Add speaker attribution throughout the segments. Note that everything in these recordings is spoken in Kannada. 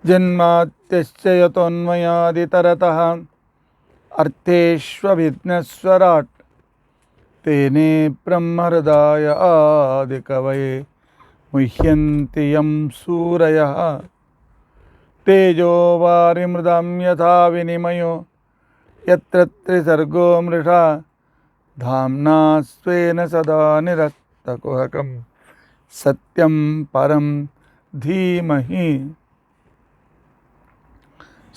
Speaker 1: जन्माद्यस्य यतोऽन्वयादितरतः अर्थेष्वभिघ्नस्वराट् तेने ब्रह्महृदाय आदिकवये मुह्यन्ति यं सूरयः तेजो वारिमृदां यथा विनिमयो यत्र त्रिसर्गो मृषा धाम्ना स्वेन सदा निरस्तकुहकं सत्यं परं धीमहि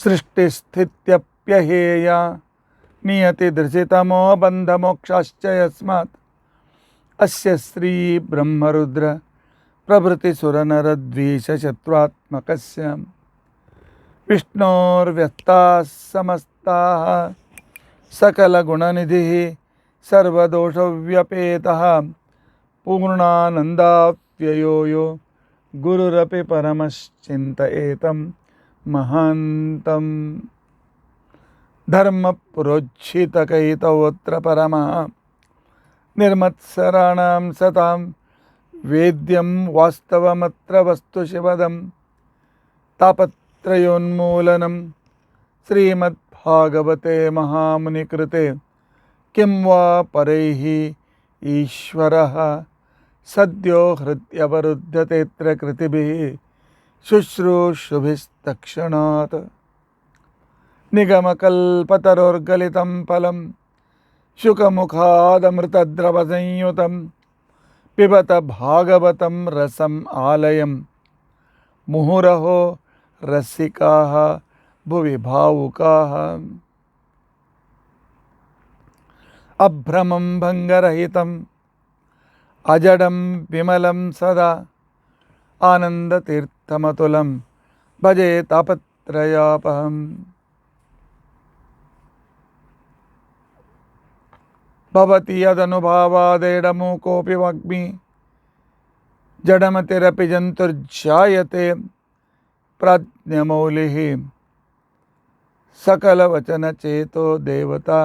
Speaker 1: सृष्टिस्थित्यप्यहेया नियतिदृशितमो बन्धमोक्षाश्च यस्मात् अस्य श्री ब्रह्मरुद्र प्रभृतिसुरनरद्वीषशत्रुत्मकस्य विष्णोर्व्यस्ताः समस्ताः सकलगुणनिधिः सर्वदोषव्यपेतः पूर्णानन्दाव्ययो यो गुरुरपि परमश्चिन्तयेतं महान्तं धर्मप्रोज्झितकैतवोऽत्र परमः निर्मत्सराणां सतां वेद्यं वास्तवमत्र वस्तुशिवदं तापत्रयोन्मूलनं श्रीमद्भागवते महामुनिकृते किं वा परैः ईश्वरः सद्यो हृद्यवरुध्यतेऽत्र कृतिभिः शुश्रूषुभिस्तक्षणात् निगमकल्पतरोर्गलितं फलं शुकमुखादमृतद्रवसंयुतं पिबत भागवतं रसम् आलयं मुहुरहो रसिकाः भुवि भावुकाः अभ्रमं भङ्गरहितम् अजडं विमलं सदा आनन्दतीर्थमतुलं भजे तापत्रयापहम् भवति यदनुभावादेडमूकोऽपि वाग्मी जडमतिरपि जन्तुर्जायते प्राज्ञमौलिः सकलवचनचेतो देवता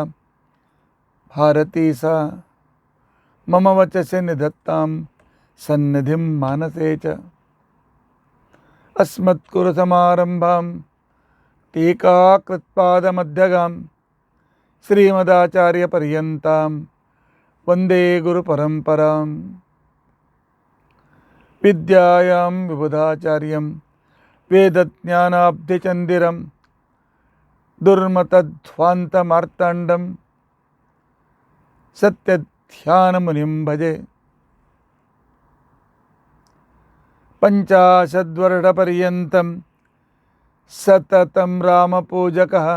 Speaker 1: भारती सा मम वचसि निधत्तां सन्निधिं मानसे च अस्मत्कुरुसमारम्भां टीकाकृत्पादमध्यगां श्रीमदाचार्यपर्यन्तां वन्दे गुरुपरम्परां विद्यायां विबुधाचार्यं वेदज्ञानाब्धिचन्दिरं दुर्मतध्वान्तमार्ताण्डं सत्यध्यानमुनिं भजे पञ्चाशद्वर्षपर्यन्तं सततं रामपूजकः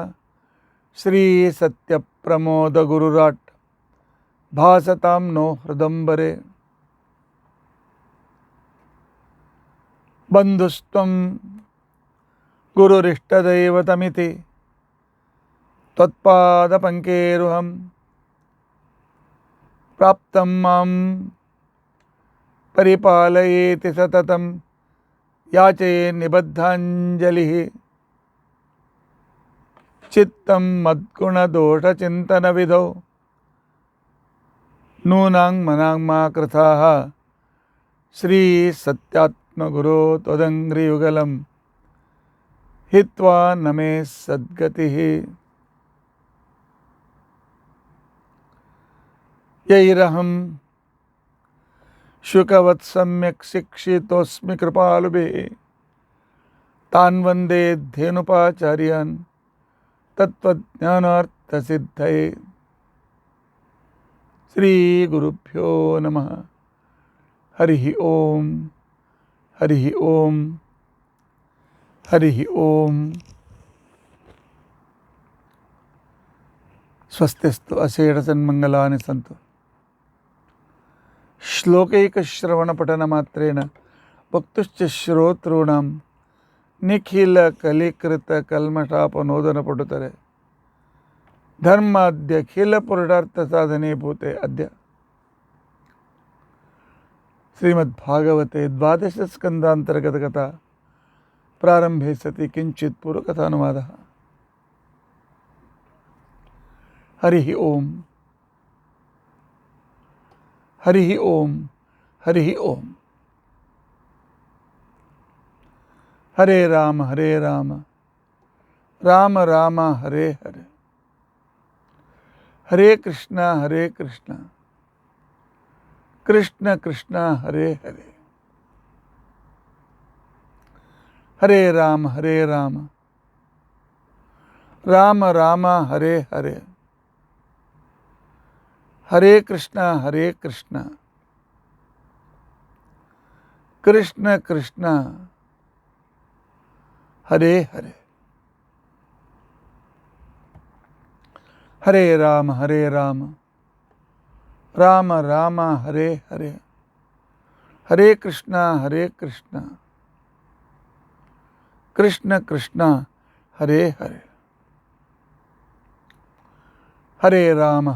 Speaker 1: श्रीसत्यप्रमोदगुरुराट् भासतां नो हृदम्बरे बन्धुस्त्वं गुरुरिष्टदैवतमिति त्वत्पादपङ्केरुहं प्राप्तं मां परिपालयेति सततं याचे निबद्धाञ्जलिः चित्तं मद्गुणदोषचिन्तनविधौ नूनां मनां मा कृथाः श्रीसत्यात्मगुरो त्वदङ्घ्रियुगलं हित्वा न मे सद्गतिः यैरहं शुकवत् सम्यक् शिक्षितोऽस्मि कृपालुभिः तान् वन्दे धेनुपाचार्यान् तत्त्वज्ञानार्थसिद्धये श्रीगुरुभ्यो नमः हरिः ओम हरिः ओम हरिः ओम। स्वस्तिस्तु अशेषसन्मङ्गलानि सन्तु। श्लोकैकश्रवणपठनमात्रेण वक्तुश्च श्रोतॄणां निखिलकलिकृतकल्मषापनोदनपटुतरे धर्माद्यखिलपुरुषार्थसाधने भूते अद्य श्रीमद्भागवते द्वादशस्कन्धान्तर्गतकथा प्रारंभे सति किंचित पूर्वकथानुवादः। हरिः ओम हरिः ओम हरिः ओम। ಹರೇ ರಾಮ ಹರೇ ರಾಮ ರಾಮ ರಾಮ ಹರೇ ಹರೇ ಹರೇ ಕೃಷ್ಣ ಕೃಷ್ಣ ಕೃಷ್ಣ ಹರೇ ಹರೇ ಹರೇ ರಾಮ ರಾಮ ರಾಮ ಹರೇ ಹರೇ ಹರೇ ಕೃಷ್ಣ ಕೃಷ್ಣ ಕೃಷ್ಣ ಹರೇ ಹರೇ ಹರೇ ರಾಮ ರಾಮ ರಾಮ ಹರೇ ಹರೇ ಹರೇ ಕೃಷ್ಣ ಕೃಷ್ಣ ಕೃಷ್ಣ ಹರೇ ಹರೇ ಹರೇ ರಾಮ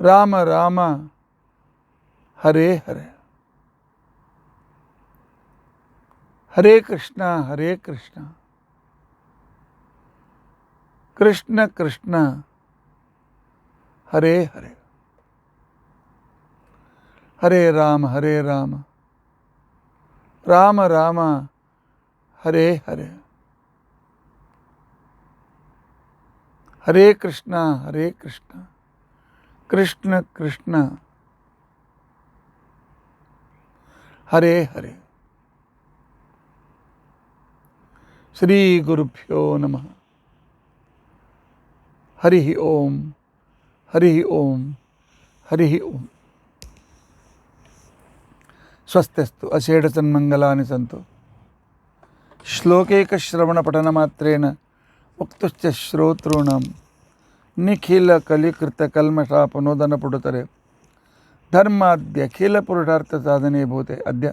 Speaker 1: ರಾಮ ರಾಮ ಹರೇ ಹರೇ ಹರೇ ಕೃಷ್ಣ ಕೃಷ್ಣ ಕೃಷ್ಣ ಹರೇ ಹರೇ ಹರೇ ರಾಮ ರಾಮ ರಾಮ ಹರೇ ಹರೇ ಹರೇ ಕೃಷ್ಣ ಕೃಷ್ಣ ಕೃಷ್ಣ ಹರೇ ಹರೇ ಶ್ರೀ ಗುರುಭ್ಯೋ ನಮಃ ಹರಿ ಓಂ ಸ್ವಸ್ತಿಸ್ತು ಅಷೇಢಸನ್ಮಂಗಲಾನಿ ಸಂತು ಶ್ಲೋಕೈಕಶ್ರವಣಪಠನಮಾತ್ರೇಣ ಮುಕ್ತಶ್ಚ ಶ್ರೋತॄಣಾಂ ನಿಖಿಲ ಕಲಿಕೃತಕಲ್ಮಷಾಪನೋದನಪುಡುತರೆ ಧರ್ಮಾದ್ಯ ಪುರುಷಾರ್ಥ ಸಾಧನೆ ಭೂತೆ ಅದ್ಯ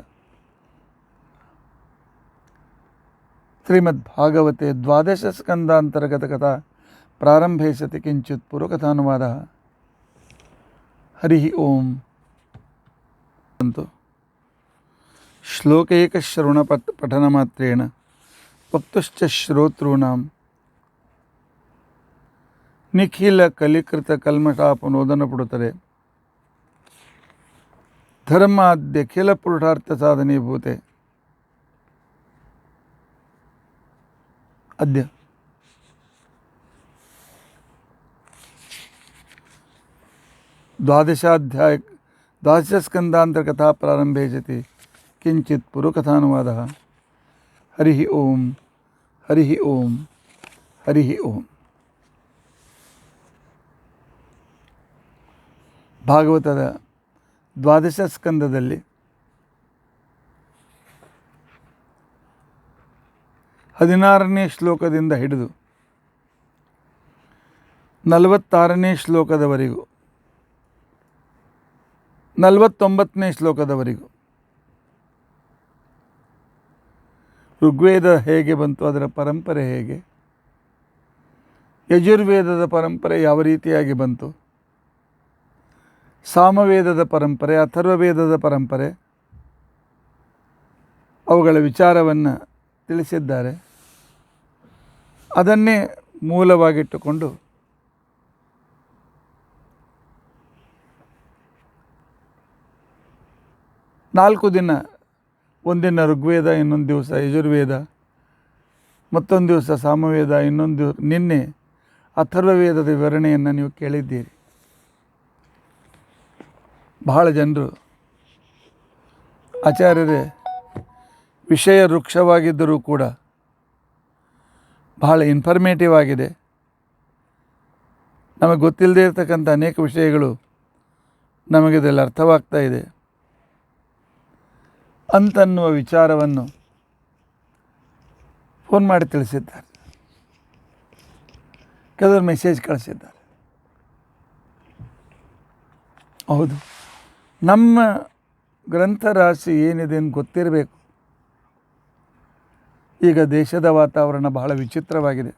Speaker 1: ಶ್ರೀಮದ್ಭಾಗವತೆ ದ್ವಾದಶಸ್ಕಂಧಾಂತರ್ಗತಕಥಾ ಪ್ರಾರಂಭೆ ಸತಿ ಕಿಂಚಿತ್ ಪೂರ್ವಕಥಾನುವಾದಃ ಹರಿ ಓಂ ಶ್ಲೋಕೈಕಶ್ರವಣಪಠನಮಾತ್ರೇಣ ವಕ್ತುಶ್ಚ ಶ್ರೋತॄಣಾಂ ನಿಖಿಲ ಕಲಿಕೃತಕಲ್ಮಷಾಪನೋದನಪುಡುತರೆ ಧರ್ಮಾದ್ಯ ಪುರುಷಾರ್ಥ ಸಾಧನೆ ಭೂತೆ ಅದ್ಯ ದ್ವಾದಶಸ್ಕಂಧಾಂತರ್ಗತಾ ಪ್ರಾರಂಭೆ ಸತಿ ಕಿಂಚಿತ್ ಪೂರ್ವಕಥಾನುವಾದಃ ಹರಿ ಓಂ ಭಾಗವತದ ದ್ವಾದಶ ಸ್ಕಂದದಲ್ಲಿ 16ನೇ ಶ್ಲೋಕದಿಂದ ಹಿಡಿದು 46ನೇ ಶ್ಲೋಕದವರೆಗೂ 49ನೇ ಶ್ಲೋಕದವರೆಗೂ ಋಗ್ವೇದ ಹೇಗೆ ಬಂತು, ಅದರ ಪರಂಪರೆ ಹೇಗೆ, ಯಜುರ್ವೇದದ ಪರಂಪರೆ ಯಾವ ರೀತಿಯಾಗಿ ಬಂತು, ಸಾಮವೇದದ ಪರಂಪರೆ, ಅಥರ್ವವೇದದ ಪರಂಪರೆ, ಅವುಗಳ ವಿಚಾರವನ್ನು ತಿಳಿಸಿದ್ದಾರೆ. ಅದನ್ನೇ ಮೂಲವಾಗಿಟ್ಟುಕೊಂಡು ನಾಲ್ಕು ದಿನ, ಒಂದಿನ ಋಗ್ವೇದ, ಇನ್ನೊಂದು ದಿವಸ ಯಜುರ್ವೇದ, ಮತ್ತೊಂದು ದಿವಸ ಸಾಮವೇದ, ಇನ್ನೊಂದು ನಿನ್ನೆ ಅಥರ್ವವೇದದ ವಿವರಣೆಯನ್ನು ನೀವು ಕೇಳಿದ್ದೀರಿ. ಬಹಳ ಜನರು ಆಚಾರ್ಯರೇ ವಿಷಯ ವೃಕ್ಷವಾಗಿದ್ದರೂ ಕೂಡ ಬಹಳ ಇನ್ಫಾರ್ಮೇಟಿವ್ ಆಗಿದೆ, ನಮಗೆ ಗೊತ್ತಿಲ್ಲದೆ ಇರತಕ್ಕಂಥ ಅನೇಕ ವಿಷಯಗಳು ನಮಗೆ ಇದರಲ್ಲಿ ಅರ್ಥವಾಗ್ತಾ ಇದೆ ಅಂತನ್ನುವ ವಿಚಾರವನ್ನು ಫೋನ್ ಮಾಡಿ ತಿಳಿಸಿದ್ದಾರೆ, ಕೆಲವರು ಮೆಸೇಜ್ ಕಳಿಸಿದ್ದಾರೆ. ಹೌದು, ನಮ್ಮ ಗ್ರಂಥರಾಶಿ ಏನಿದೆ ಅಂತ ಗೊತ್ತಿರಬೇಕು. ಈಗ ದೇಶದ ವಾತಾವರಣ ಬಹಳ ವಿಚಿತ್ರವಾಗಿದೆ.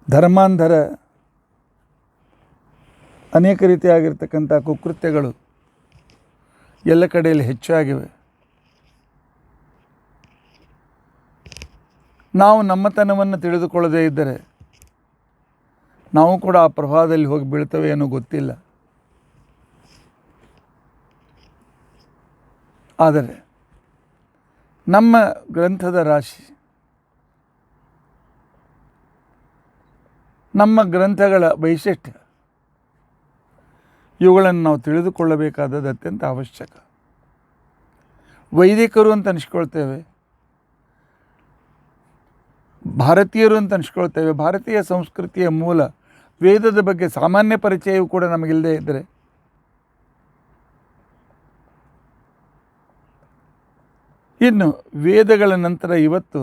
Speaker 1: ಧರ್ಮಾಂಧರ ಅನೇಕ ರೀತಿಯಾಗಿರ್ತಕ್ಕಂಥ ಕುಕೃತ್ಯಗಳು ಎಲ್ಲ ಕಡೆಯಲ್ಲಿ ಹೆಚ್ಚಾಗಿವೆ. ನಾವು ನಮ್ಮತನವನ್ನು ತಿಳಿದುಕೊಳ್ಳದೇ ಇದ್ದರೆ ನಾವು ಕೂಡ ಆ ಪ್ರಭಾವದಲ್ಲಿ ಹೋಗಿ ಬೀಳ್ತವೆ ಅನ್ನೋ ಗೊತ್ತಿಲ್ಲ. ಆದರೆ ನಮ್ಮ ಗ್ರಂಥದ ರಾಶಿ, ನಮ್ಮ ಗ್ರಂಥಗಳ ವೈಶಿಷ್ಟ್ಯ, ಇವುಗಳನ್ನು ನಾವು ತಿಳಿದುಕೊಳ್ಳಬೇಕಾದದ್ದು ಅತ್ಯಂತ ಅವಶ್ಯಕ. ವೈದಿಕರು ಅಂತ ಅನಿಸ್ಕೊಳ್ತೇವೆ, ಭಾರತೀಯರು ಅಂತ ಅನಿಸ್ಕೊಳ್ತೇವೆ. ಭಾರತೀಯ ಸಂಸ್ಕೃತಿಯ ಮೂಲ ವೇದದ ಬಗ್ಗೆ ಸಾಮಾನ್ಯ ಪರಿಚಯವೂ ಕೂಡ ನಮಗಿಲ್ಲದೆ ಇದ್ದರೆ ಇನ್ನು ವೇದಗಳ ನಂತರ ಇವತ್ತು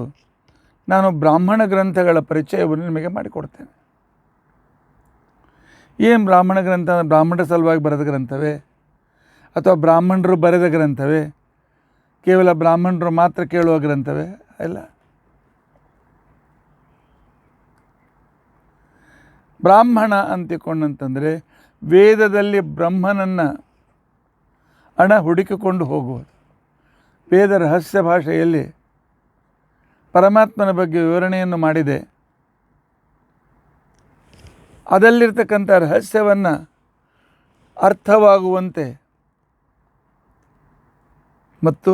Speaker 1: ನಾನು ಬ್ರಾಹ್ಮಣ ಗ್ರಂಥಗಳ ಪರಿಚಯವನ್ನು ನಿಮಗೆ ಮಾಡಿಕೊಡ್ತೇನೆ. ಏನು ಬ್ರಾಹ್ಮಣ ಗ್ರಂಥ? ಬ್ರಾಹ್ಮಣರ ಸಲುವಾಗಿ ಬರೆದ ಗ್ರಂಥವೇ ಅಥವಾ ಬ್ರಾಹ್ಮಣರು ಬರೆದ ಗ್ರಂಥವೇ? ಕೇವಲ ಬ್ರಾಹ್ಮಣರು ಮಾತ್ರ ಕೇಳುವ ಗ್ರಂಥವೇ? ಇಲ್ಲ. ಬ್ರಾಹ್ಮಣ ಅಂತಿಕೊಂಡಂತಂದರೆ ವೇದದಲ್ಲಿ ಬ್ರಹ್ಮನನ್ನು ಹುಡುಕಿಕೊಂಡು ಹೋಗುವುದು. ವೇದ ರಹಸ್ಯ ಭಾಷೆಯಲ್ಲಿ ಪರಮಾತ್ಮನ ಬಗ್ಗೆ ವಿವರಣೆಯನ್ನು ಮಾಡಿದೆ. ಅದರಲ್ಲಿರ್ತಕ್ಕಂಥ ರಹಸ್ಯವನ್ನು ಅರ್ಥವಾಗುವಂತೆ ಮತ್ತು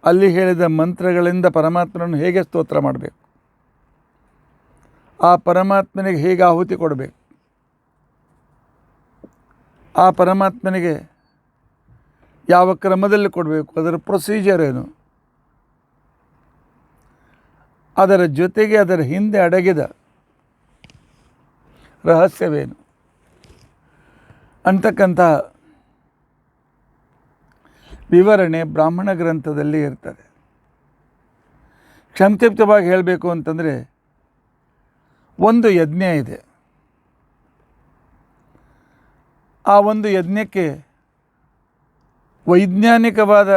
Speaker 1: ಅಲ್ಲಿ ಹೇಳಿದ ಮಂತ್ರಗಳಿಂದ ಪರಮಾತ್ಮನನ್ನು ಹೇಗೆ ಸ್ತೋತ್ರ ಮಾಡಬೇಕು, ಆ ಪರಮಾತ್ಮನಿಗೆ ಹೇಗೆ ಆಹುತಿ ಕೊಡಬೇಕು, ಆ ಪರಮಾತ್ಮನಿಗೆ ಯಾವ ಕ್ರಮದಲ್ಲಿ ಕೊಡಬೇಕು, ಅದರ ಪ್ರೊಸೀಜರ್ ಏನು, ಅದರ ಜೊತೆಗೆ ಅದರ ಹಿಂದೆ ಅಡಗಿದ ರಹಸ್ಯವೇನು ಅಂತಕ್ಕಂಥ ವಿವರಣೆ ಬ್ರಾಹ್ಮಣ ಗ್ರಂಥದಲ್ಲಿ ಇರ್ತದೆ. ಸಂಕ್ಷಿಪ್ತವಾಗಿ ಹೇಳಬೇಕು ಅಂತಂದರೆ ಒಂದು ಯಜ್ಞ ಇದೆ. ಆ ಒಂದು ಯಜ್ಞಕ್ಕೆ ವೈಜ್ಞಾನಿಕವಾದ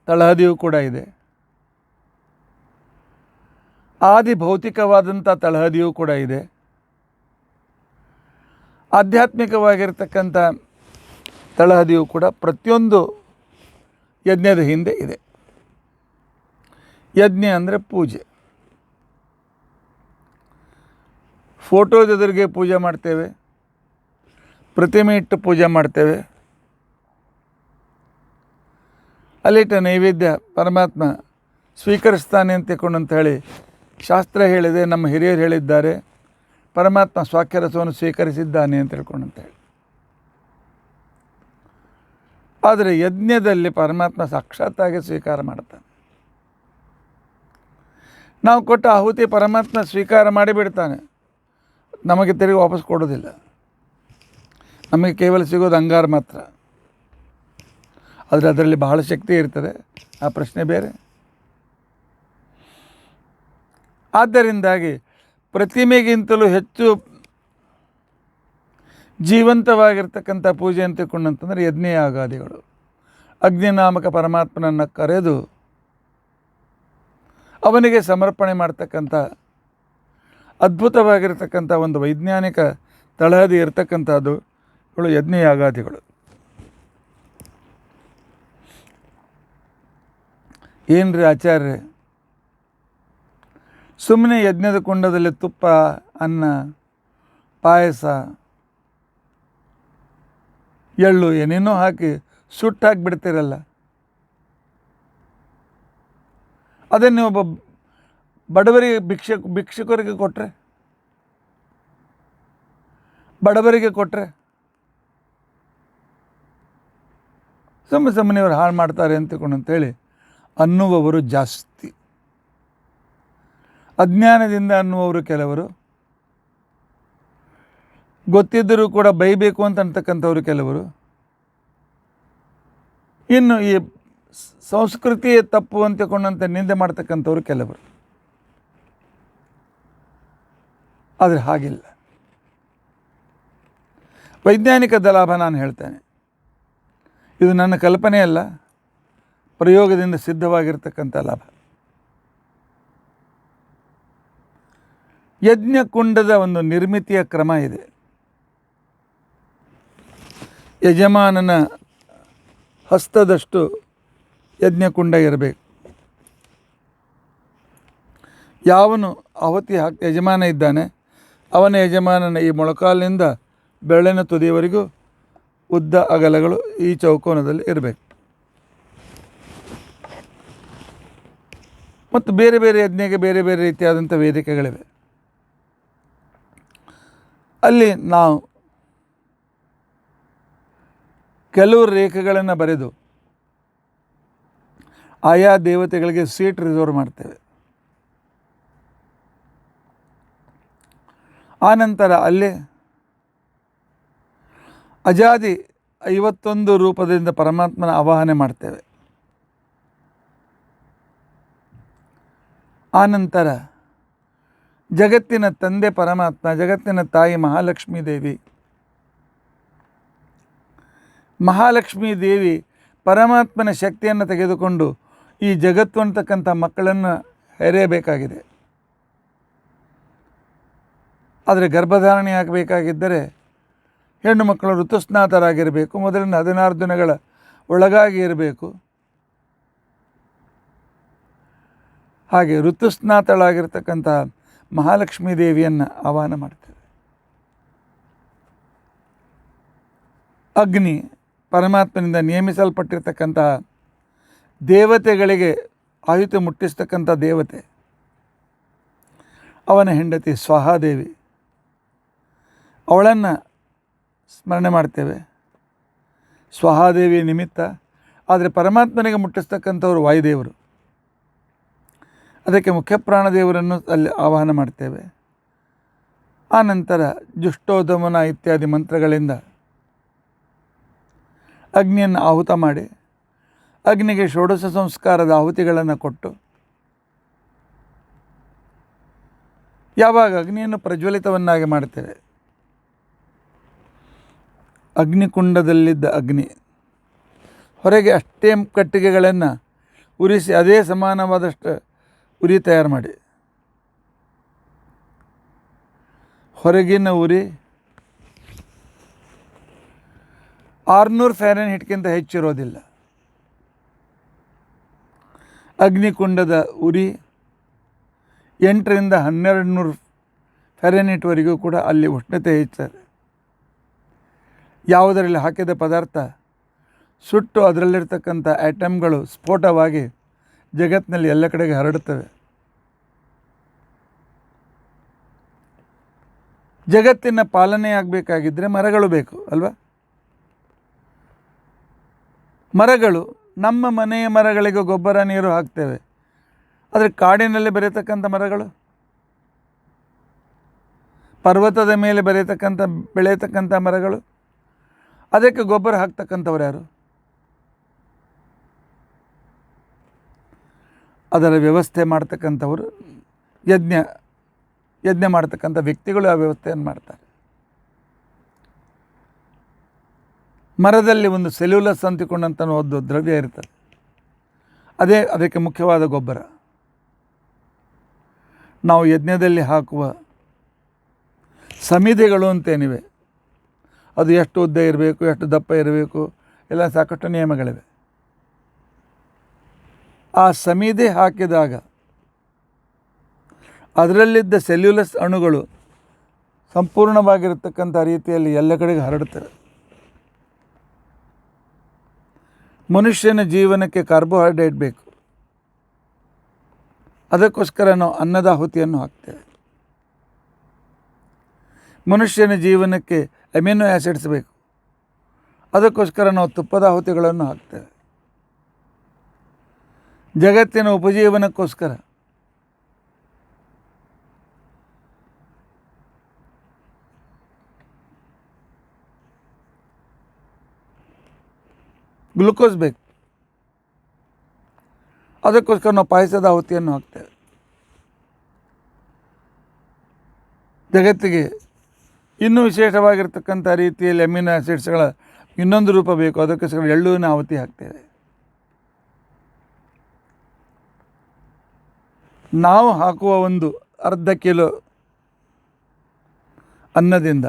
Speaker 1: ತಳಹದಿಯೂ ಕೂಡ ಇದೆ, ಆದಿ ಭೌತಿಕವಾದಂಥ ತಳಹದಿಯೂ ಕೂಡ ಇದೆ, ಆಧ್ಯಾತ್ಮಿಕವಾಗಿರ್ತಕ್ಕಂಥ ತಳಹದಿಯೂ ಕೂಡ ಪ್ರತಿಯೊಂದು ಯಜ್ಞದ ಹಿಂದೆ ಇದೆ. ಯಜ್ಞ ಅಂದರೆ ಪೂಜೆ. ಫೋಟೋದ ಎದುರಿಗೆ ಪೂಜೆ ಮಾಡ್ತೇವೆ, ಪ್ರತಿಮೆ ಇಟ್ಟು ಪೂಜೆ ಮಾಡ್ತೇವೆ, ಅಲ್ಲಿಟ್ಟ ನೈವೇದ್ಯ ಪರಮಾತ್ಮ ಸ್ವೀಕರಿಸ್ತಾನೆ ಅಂತ ಹೇಳಿ ಶಾಸ್ತ್ರ ಹೇಳಿದೆ, ನಮ್ಮ ಹಿರಿಯರು ಹೇಳಿದ್ದಾರೆ. ಪರಮಾತ್ಮ ಸ್ವಾಖ್ಯರಸವನ್ನು ಸ್ವೀಕರಿಸಿದ್ದಾನೆ ಅಂತ ಹೇಳಿ. ಆದರೆ ಯಜ್ಞದಲ್ಲಿ ಪರಮಾತ್ಮ ಸಾಕ್ಷಾತ್ತಾಗಿ ಸ್ವೀಕಾರ ಮಾಡ್ತಾನೆ. ನಾವು ಕೊಟ್ಟ ಆಹುತಿ ಪರಮಾತ್ಮ ಸ್ವೀಕಾರ ಮಾಡಿಬಿಡ್ತಾನೆ, ನಮಗೆ ತಿರುಗಿ ವಾಪಸ್ ಕೊಡೋದಿಲ್ಲ. ನಮಗೆ ಕೇವಲ ಸಿಗೋದು ಅಂಗಾರ ಮಾತ್ರ. ಆದರೆ ಅದರಲ್ಲಿ ಬಹಳ ಶಕ್ತಿ ಇರ್ತದೆ, ಆ ಪ್ರಶ್ನೆ ಬೇರೆ. ಆದ್ದರಿಂದಾಗಿ ಪ್ರತಿಮೆಗಿಂತಲೂ ಹೆಚ್ಚು ಜೀವಂತವಾಗಿರ್ತಕ್ಕಂಥ ಪೂಜೆ ಅಂತ ತಿಳ್ಕೊಂಡಂತಂದರೆ ಯಜ್ಞಯಾಗಾದಿಗಳು. ಅಗ್ನಿನಾಮಕ ಪರಮಾತ್ಮನನ್ನು ಕರೆದು ಅವನಿಗೆ ಸಮರ್ಪಣೆ ಮಾಡ್ತಕ್ಕಂಥ ಅದ್ಭುತವಾಗಿರ್ತಕ್ಕಂಥ ಒಂದು ವೈಜ್ಞಾನಿಕ ತಳಹದಿ ಇರತಕ್ಕಂಥದ್ದು ಯಜ್ಞಯಾಗಾದಿಗಳು. ಏನ್ರಿ ಆಚಾರ್ಯ, ಸುಮ್ಮನೆ ಯಜ್ಞದ ಕುಂಡದಲ್ಲಿ ತುಪ್ಪ, ಅನ್ನ, ಪಾಯಸ, ಎಳ್ಳು ಏನೇನೋ ಹಾಕಿ ಸುಟ್ಟು ಹಾಕಿಬಿಡ್ತೀರಲ್ಲ, ಅದನ್ನು ಒಬ್ಬ ಬಡವರಿಗೆ ಭಿಕ್ಷುಕರಿಗೆ ಕೊಟ್ಟರೆ, ಬಡವರಿಗೆ ಕೊಟ್ಟರೆ ಸುಮ್ಮನೆ ಇವರು ಹಾಳು ಮಾಡ್ತಾರೆ ಅಂತೇಳಿ ಅನ್ನುವವರು ಜಾಸ್ತಿ. ಅಜ್ಞಾನದಿಂದ ಅನ್ನುವವರು ಕೆಲವರು, ಗೊತ್ತಿದ್ದರೂ ಕೂಡ ಬೈಬೇಕು ಅಂತಕ್ಕಂಥವ್ರು ಕೆಲವರು, ಇನ್ನು ಈ ಸಂಸ್ಕೃತಿಯೇ ತಪ್ಪು ಅಂತಕೊಂಡಂತ ನಿಂದೆ ಮಾಡ್ತಕ್ಕಂಥವ್ರು ಕೆಲವರು. ಆದರೆ ಹಾಗಿಲ್ಲ. ವೈಜ್ಞಾನಿಕದ ಲಾಭ ನಾನು ಹೇಳ್ತೇನೆ, ಇದು ನನ್ನ ಕಲ್ಪನೆ ಅಲ್ಲ, ಪ್ರಯೋಗದಿಂದ ಸಿದ್ಧವಾಗಿರ್ತಕ್ಕಂಥ ಲಾಭ. ಯಜ್ಞಕುಂಡದ ಒಂದು ನಿರ್ಮಿತಿಯ ಕ್ರಮ ಇದೆ. ಯಜಮಾನನ ಹಸ್ತದಷ್ಟು ಯಜ್ಞಕುಂಡ ಇರಬೇಕು. ಯಾವನು ಆಹುತಿ ಯಜಮಾನ ಇದ್ದಾನೆ, ಅವನ ಯಜಮಾನನ ಈ ಮೊಳಕಾಲಿನಿಂದ ಬೆರಳಿನ ತುದಿಯವರೆಗೂ ಉದ್ದ ಅಗಲಗಳು ಈ ಚೌಕೋನದಲ್ಲಿ ಇರಬೇಕು. ಮತ್ತು ಬೇರೆ ಬೇರೆ ಯಜ್ಞಕ್ಕೆ ಬೇರೆ ಬೇರೆ ರೀತಿಯಾದಂಥ ವೇದಿಕೆಗಳಿವೆ. ಅಲ್ಲಿ ನಾವು ಕೆಲವು ರೇಖೆಗಳನ್ನು ಬರೆದು ಆಯಾ ದೇವತೆಗಳಿಗೆ ಸೀಟ್ ರಿಸರ್ವ್ ಮಾಡ್ತೇವೆ. ಆನಂತರ ಅಲ್ಲಿ ಅಜಾದಿ 51 ರೂಪದಿಂದ ಪರಮಾತ್ಮನ ಆವಾಹನೆ ಮಾಡ್ತೇವೆ. ಆನಂತರ ಜಗತ್ತಿನ ತಂದೆ ಪರಮಾತ್ಮ, ಜಗತ್ತಿನ ತಾಯಿ ಮಹಾಲಕ್ಷ್ಮೀ ದೇವಿ, ಮಹಾಲಕ್ಷ್ಮೀ ದೇವಿ ಪರಮಾತ್ಮನ ಶಕ್ತಿಯನ್ನು ತೆಗೆದುಕೊಂಡು ಈ ಜಗತ್ತು ಅಂತಕ್ಕಂಥ ಮಕ್ಕಳನ್ನು ಹೆರೆಯಬೇಕಾಗಿದೆ. ಆದರೆ ಗರ್ಭಧಾರಣೆ ಆಗಬೇಕಾಗಿದ್ದರೆ ಹೆಣ್ಣು ಮಕ್ಕಳು ಋತುಸ್ನಾತರಾಗಿರಬೇಕು. ಮೊದಲಿನ 16 ದಿನಗಳ ಒಳಗಾಗಿ ಇರಬೇಕು. ಹಾಗೆ ಋತುಸ್ನಾತಳಾಗಿರ್ತಕ್ಕಂಥ ಮಹಾಲಕ್ಷ್ಮೀ ದೇವಿಯನ್ನು ಆಹ್ವಾನ ಮಾಡ್ತೇವೆ. ಅಗ್ನಿ ಪರಮಾತ್ಮನಿಂದ ನೇಮಿಸಲ್ಪಟ್ಟಿರ್ತಕ್ಕಂತಹ ದೇವತೆಗಳಿಗೆ ಆಯುಧ ಮುಟ್ಟಿಸ್ತಕ್ಕಂಥ ದೇವತೆ, ಅವನ ಹೆಂಡತಿ ಸ್ವಾಹಾದೇವಿ, ಅವಳನ್ನು ಸ್ಮರಣೆ ಮಾಡ್ತೇವೆ ಸ್ವಾಹಾದೇವಿಯ ನಿಮಿತ್ತ. ಆದರೆ ಪರಮಾತ್ಮನಿಗೆ ಮುಟ್ಟಿಸ್ತಕ್ಕಂಥವರು ವಾಯುದೇವರು, ಅದಕ್ಕೆ ಮುಖ್ಯ ಪ್ರಾಣದೇವರನ್ನು ಅಲ್ಲಿ ಆವಾಹನ ಮಾಡ್ತೇವೆ. ಆನಂತರ ಜುಷ್ಟೋದಮನ ಇತ್ಯಾದಿ ಮಂತ್ರಗಳಿಂದ ಅಗ್ನಿಯನ್ನು ಆಹುತ ಮಾಡಿ ಅಗ್ನಿಗೆ ಷೋಡಶ ಸಂಸ್ಕಾರದ ಆಹುತಿಗಳನ್ನು ಕೊಟ್ಟು, ಯಾವಾಗ ಅಗ್ನಿಯನ್ನು ಪ್ರಜ್ವಲಿತವನ್ನಾಗಿ ಮಾಡ್ತೇವೆ, ಅಗ್ನಿಕುಂಡದಲ್ಲಿದ್ದ ಅಗ್ನಿ ಹೊರಗೆ ಅಷ್ಟೇ ಕಟ್ಟಿಗೆಗಳನ್ನು ಉರಿಸಿ ಅದೇ ಸಮಾನವಾದಷ್ಟು ಉರಿ ತಯಾರು ಮಾಡಿ, ಹೊರಗಿನ ಉರಿ 600 ಫ್ಯಾರನ್ಹೀಟ್ಗಿಂತ ಹೆಚ್ಚಿರೋದಿಲ್ಲ. ಅಗ್ನಿಕುಂಡದ ಉರಿ 800 ರಿಂದ 1200 ಫ್ಯಾರನ್ಹೀಟ್ವರೆಗೂ ಕೂಡ ಅಲ್ಲಿ ಉಷ್ಣತೆ ಹೆಚ್ಚುತ್ತದೆ. ಯಾವುದರಲ್ಲಿ ಹಾಕಿದ ಪದಾರ್ಥ ಸುಟ್ಟು ಅದರಲ್ಲಿರ್ತಕ್ಕಂಥ ಆಟಮ್ಗಳು ಸ್ಫೋಟವಾಗಿ ಜಗತ್ತಿನಲ್ಲಿ ಎಲ್ಲ ಕಡೆಗೆ ಹರಡುತ್ತವೆ. ಜಗತ್ತಿನ ಪಾಲನೆ ಆಗಬೇಕಾಗಿದ್ದರೆ ಮರಗಳು ಬೇಕು ಅಲ್ವಾ? ಮರಗಳು, ನಮ್ಮ ಮನೆಯ ಮರಗಳಿಗೆ ಗೊಬ್ಬರ ನೀರು ಹಾಕ್ತೇವೆ. ಆದರೆ ಕಾಡಿನಲ್ಲಿ ಬೆರೆಯತಕ್ಕಂಥ ಮರಗಳು, ಪರ್ವತದ ಮೇಲೆ ಬೆಳೆಯತಕ್ಕಂಥ ಮರಗಳು, ಅದಕ್ಕೆ ಗೊಬ್ಬರ ಹಾಕ್ತಕ್ಕಂಥವ್ರು ಯಾರು? ಅದರ ವ್ಯವಸ್ಥೆ ಮಾಡ್ತಕ್ಕಂಥವರು ಯಜ್ಞ ಮಾಡ್ತಕ್ಕಂಥ ವ್ಯಕ್ತಿಗಳು ಆ ವ್ಯವಸ್ಥೆಯನ್ನು ಮಾಡ್ತಾರೆ. ಮರದಲ್ಲಿ ಒಂದು ಸೆಲ್ಯುಲಸ್ ಅಂತಿಕೊಂಡಂಥ ಒಂದು ದ್ರವ್ಯ ಇರ್ತದೆ, ಅದಕ್ಕೆ ಮುಖ್ಯವಾದ ಗೊಬ್ಬರ. ನಾವು ಯಜ್ಞದಲ್ಲಿ ಹಾಕುವ ಸಮಿಧೆಗಳು ಅಂತೇನಿವೆ, ಅದು ಎಷ್ಟು ಉದ್ದ ಇರಬೇಕು, ಎಷ್ಟು ದಪ್ಪ ಇರಬೇಕು, ಎಲ್ಲ ಸಾಕಷ್ಟು ನಿಯಮಗಳಿವೆ. ಆ ಸಮಿಧೆ ಹಾಕಿದಾಗ ಅದರಲ್ಲಿದ್ದ ಸೆಲ್ಯುಲಸ್ ಅಣುಗಳು ಸಂಪೂರ್ಣವಾಗಿರತಕ್ಕಂಥ ರೀತಿಯಲ್ಲಿ ಎಲ್ಲ ಕಡೆಗೆ ಹರಡುತ್ತವೆ. ಮನುಷ್ಯನ ಜೀವನಕ್ಕೆ ಕಾರ್ಬೋಹೈಡ್ರೇಟ್ ಬೇಕು, ಅದಕ್ಕೋಸ್ಕರ ನಾವು ಅನ್ನದಾಹುತಿಯನ್ನು ಹಾಕ್ತೇವೆ. ಮನುಷ್ಯನ ಜೀವನಕ್ಕೆ ಅಮಿನೋ ಆ್ಯಸಿಡ್ಸ್ ಬೇಕು, ಅದಕ್ಕೋಸ್ಕರ ನಾವು ತುಪ್ಪದ ಆಹುತಿಗಳನ್ನು ಹಾಕ್ತೇವೆ. ಜಗತ್ತಿನ ಉಪಜೀವನಕ್ಕೋಸ್ಕರ ಗ್ಲುಕೋಸ್ ಬೇಕು, ಅದಕ್ಕೋಸ್ಕರ ನಾವು ಪಾಯಸದ ಆಹುತಿಯನ್ನು ಹಾಕ್ತೇವೆ. ಜಗತ್ತಿಗೆ ಇನ್ನೂ ವಿಶೇಷವಾಗಿರ್ತಕ್ಕಂಥ ರೀತಿಯಲ್ಲಿ ಅಮಿನೋ ಆ್ಯಸಿಡ್ಸ್ಗಳ ಇನ್ನೊಂದು ರೂಪ ಬೇಕು, ಅದಕ್ಕೋಸ್ಕರ ಎಳ್ಳುವಿನ ಆಹುತಿ ಹಾಕ್ತೇವೆ. ನಾವು ಹಾಕುವ ಒಂದು ಅರ್ಧ ಕಿಲೋ ಅನ್ನದಿಂದ,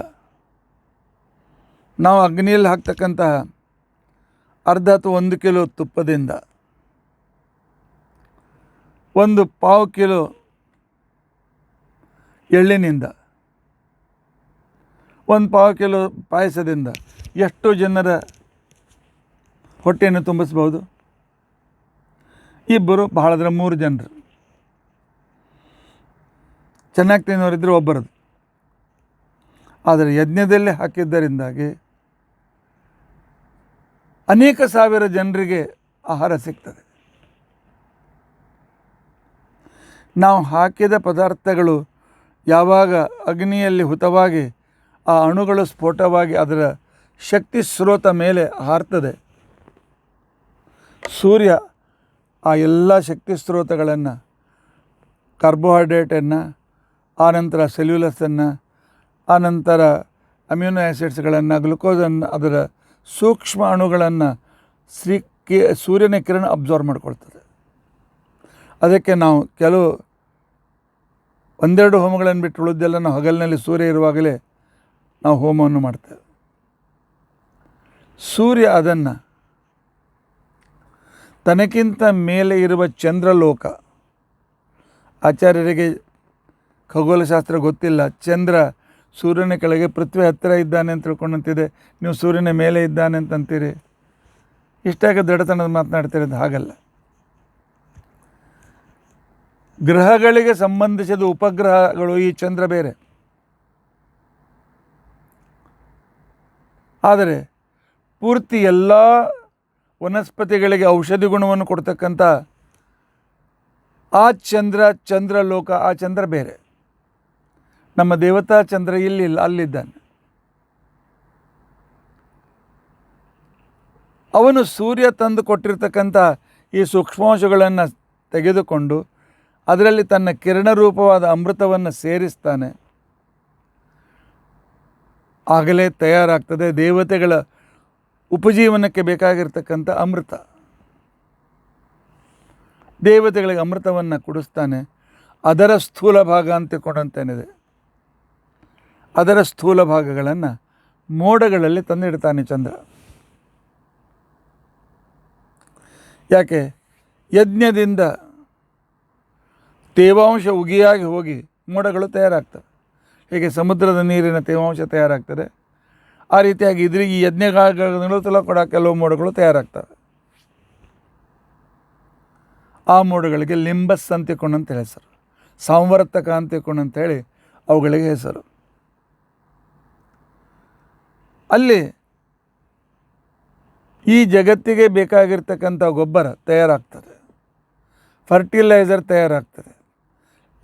Speaker 1: ನಾವು ಅಗ್ನಿಯಲ್ಲಿ ಹಾಕ್ತಕ್ಕಂತಹ ಅರ್ಧ ಅಥವಾ 1 ಕಿಲೋ ತುಪ್ಪದಿಂದ, 1/4 ಕಿಲೋ ಎಳ್ಳಿನಿಂದ, 1/4 ಕಿಲೋ ಪಾಯಸದಿಂದ ಎಷ್ಟು ಜನರ ಹೊಟ್ಟೆಯನ್ನು ತುಂಬಿಸ್ಬೋದು? ಇಬ್ಬರು, ಬಹಳದ್ರೆ 3 ಜನರು. ಚೆನ್ನಾಗಿ ತಿನ್ನೋರಿದ್ದರೆ ಒಬ್ಬರದು. ಆದರೆ ಯಜ್ಞದಲ್ಲೇ ಹಾಕಿದ್ದರಿಂದಾಗಿ ಅನೇಕ ಸಾವಿರ ಜನರಿಗೆ ಆಹಾರ ಸಿಗ್ತದೆ. ನಾವು ಹಾಕಿದ ಪದಾರ್ಥಗಳು ಯಾವಾಗ ಅಗ್ನಿಯಲ್ಲಿ ಹುತವಾಗಿ ಆ ಅಣುಗಳು ಸ್ಫೋಟವಾಗಿ ಅದರ ಶಕ್ತಿ ಸ್ರೋತ ಮೇಲೆ ಹಾರ್ತದೆ, ಸೂರ್ಯ ಆ ಎಲ್ಲ ಶಕ್ತಿ ಸ್ರೋತಗಳನ್ನು, ಕಾರ್ಬೋಹೈಡ್ರೇಟನ್ನು, ಆನಂತರ ಸೆಲ್ಯುಲಸನ್ನು, ಆನಂತರ ಅಮ್ಯೂನೋ ಆ್ಯಸಿಡ್ಸ್ಗಳನ್ನು, ಗ್ಲುಕೋಸನ್ನು, ಅದರ ಸೂಕ್ಷ್ಮ ಅಣುಗಳನ್ನು ಸೂರ್ಯನ ಕಿರಣ ಅಬ್ಸಾರ್ವ್ ಮಾಡ್ಕೊಳ್ತದೆ. ಅದಕ್ಕೆ ನಾವು ಕೆಲವು ಒಂದೆರಡು ಹೋಮಗಳನ್ನು ಬಿಟ್ಟು ಉಳಿದೆಲ್ಲ ನಾವು ಹಗಲಿನಲ್ಲಿ ಸೂರ್ಯ ಇರುವಾಗಲೇ ನಾವು ಹೋಮವನ್ನು ಮಾಡ್ತೇವೆ. ಸೂರ್ಯ ಅದನ್ನು ತನಕ್ಕಿಂತ ಮೇಲೆ ಇರುವ ಚಂದ್ರಲೋಕ, ಆಚಾರ್ಯರಿಗೆ ಖಗೋಳಶಾಸ್ತ್ರ ಗೊತ್ತಿಲ್ಲ, ಚಂದ್ರ ಸೂರ್ಯನ ಕೆಳಗೆ ಪೃಥ್ವಿ ಹತ್ತಿರ ಇದ್ದಾನೆ ಅಂತ ತಿಳ್ಕೊಂಡಂತಿದೆ, ನೀವು ಸೂರ್ಯನ ಮೇಲೆ ಇದ್ದಾನೆ ಅಂತಂತೀರಿ, ಇಷ್ಟಾಗ ದಡತನದ ಮಾತನಾಡ್ತಿರೋದು. ಹಾಗಲ್ಲ. ಗ್ರಹಗಳಿಗೆ ಸಂಬಂಧಿಸಿದ ಉಪಗ್ರಹಗಳು ಈ ಚಂದ್ರ ಬೇರೆ. ಆದರೆ ಪೂರ್ತಿ ಎಲ್ಲ ವನಸ್ಪತಿಗಳಿಗೆ ಔಷಧಿ ಗುಣವನ್ನು ಕೊಡ್ತಕ್ಕಂಥ ಆ ಚಂದ್ರಲೋಕ, ಆ ಚಂದ್ರ ಬೇರೆ. ನಮ್ಮ ದೇವತಾ ಚಂದ್ರ ಇಲ್ಲಿಲ್ಲ, ಅಲ್ಲಿದ್ದಾನೆ. ಅವನು ಸೂರ್ಯ ತಂದು ಕೊಟ್ಟಿರ್ತಕ್ಕಂಥ ಈ ಸೂಕ್ಷ್ಮಾಂಶಗಳನ್ನು ತೆಗೆದುಕೊಂಡು ಅದರಲ್ಲಿ ತನ್ನ ಕಿರಣ ರೂಪವಾದ ಅಮೃತವನ್ನು ಸೇರಿಸ್ತಾನೆ. ಆಗಲೇ ತಯಾರಾಗ್ತದೆ ದೇವತೆಗಳ ಉಪಜೀವನಕ್ಕೆ ಬೇಕಾಗಿರ್ತಕ್ಕಂಥ ಅಮೃತ. ದೇವತೆಗಳಿಗೆ ಅಮೃತವನ್ನು ಕುಡಿಸ್ತಾನೆ. ಅದರ ಸ್ಥೂಲ ಭಾಗ ಅಂತ ತಿಳ್ಕೊಂಡಂತೇನಿದೆ, ಅದರ ಸ್ಥೂಲ ಭಾಗಗಳನ್ನು ಮೋಡಗಳಲ್ಲಿ ತಂದಿಡ್ತಾನೆ ಚಂದ್ರ. ಯಾಕೆ? ಯಜ್ಞದಿಂದ ತೇವಾಂಶ ಉಗಿಯಾಗಿ ಹೋಗಿ ಮೋಡಗಳು ತಯಾರಾಗ್ತವೆ. ಹೀಗೆ ಸಮುದ್ರದ ನೀರಿನ ತೇವಾಂಶ ತಯಾರಾಗ್ತದೆ, ಆ ರೀತಿಯಾಗಿ ಈ ಯಜ್ಞಗಳು ಕೂಡ ಕೆಲವು ಮೋಡಗಳು ತಯಾರಾಗ್ತವೆ. ಆ ಮೋಡಗಳಿಗೆ ಲಿಂಬಸ್ ಅಂತ ತಿಳ್ಕೊಂಡಂತ ಹೆಸರು, ಸಂವರ್ತಕ ಅಂತ ತಿಳ್ಕೊಂಡಂತೇಳಿ ಅವುಗಳಿಗೆ ಹೆಸರು. ಅಲ್ಲಿ ಈ ಜಗತ್ತಿಗೆ ಬೇಕಾಗಿರ್ತಕ್ಕಂಥ ಗೊಬ್ಬರ ತಯಾರಾಗ್ತದೆ, ಫರ್ಟಿಲೈಸರ್ ತಯಾರಾಗ್ತದೆ.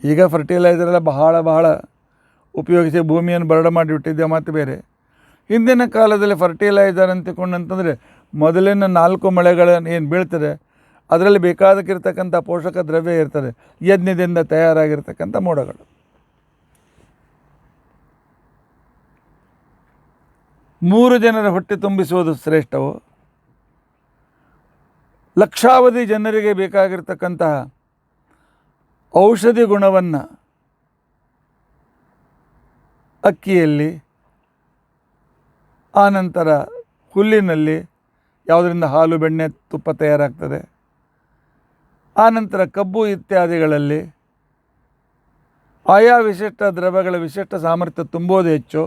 Speaker 1: ಈಗ ಫರ್ಟಿಲೈಸರೆಲ್ಲ ಬಹಳ ಉಪಯೋಗಿಸಿ ಭೂಮಿಯನ್ನು ಬರಡು ಮಾಡಿಬಿಟ್ಟಿದ್ದೆ. ಮತ್ತು ಬೇರೆ ಹಿಂದಿನ ಕಾಲದಲ್ಲಿ ಫರ್ಟಿಲೈಸರ್ ಅಂತ ತಿಳ್ಕೊಂಡಂತಂದರೆ ಮೊದಲಿನ 4 ಮಳೆಗಳನ್ನು ಏನು ಬೀಳ್ತದೆ ಅದರಲ್ಲಿ ಬೇಕಾದಕ್ಕಿರ್ತಕ್ಕಂಥ ಪೋಷಕ ದ್ರವ್ಯ ಇರ್ತದೆ, ಯಜ್ಞದಿಂದ ತಯಾರಾಗಿರ್ತಕ್ಕಂಥ ಮೋಡಗಳು. 3 ಜನರ ಹೊಟ್ಟೆ ತುಂಬಿಸುವುದು ಶ್ರೇಷ್ಠವೋ, ಲಕ್ಷಾವಧಿ ಜನರಿಗೆ ಬೇಕಾಗಿರ್ತಕ್ಕಂತಹ ಔಷಧಿ ಗುಣವನ್ನು ಅಕ್ಕಿಯಲ್ಲಿ, ಆನಂತರ ಹುಲ್ಲಿನಲ್ಲಿ, ಯಾವುದರಿಂದ ಹಾಲು ಬೆಣ್ಣೆ ತುಪ್ಪ ತಯಾರಾಗ್ತದೆ, ಆನಂತರ ಕಬ್ಬು ಇತ್ಯಾದಿಗಳಲ್ಲಿ ಆಯಾ ವಿಶಿಷ್ಟ ದ್ರವ್ಯಗಳ ವಿಶಿಷ್ಟ ಸಾಮರ್ಥ್ಯ ತುಂಬೋದು ಹೆಚ್ಚು,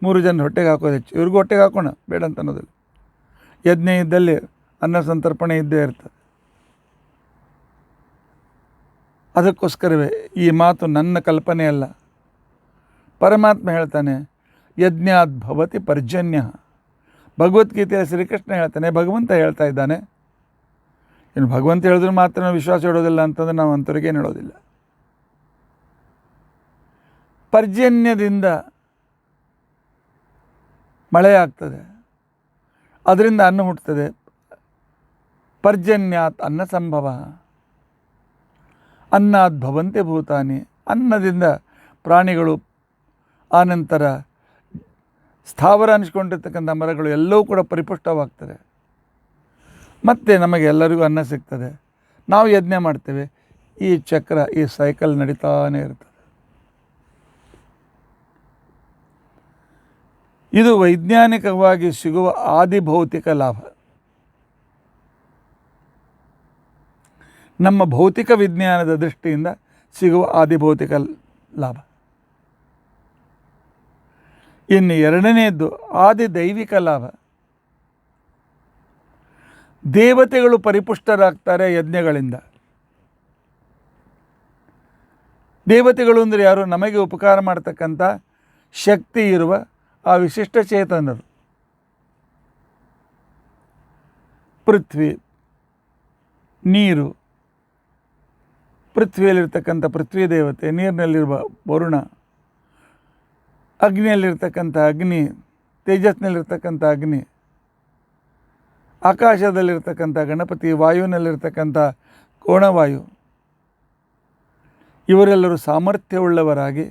Speaker 1: 3 ಜನ ಹೊಟ್ಟೆಗೆ ಹಾಕೋದು ಹೆಚ್ಚು. ಇವ್ರಿಗೂ ಹೊಟ್ಟೆಗೆ ಹಾಕೋಣ ಬೇಡ ಅಂತ ಅನ್ನೋದಿಲ್ಲ. ಯಜ್ಞ ಇದ್ದಲ್ಲಿ ಅನ್ನ ಸಂತರ್ಪಣೆ ಇದ್ದೇ ಇರ್ತದೆ. ಅದಕ್ಕೋಸ್ಕರವೇ ಈ ಮಾತು ನನ್ನ ಕಲ್ಪನೆ ಅಲ್ಲ, ಪರಮಾತ್ಮ ಹೇಳ್ತಾನೆ, ಯಜ್ಞಾತ್ ಭವತಿ ಪರ್ಜನ್ಯ. ಭಗವದ್ಗೀತೆಯಲ್ಲಿ ಶ್ರೀಕೃಷ್ಣ ಹೇಳ್ತಾನೆ, ಭಗವಂತ ಹೇಳ್ತಾ ಇದ್ದಾನೆ. ಇನ್ನು ಭಗವಂತ ಹೇಳಿದ್ರು ಮಾತ್ರ ನಾವು ವಿಶ್ವಾಸ ಇಡೋದಿಲ್ಲ ಅಂತಂದರೆ ನಾವು ಅಂಥವ್ರಿಗೇನು ಹೇಳೋದಿಲ್ಲ. ಪರ್ಜನ್ಯದಿಂದ ಮಳೆ ಆಗ್ತದೆ, ಅದರಿಂದ ಅನ್ನ ಹುಟ್ಟುತ್ತದೆ. ಪರ್ಜನ್ಯಾತ್ ಅನ್ನ ಸಂಭವ, ಅನ್ನಾದ್ ಭವಂತೆ ಭೂತಾನಿ. ಅನ್ನದಿಂದ ಪ್ರಾಣಿಗಳು, ಆನಂತರ ಸ್ಥಾವರ ಅನಿಸ್ಕೊಂಡಿರ್ತಕ್ಕಂಥ ಮರಗಳು ಎಲ್ಲವೂ ಕೂಡ ಪರಿಪುಷ್ಟವಾಗ್ತದೆ. ಮತ್ತು ನಮಗೆ ಎಲ್ಲರಿಗೂ ಅನ್ನ ಸಿಗ್ತದೆ. ನಾವು ಯಜ್ಞ ಮಾಡ್ತೇವೆ. ಈ ಚಕ್ರ, ಈ ಸೈಕಲ್ ನಡೀತಾನೇ ಇರ್ತದೆ. ಇದು ವೈಜ್ಞಾನಿಕವಾಗಿ ಸಿಗುವ ಆದಿಭೌತಿಕ ಲಾಭ. ನಮ್ಮ ಭೌತಿಕ ವಿಜ್ಞಾನದ ದೃಷ್ಟಿಯಿಂದ ಸಿಗುವ ಆದಿಭೌತಿಕ ಲಾಭ. ಇನ್ನು ಎರಡನೆಯದ್ದು ಆದಿ ದೈವಿಕ ಲಾಭ. ದೇವತೆಗಳು ಪರಿಪುಷ್ಟರಾಗ್ತಾರೆ ಯಜ್ಞಗಳಿಂದ. ದೇವತೆಗಳು ಅಂದರೆ ಯಾರು? ನಮಗೆ ಉಪಕಾರ ಮಾಡ್ತಕ್ಕಂಥ ಶಕ್ತಿ ಇರುವ ಆ ವಿಶಿಷ್ಟ ಚೇತನರು. ಪೃಥ್ವಿ, ನೀರು, ಪೃಥ್ವಿಯಲ್ಲಿರ್ತಕ್ಕಂಥ ಪೃಥ್ವಿ ದೇವತೆ, ನೀರಿನಲ್ಲಿರುವ ವರುಣ, ಅಗ್ನಿಯಲ್ಲಿರ್ತಕ್ಕಂಥ ಅಗ್ನಿ, ತೇಜಸ್ನಲ್ಲಿರ್ತಕ್ಕಂಥ ಅಗ್ನಿ, ಆಕಾಶದಲ್ಲಿರ್ತಕ್ಕಂಥ ಗಣಪತಿ, ವಾಯುವಿನಲ್ಲಿರ್ತಕ್ಕಂಥ ಕೋಣವಾಯು, ಇವರೆಲ್ಲರೂ ಸಾಮರ್ಥ್ಯವುಳ್ಳವರಾಗಿ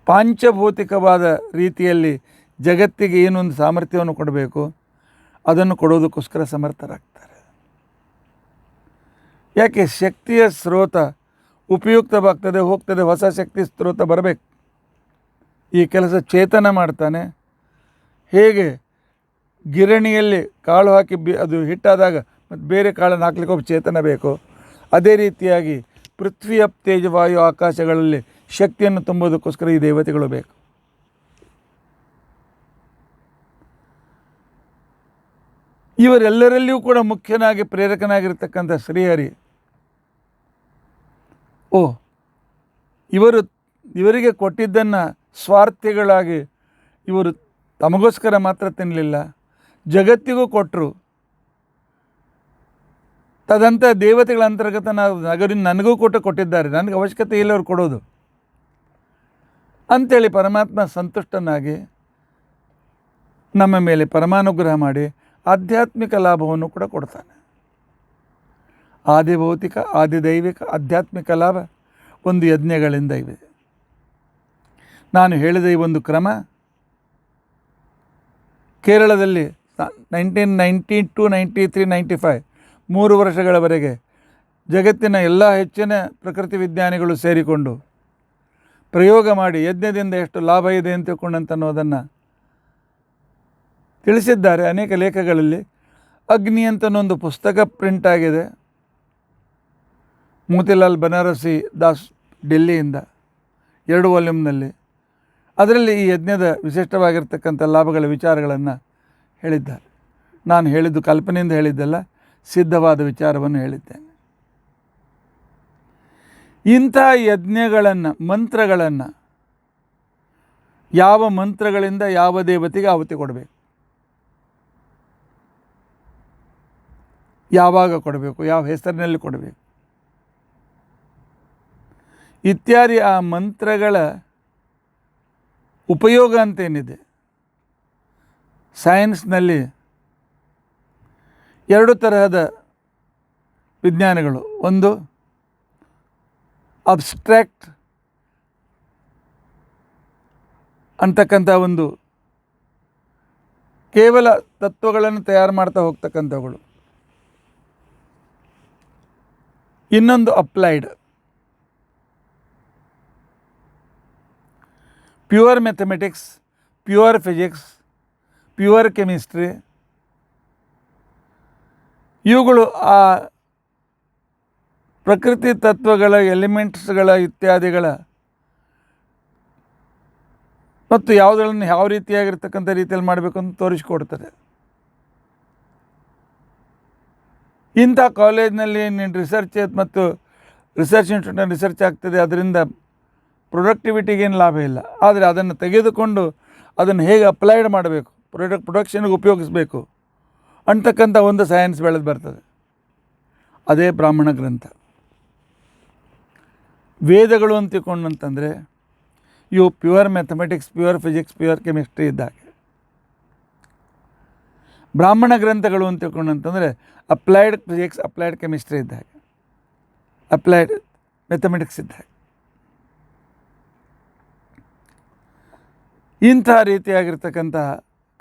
Speaker 1: ಪಾಂಚಭೌತಿಕವಾದ ರೀತಿಯಲ್ಲಿ ಜಗತ್ತಿಗೆ ಏನೊಂದು ಸಾಮರ್ಥ್ಯವನ್ನು ಕೊಡಬೇಕು ಅದನ್ನು ಕೊಡೋದಕ್ಕೋಸ್ಕರ ಸಮರ್ಥರಾಗ್ತಾರೆ. ಯಾಕೆ? ಶಕ್ತಿಯ ಸ್ರೋತ ಉಪಯುಕ್ತವಾಗ್ತದೆ, ಹೋಗ್ತದೆ, ಹೊಸ ಶಕ್ತಿ ಸ್ರೋತ ಬರಬೇಕು. ಈ ಕೆಲಸ ಚೇತನ ಮಾಡ್ತಾನೆ. ಹೇಗೆ ಗಿರಣಿಯಲ್ಲಿ ಕಾಳು ಹಾಕಿ ಅದು ಹಿಟ್ಟಾದಾಗ ಮತ್ತು ಬೇರೆ ಕಾಳನ್ನು ಹಾಕ್ಲಿಕ್ಕೆ ಒಬ್ಬ ಚೇತನ ಬೇಕು, ಅದೇ ರೀತಿಯಾಗಿ ಪೃಥ್ವಿಯ ತೇಜವಾಯು ಆಕಾಶಗಳಲ್ಲಿ ಶಕ್ತಿಯನ್ನು ತುಂಬೋದಕ್ಕೋಸ್ಕರ ಈ ದೇವತೆಗಳು ಬೇಕು. ಇವರೆಲ್ಲರಲ್ಲಿಯೂ ಕೂಡ ಮುಖ್ಯನಾಗಿ ಪ್ರೇರಕನಾಗಿರ್ತಕ್ಕಂಥ ಶ್ರೀಹರಿ. ಇವರಿಗೆ ಕೊಟ್ಟಿದ್ದನ್ನು ಸ್ವಾರ್ಥಿಗಳಾಗಿ ಇವರು ತಮಗೋಸ್ಕರ ಮಾತ್ರ ತಿನ್ನಲಿಲ್ಲ, ಜಗತ್ತಿಗೂ ಕೊಟ್ಟರು. ತದಂಥ ದೇವತೆಗಳ ಅಂತರ್ಗತ ನನಗೂ ಕೊಟ್ಟಿದ್ದಾರೆ, ನನಗೆ ಅವಶ್ಯಕತೆ ಇಲ್ಲ ಅವ್ರು ಕೊಡೋದು ಅಂಥೇಳಿ ಪರಮಾತ್ಮ ಸಂತುಷ್ಟನಾಗಿ ನಮ್ಮ ಮೇಲೆ ಪರಮಾನುಗ್ರಹ ಮಾಡಿ ಆಧ್ಯಾತ್ಮಿಕ ಲಾಭವನ್ನು ಕೂಡ ಕೊಡ್ತಾನೆ. ಆದಿಭೌತಿಕ, ಆದಿದೈವಿಕ, ಆಧ್ಯಾತ್ಮಿಕ ಲಾಭ ಒಂದು ಯಜ್ಞಗಳಿಂದ ಇವೆ. ನಾನು ಹೇಳಿದ ಈ ಒಂದು ಕ್ರಮ ಕೇರಳದಲ್ಲಿ 1992, 93, 95 3 ವರ್ಷಗಳವರೆಗೆ ಜಗತ್ತಿನ ಎಲ್ಲ ಹೆಚ್ಚಿನ ಪ್ರಕೃತಿ ವಿಜ್ಞಾನಿಗಳು ಸೇರಿಕೊಂಡು ಪ್ರಯೋಗ ಮಾಡಿ ಯಜ್ಞದಿಂದ ಎಷ್ಟು ಲಾಭ ಇದೆ ಅಂತ ತಿಳ್ಕೊಂಡಂತನ್ನೋದನ್ನು ತಿಳಿಸಿದ್ದಾರೆ. ಅನೇಕ ಲೇಖಗಳಲ್ಲಿ ಅಗ್ನಿ ಅಂತನೊಂದು ಪುಸ್ತಕ ಪ್ರಿಂಟ್ ಆಗಿದೆ, ಮೋತಿಲಾಲ್ ಬನಾರಸಿ ದಾಸ್ ಡೆಲ್ಲಿಯಿಂದ, 2 ವಾಲ್ಯೂಮ್ನಲ್ಲಿ. ಅದರಲ್ಲಿ ಈ ಯಜ್ಞದ ವಿಶಿಷ್ಟವಾಗಿರ್ತಕ್ಕಂಥ ಲಾಭಗಳ ವಿಚಾರಗಳನ್ನು ಹೇಳಿದ್ದಾರೆ. ನಾನು ಹೇಳಿದ್ದು ಕಲ್ಪನೆಯಿಂದ ಹೇಳಿದ್ದಲ್ಲ, ಸಿದ್ಧವಾದ ವಿಚಾರವನ್ನು ಹೇಳಿದ್ದೇನೆ. ಇಂಥ ಯಜ್ಞಗಳನ್ನು, ಮಂತ್ರಗಳನ್ನು ಯಾವ ಮಂತ್ರಗಳಿಂದ ಯಾವ ದೇವತೆಗೆ ಆಹುತಿ ಕೊಡಬೇಕು, ಯಾವಾಗ ಕೊಡಬೇಕು, ಯಾವ ಹೆಸರಿನಲ್ಲಿ ಕೊಡಬೇಕು ಇತ್ಯಾದಿ ಆ ಮಂತ್ರಗಳ ಉಪಯೋಗ ಅಂತೇನಿದೆ. ಸೈನ್ಸ್ನಲ್ಲಿ 2 ತರಹದ ವಿಜ್ಞಾನಗಳು, ಒಂದು ಅಬ್ಸ್ಟ್ರ್ಯಾಕ್ಟ್ ಅಂತಕ್ಕಂಥ ಒಂದು ಕೇವಲ ತತ್ವಗಳನ್ನು ತಯಾರು ಮಾಡ್ತಾ ಹೋಗ್ತಕ್ಕಂಥವುಗಳು, ಇನ್ನೊಂದು applied pure mathematics, pure physics, pure chemistry. ಇವುಗಳು ಆ ಪ್ರಕೃತಿ ತತ್ವಗಳ, ಎಲಿಮೆಂಟ್ಸ್ಗಳ ಇತ್ಯಾದಿಗಳ ಮತ್ತು ಯಾವುದನ್ನು ಯಾವ ರೀತಿಯಾಗಿರ್ತಕ್ಕಂಥ ರೀತಿಯಲ್ಲಿ ಮಾಡಬೇಕು ಅಂತ ತೋರಿಸಿಕೊಡ್ತದೆ. ಇಂಥ ಕಾಲೇಜ್ನಲ್ಲಿ ನೀನು ರಿಸರ್ಚ್ ಮತ್ತು ರಿಸರ್ಚ್ ಇನ್ಸ್ಟಿಟ್ಯೂಟ್ನಲ್ಲಿ ರಿಸರ್ಚ್ ಆಗ್ತದೆ, ಅದರಿಂದ ಪ್ರೊಡಕ್ಟಿವಿಟಿಗೇನು ಲಾಭ ಇಲ್ಲ. ಆದರೆ ಅದನ್ನು ತೆಗೆದುಕೊಂಡು ಅದನ್ನು ಹೇಗೆ ಅಪ್ಲೈಡ್ ಮಾಡಬೇಕು, ಪ್ರೊಡಕ್ಷನ್ಗೆ ಉಪಯೋಗಿಸಬೇಕು ಅಂತಕ್ಕಂಥ ಒಂದು ಸೈನ್ಸ್ ಬೆಳೆದು ಬರ್ತದೆ. ಅದೇ ಬ್ರಾಹ್ಮಣ ಗ್ರಂಥ. ವೇದಗಳು ಅಂತ ತಿಳ್ಕೊಂಡಂತಂದರೆ ಇವು pure mathematics, pure physics, pure chemistry ಇದ್ದಾಗೆ. ಬ್ರಾಹ್ಮಣ ಗ್ರಂಥಗಳು ಅಂತ ತಿಳ್ಕೊಂಡಂತಂದರೆ ಅಪ್ಲೈಡ್ ಫಿಸಿಕ್ಸ್, ಅಪ್ಲೈಡ್ ಕೆಮಿಸ್ಟ್ರಿ ಇದ್ದಾಗೆ, ಅಪ್ಲೈಡ್ ಮ್ಯಾಥಮೆಟಿಕ್ಸ್ ಇದ್ದಾಗೆ. ಇಂಥ ರೀತಿಯಾಗಿರ್ತಕ್ಕಂತಹ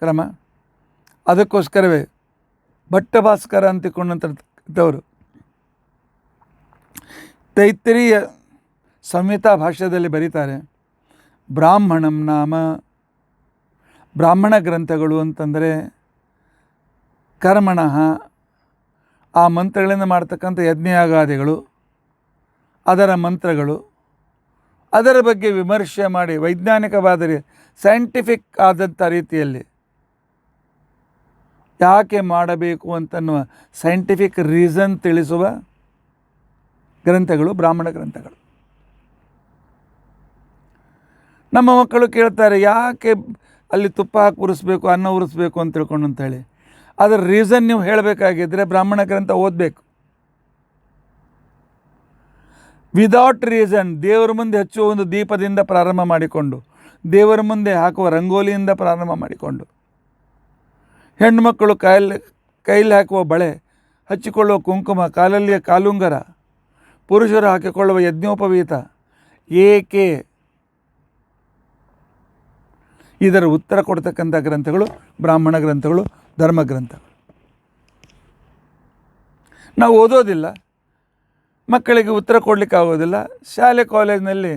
Speaker 1: ಕ್ರಮ. ಅದಕ್ಕೋಸ್ಕರವೇ ಭಟ್ಟಭಾಸ್ಕರ ಅಂತ ತಿಳ್ಕೊಂಡಂಥವ್ರು ತೈತ್ರಿಯ ಸಂಹಿತಾ ಭಾಷ್ಯದಲ್ಲಿ ಬರೀತಾರೆ, ಬ್ರಾಹ್ಮಣಂ ನಾಮ, ಬ್ರಾಹ್ಮಣ ಗ್ರಂಥಗಳು ಅಂತಂದರೆ ಕರ್ಮಣಃ, ಆ ಮಂತ್ರಗಳಿಂದ ಮಾಡ್ತಕ್ಕಂಥ ಯಜ್ಞಯಾಗಾದಿಗಳು, ಅದರ ಮಂತ್ರಗಳು, ಅದರ ಬಗ್ಗೆ ವಿಮರ್ಶೆ ಮಾಡಿ ವೈಜ್ಞಾನಿಕವಾದ ಸೈಂಟಿಫಿಕ್ ಆದಂಥ ರೀತಿಯಲ್ಲಿ ಯಾಕೆ ಮಾಡಬೇಕು ಅಂತನ್ನುವ ಸೈಂಟಿಫಿಕ್ ರೀಸನ್ ತಿಳಿಸುವ ಗ್ರಂಥಗಳು ಬ್ರಾಹ್ಮಣ ಗ್ರಂಥಗಳು. ನಮ್ಮ ಮಕ್ಕಳು ಕೇಳ್ತಾರೆ, ಯಾಕೆ ಅಲ್ಲಿ ತುಪ್ಪ ಹಾಕಿ ಉರಿಸ್ಬೇಕು, ಅನ್ನ ಉರಿಸ್ಬೇಕು ಅಂತ ತಿಳ್ಕೊಂಡು ಅಂತೇಳಿ. ಅದರ ರೀಸನ್ ನೀವು ಹೇಳಬೇಕಾಗಿದ್ದರೆ ಬ್ರಾಹ್ಮಣ ಗ್ರಂಥ ಓದಬೇಕು. ವಿದೌಟ್ ರೀಸನ್ ದೇವರ ಮುಂದೆ ಹಚ್ಚುವ ಒಂದು ದೀಪದಿಂದ ಪ್ರಾರಂಭ ಮಾಡಿಕೊಂಡು, ದೇವರ ಮುಂದೆ ಹಾಕುವ ರಂಗೋಲಿಯಿಂದ ಪ್ರಾರಂಭ ಮಾಡಿಕೊಂಡು, ಹೆಣ್ಣುಮಕ್ಕಳು ಕೈಯಲ್ಲಿ ಹಾಕುವ ಬಳೆ, ಹಚ್ಚಿಕೊಳ್ಳುವ ಕುಂಕುಮ, ಕಾಲಲ್ಲಿಯ ಕಾಲುಂಗರ, ಪುರುಷರು ಹಾಕಿಕೊಳ್ಳುವ ಯಜ್ಞೋಪವೀತ ಏಕೆ, ಇದರ ಉತ್ತರ ಕೊಡ್ತಕ್ಕಂಥ ಗ್ರಂಥಗಳು ಬ್ರಾಹ್ಮಣ ಗ್ರಂಥಗಳು, ಧರ್ಮ ಗ್ರಂಥಗಳು. ನಾವು ಓದೋದಿಲ್ಲ, ಮಕ್ಕಳಿಗೆ ಉತ್ತರ ಕೊಡಲಿಕ್ಕೆ ಆಗೋದಿಲ್ಲ. ಶಾಲೆ ಕಾಲೇಜಿನಲ್ಲಿ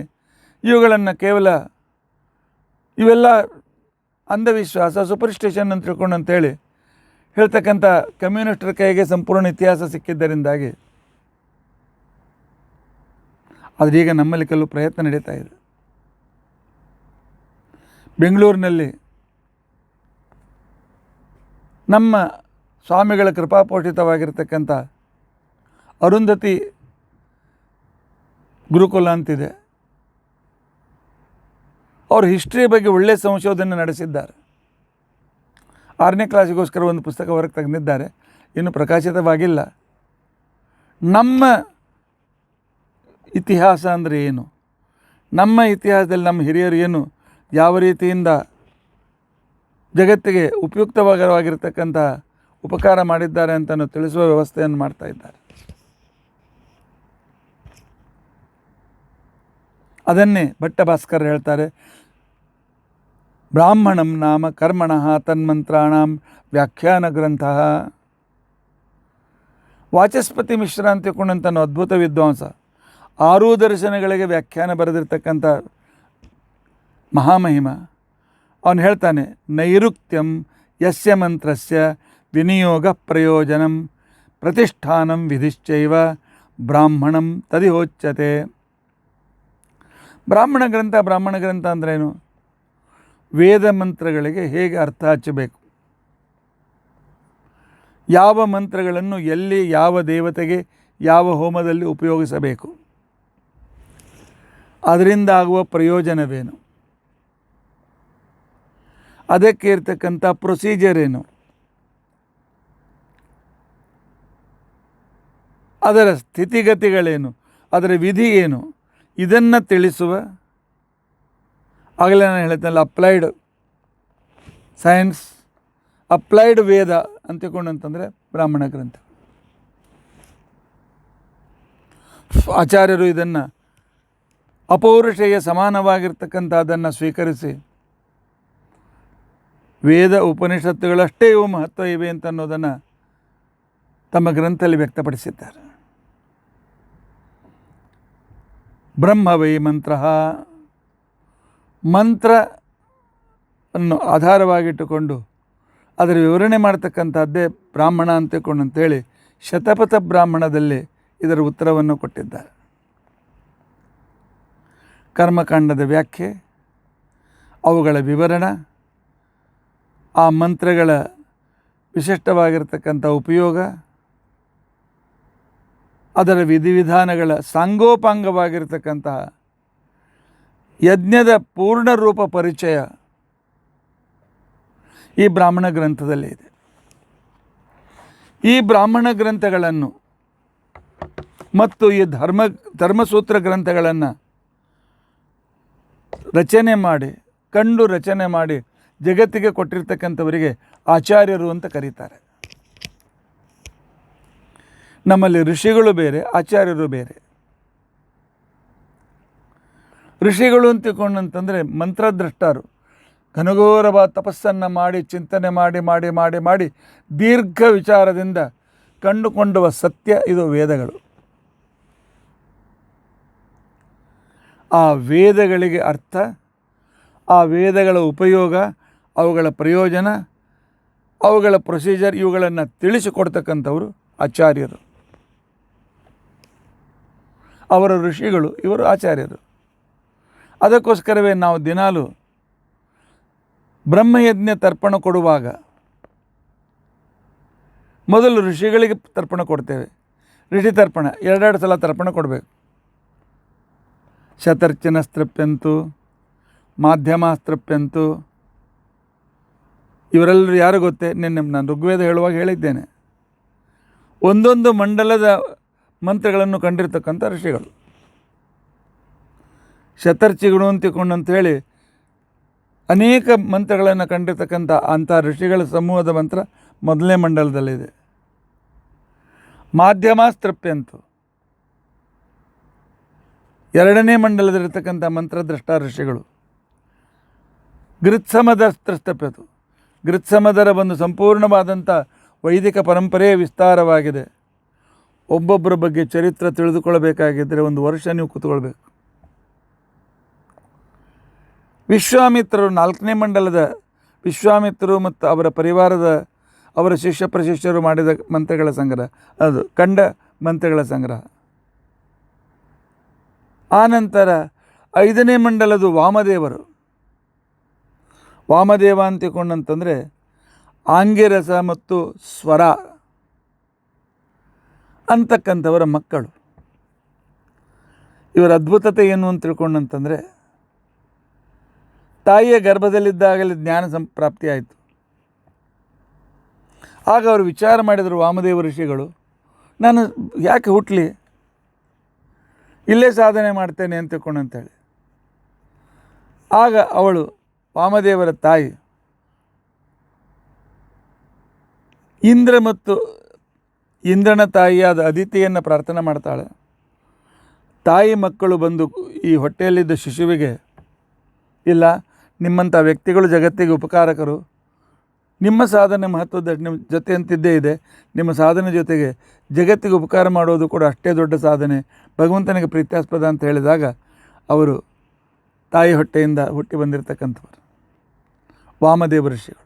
Speaker 1: ಇವುಗಳನ್ನು ಕೇವಲ ಇವೆಲ್ಲ ಅಂಧವಿಶ್ವಾಸ, ಸೂಪರ್ಸ್ಟಿಷನ್ ಅಂತ ತಿಳ್ಕೊಂಡು ಅಂತೇಳಿ ಹೇಳ್ತಕ್ಕಂಥ ಕಮ್ಯುನಿಸ್ಟರ ಕೈಗೆ ಸಂಪೂರ್ಣ ಇತಿಹಾಸ ಸಿಕ್ಕಿದ್ದರಿಂದಾಗಿ ಅದರೀಗ ನಮ್ಮಲ್ಲಿ ಕೆಲವು ಪ್ರಯತ್ನ ನಡೀತಾ ಇದೆ. ಬೆಂಗಳೂರಿನಲ್ಲಿ ನಮ್ಮ ಸ್ವಾಮಿಗಳ ಕೃಪಾಪೋಷಿತವಾಗಿರ್ತಕ್ಕಂಥ ಅರುಂಧತಿ ಗುರುಕುಲ ಅಂತಿದೆ. ಅವರು ಹಿಸ್ಟ್ರಿ ಬಗ್ಗೆ ಒಳ್ಳೆಯ ಸಂಶೋಧನೆ ನಡೆಸಿದ್ದಾರೆ. 6ನೇ ಕ್ಲಾಸಿಗೋಸ್ಕರ ಒಂದು ಪುಸ್ತಕ ಹೊರಗೆ ತೆಗೆದಿದ್ದಾರೆ, ಇನ್ನು ಪ್ರಕಾಶಿತವಾಗಿಲ್ಲ. ನಮ್ಮ ಇತಿಹಾಸ ಅಂದರೆ ಏನು, ನಮ್ಮ ಇತಿಹಾಸದಲ್ಲಿ ನಮ್ಮ ಹಿರಿಯರು ಏನು ಯಾವ ರೀತಿಯಿಂದ ಜಗತ್ತಿಗೆ ಉಪಯುಕ್ತವಾಗಿರತಕ್ಕಂಥ ಉಪಕಾರ ಮಾಡಿದ್ದಾರೆ ಅಂತಲೂ ತಿಳಿಸುವ ವ್ಯವಸ್ಥೆಯನ್ನು ಮಾಡ್ತಾ ಇದ್ದಾರೆ. ಅದನ್ನೇ ಭಟ್ಟಭಾಸ್ಕರ್ ಹೇಳ್ತಾರೆ, ಬ್ರಾಹ್ಮಣಂ ನಾಮ ಕರ್ಮಣಃ ತನ್ಮಂತ್ರಾಣಂ ವ್ಯಾಖ್ಯಾನ ಗ್ರಂಥ. ವಾಚಸ್ಪತಿ ಮಿಶ್ರ ಅಂತ ತಿಳ್ಕೊಂಡಂಥ ಅದ್ಭುತ ವಿದ್ವಾಂಸ, 6 ದರ್ಶನಗಳಿಗೆ ವ್ಯಾಖ್ಯಾನ ಬರೆದಿರ್ತಕ್ಕಂಥ ಮಹಾಮಹಿಮ. ಅವನು ಹೇಳ್ತಾನೆ, ನೈರುಕ್ತ್ಯಂ ಯಸ್ಯ ಮಂತ್ರಸ್ಯ ವಿನಿಯೋಗ ಪ್ರಯೋಜನಂ ಪ್ರತಿಷ್ಠಾನಂ ವಿಧಿಶ್ಚೈವ ಬ್ರಾಹ್ಮಣಂ ತದಿಹೋಚ್ಯತೆ. ಬ್ರಾಹ್ಮಣ ಗ್ರಂಥ ಅಂದ್ರೇನು? ವೇದ ಮಂತ್ರಗಳಿಗೆ ಹೇಗೆ ಅರ್ಥ ಹಚ್ಚಬೇಕು, ಯಾವ ಮಂತ್ರಗಳನ್ನು ಎಲ್ಲಿ ಯಾವ ದೇವತೆಗೆ ಯಾವ ಹೋಮದಲ್ಲಿ ಉಪಯೋಗಿಸಬೇಕು, ಅದರಿಂದ ಆಗುವ ಪ್ರಯೋಜನವೇನು, ಅದಕ್ಕೆ ಇರ್ತಕ್ಕಂಥ ಪ್ರೊಸೀಜರ್ ಏನು, ಅದರ ಸ್ಥಿತಿಗತಿಗಳೇನು, ಅದರ ವಿಧಿ ಏನು, ಇದನ್ನು ತಿಳಿಸುವ, ಆಗಲೇ ನಾನು ಹೇಳ್ತೇನಲ್ಲ, ಅಪ್ಲೈಡ್ ಸೈನ್ಸ್, ಅಪ್ಲೈಡ್ ವೇದ ಅಂತಕೊಂಡಂತಂದರೆ ಬ್ರಾಹ್ಮಣ ಗ್ರಂಥ. ಆಚಾರ್ಯರು ಇದನ್ನು ಅಪೌರುಷೇಯ ಸಮಾನವಾಗಿರ್ತಕ್ಕಂಥದ್ದನ್ನು ಸ್ವೀಕರಿಸಿ ವೇದ ಉಪನಿಷತ್ತುಗಳಷ್ಟೇ ಇವು ಮಹತ್ವ ಇವೆ ಅಂತ ಅನ್ನೋದನ್ನು ತಮ್ಮ ಗ್ರಂಥದಲ್ಲಿ ವ್ಯಕ್ತಪಡಿಸಿದ್ದಾರೆ. ಬ್ರಹ್ಮವೈ ಮಂತ್ರ, ಮಂತ್ರ ಅನ್ನು ಆಧಾರವಾಗಿಟ್ಟುಕೊಂಡು ಅದರ ವಿವರಣೆ ಮಾಡ್ತಕ್ಕಂಥದ್ದೇ ಬ್ರಾಹ್ಮಣ ಅಂತೇಳಿ ಶತಪಥ ಬ್ರಾಹ್ಮಣದಲ್ಲಿ ಇದರ ಉತ್ತರವನ್ನು ಕೊಟ್ಟಿದ್ದಾರೆ. ಕರ್ಮಕಾಂಡದ ವ್ಯಾಖ್ಯೆ, ಅವುಗಳ ವಿವರಣ, ಆ ಮಂತ್ರಗಳ ವಿಶಿಷ್ಟವಾಗಿರ್ತಕ್ಕಂಥ ಉಪಯೋಗ, ಅದರ ವಿಧಿವಿಧಾನಗಳ ಸಾಂಗೋಪಾಂಗವಾಗಿರ್ತಕ್ಕಂತಹ ಯಜ್ಞದ ಪೂರ್ಣ ರೂಪ ಪರಿಚಯ ಈ ಬ್ರಾಹ್ಮಣ ಗ್ರಂಥದಲ್ಲಿ ಇದೆ. ಈ ಬ್ರಾಹ್ಮಣ ಗ್ರಂಥಗಳನ್ನು ಮತ್ತು ಈ ಧರ್ಮಸೂತ್ರ ಗ್ರಂಥಗಳನ್ನು ರಚನೆ ಮಾಡಿ ಜಗತ್ತಿಗೆ ಕೊಟ್ಟಿರ್ತಕ್ಕಂಥವರಿಗೆ ಆಚಾರ್ಯರು ಅಂತ ಕರೀತಾರೆ. ನಮ್ಮಲ್ಲಿ ಋಷಿಗಳು ಬೇರೆ, ಆಚಾರ್ಯರು ಬೇರೆ. ಋಷಿಗಳು ಅಂತಕೊಂಡಂತಂದರೆ ಮಂತ್ರದ್ರಷ್ಟರು, ಘನಘೋರವಾದ ತಪಸ್ಸನ್ನು ಮಾಡಿ ಚಿಂತನೆ ಮಾಡಿ ದೀರ್ಘ ವಿಚಾರದಿಂದ ಕಂಡುಕೊಂಡುವ ಸತ್ಯ ಇದು ವೇದಗಳು. ಆ ವೇದಗಳಿಗೆ ಅರ್ಥ, ಆ ವೇದಗಳ ಉಪಯೋಗ, ಅವುಗಳ ಪ್ರಯೋಜನ, ಅವುಗಳ ಪ್ರೊಸೀಜರ್, ಇವುಗಳನ್ನು ತಿಳಿಸಿಕೊಡ್ತಕ್ಕಂಥವರು ಆಚಾರ್ಯರು. ಅವರ ಋಷಿಗಳು, ಇವರು ಆಚಾರ್ಯರು. ಅದಕ್ಕೋಸ್ಕರವೇ ನಾವು ದಿನಾಲು ಬ್ರಹ್ಮಯಜ್ಞ ತರ್ಪಣ ಕೊಡುವಾಗ ಮೊದಲು ಋಷಿಗಳಿಗೆ ತರ್ಪಣ ಕೊಡ್ತೇವೆ. ಋಷಿ ತರ್ಪಣ 2 ಸಲ ತರ್ಪಣ ಕೊಡಬೇಕು. ಶತರ್ಚನ ಸ್ತ್ರಪ್ಯಂತು ಮಾಧ್ಯಮಾಸ್ತೃಪ್ಯಂತು. ಇವರೆಲ್ಲರೂ ಯಾರು ಗೊತ್ತೇ? ನಾನು ಋಗ್ವೇದ ಹೇಳುವಾಗ ಹೇಳಿದ್ದೇನೆ, ಒಂದೊಂದು ಮಂಡಲದ ಮಂತ್ರಗಳನ್ನು ಕಂಡಿರ್ತಕ್ಕಂಥ ಋಷಿಗಳು. ಶತರ್ಚಿಗಳು ಅಂತ ಹೇಳಿ ಅನೇಕ ಮಂತ್ರಗಳನ್ನು ಕಂಡಿರ್ತಕ್ಕಂಥ ಅಂಥ ಋಷಿಗಳ ಸಮೂಹದ ಮಂತ್ರ ಮೊದಲನೇ ಮಂಡಲದಲ್ಲಿದೆ. ಮಾಧ್ಯಮಾಸ್ತೃಪ್ಯಂತು ಎರಡನೇ ಮಂಡಲದಲ್ಲಿರ್ತಕ್ಕಂಥ ಮಂತ್ರದ್ರಷ್ಟ ಋಷಿಗಳು. ಗೃತ್ಸಮದಸ್ತೃಪ್ಯತು, ಗೃತ್ಸಮದರ ಒಂದು ಸಂಪೂರ್ಣವಾದಂಥ ವೈದಿಕ ಪರಂಪರೆಯೇ ವಿಸ್ತಾರವಾಗಿದೆ. ಒಬ್ಬೊಬ್ಬರ ಬಗ್ಗೆ ಚರಿತ್ರೆ ತಿಳಿದುಕೊಳ್ಳಬೇಕಾಗಿದ್ದರೆ ಒಂದು ವರ್ಷ ನೀವು ಕೂತ್ಕೊಳ್ಬೇಕು. ವಿಶ್ವಾಮಿತ್ರರು ನಾಲ್ಕನೇ ಮಂಡಲದ ವಿಶ್ವಾಮಿತ್ರರು ಮತ್ತು ಅವರ ಪರಿವಾರದ ಅವರ ಶಿಷ್ಯ ಪ್ರಶಿಷ್ಯರು ಮಾಡಿದ ಮಂತ್ರಗಳ ಸಂಗ್ರಹ, ಅದು ಕಂಡ ಮಂತ್ರಗಳ ಸಂಗ್ರಹ. ಆನಂತರ ಐದನೇ ಮಂಡಲದು ವಾಮದೇವರು. ವಾಮದೇವ ಅಂತಿಕೊಂಡಂತಂದರೆ ಆಂಗಿರಸ ಮತ್ತು ಸ್ವರ ಅಂತಕ್ಕಂಥವರ ಮಕ್ಕಳು. ಇವರ ಅದ್ಭುತತೆ ಏನು ಅಂತ ತಿಳ್ಕೊಂಡಂತಂದರೆ, ತಾಯಿಯ ಗರ್ಭದಲ್ಲಿದ್ದಾಗಲೇ ಜ್ಞಾನ ಸಂಪ್ರಾಪ್ತಿಯಾಯಿತು. ಆಗ ಅವರು ವಿಚಾರ ಮಾಡಿದರು, ವಾಮದೇವ ಋಷಿಗಳು, ನಾನು ಯಾಕೆ ಹುಟ್ಟಲಿ, ಇಲ್ಲೇ ಸಾಧನೆ ಮಾಡ್ತೇನೆ ಅಂತ ತಿಳ್ಕೊಂಡಂತೇಳಿ. ಆಗ ಅವಳು ವಾಮದೇವರ ತಾಯಿ ಇಂದ್ರ ಮತ್ತು ಇಂದ್ರನ ತಾಯಿಯಾದ ಅದಿತಿಯನ್ನು ಪ್ರಾರ್ಥನೆ ಮಾಡ್ತಾಳೆ. ತಾಯಿ ಮಕ್ಕಳು ಬಂದು ಈ ಹೊಟ್ಟೆಯಲ್ಲಿದ್ದ ಶಿಶುವಿಗೆ, ಇಲ್ಲ, ನಿಮ್ಮಂಥ ವ್ಯಕ್ತಿಗಳು ಜಗತ್ತಿಗೆ ಉಪಕಾರಕರು, ನಿಮ್ಮ ಸಾಧನೆ ಮಹತ್ವದ ನಿಮ್ಮ ಜೊತೆ ಅಂತಿದ್ದೇ ಇದೆ, ನಿಮ್ಮ ಸಾಧನೆ ಜೊತೆಗೆ ಜಗತ್ತಿಗೆ ಉಪಕಾರ ಮಾಡೋದು ಕೂಡ ಅಷ್ಟೇ ದೊಡ್ಡ ಸಾಧನೆ, ಭಗವಂತನಿಗೆ ಪ್ರೀತ್ಯಾಸ್ಪದ ಅಂತ ಹೇಳಿದಾಗ ಅವರು ತಾಯಿ ಹೊಟ್ಟೆಯಿಂದ ಹುಟ್ಟಿ ಬಂದಿರತಕ್ಕಂಥವರು ವಾಮದೇವ ಋಷಿಗಳು.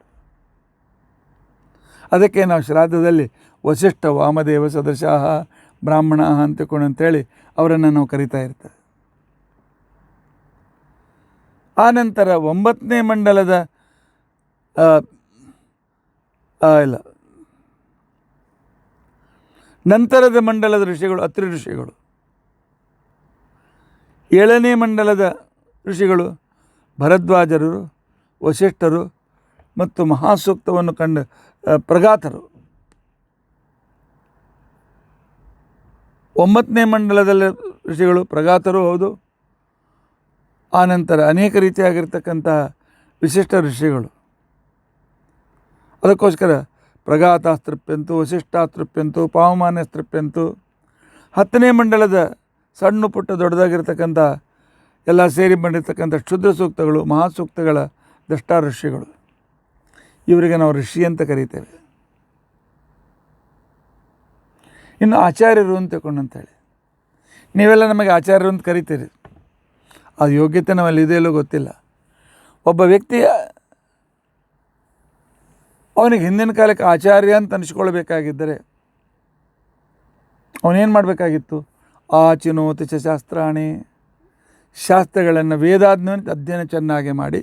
Speaker 1: ಅದಕ್ಕೆ ನಾವು ಶ್ರಾದ್ದದಲ್ಲಿ ವಸಿಷ್ಠ ವಾಮದೇವ ಸದೃಶಾಹ ಬ್ರಾಹ್ಮಣ ಅಂತೇಳಿ ಅವರನ್ನು ನಾವು ಕರಿತಾ ಇರ್ತೇವೆ. ಆನಂತರ 9ನೇ ಮಂಡಲದ ನಂತರದ ಮಂಡಲದ ಋಷಿಗಳು ಅತ್ರಿ ಋಷಿಗಳು. 7ನೇ ಮಂಡಲದ ಋಷಿಗಳು ಭರದ್ವಾಜರು, ವಸಿಷ್ಠರು ಮತ್ತು ಮಹಾಸೂಕ್ತವನ್ನು ಕಂಡ ಪ್ರಗಾತರು. 9ನೇ ಮಂಡಲದಲ್ಲಿ ಋಷಿಗಳು ಪ್ರಗಾತರು ಹೌದು. ಆನಂತರ ಅನೇಕ ರೀತಿಯಾಗಿರ್ತಕ್ಕಂತಹ ವಿಶಿಷ್ಟ ಋಷಿಗಳು. ಅದಕ್ಕೋಸ್ಕರ ಪ್ರಗಾತಾಸ್ತೃಪ್ಯಂತು, ವಸಿಷ್ಠಾಸ್ತೃಪ್ಯಂತು, ಪಾವಮಾನಸ್ತೃಪ್ಯಂತು. 10ನೇ ಮಂಡಲದ ಸಣ್ಣ ಪುಟ್ಟ ದೊಡ್ಡದಾಗಿರ್ತಕ್ಕಂಥ ಎಲ್ಲ ಸೇರಿ ಬಂದಿರತಕ್ಕಂಥ ಕ್ಷುದ್ರ ಸೂಕ್ತಗಳು, ಮಹಾಸೂಕ್ತಗಳ ದೃಷ್ಟಾ ಋಷಿಗಳು. ಇವರಿಗೆ ನಾವು ಋಷಿ ಅಂತ ಕರೀತೇವೆ. ಇನ್ನು ಆಚಾರ್ಯರು ಅಂತ ತಿಳ್ಕೊಂಡಂತೇಳಿ, ನೀವೆಲ್ಲ ನಮಗೆ ಆಚಾರ್ಯರು ಅಂತ ಕರಿತೀರಿ, ಅದು ಯೋಗ್ಯತೆ ನಮ್ಮಲ್ಲಿ ಇದೆಯಲ್ಲೋ ಗೊತ್ತಿಲ್ಲ. ಒಬ್ಬ ವ್ಯಕ್ತಿ ಅವನಿಗೆ ಹಿಂದಿನ ಕಾಲಕ್ಕೆ ಆಚಾರ್ಯ ಅಂತ ಅನಿಸ್ಕೊಳ್ಬೇಕಾಗಿದ್ದರೆ ಅವನೇನು ಮಾಡಬೇಕಾಗಿತ್ತು? ಆಚಿನೋತಿ ಚ ಶಾಸ್ತ್ರಾಣಿ, ಶಾಸ್ತ್ರಗಳನ್ನು ವೇದಾದ್ಮೇಲೆ ಅಧ್ಯಯನ ಚೆನ್ನಾಗಿ ಮಾಡಿ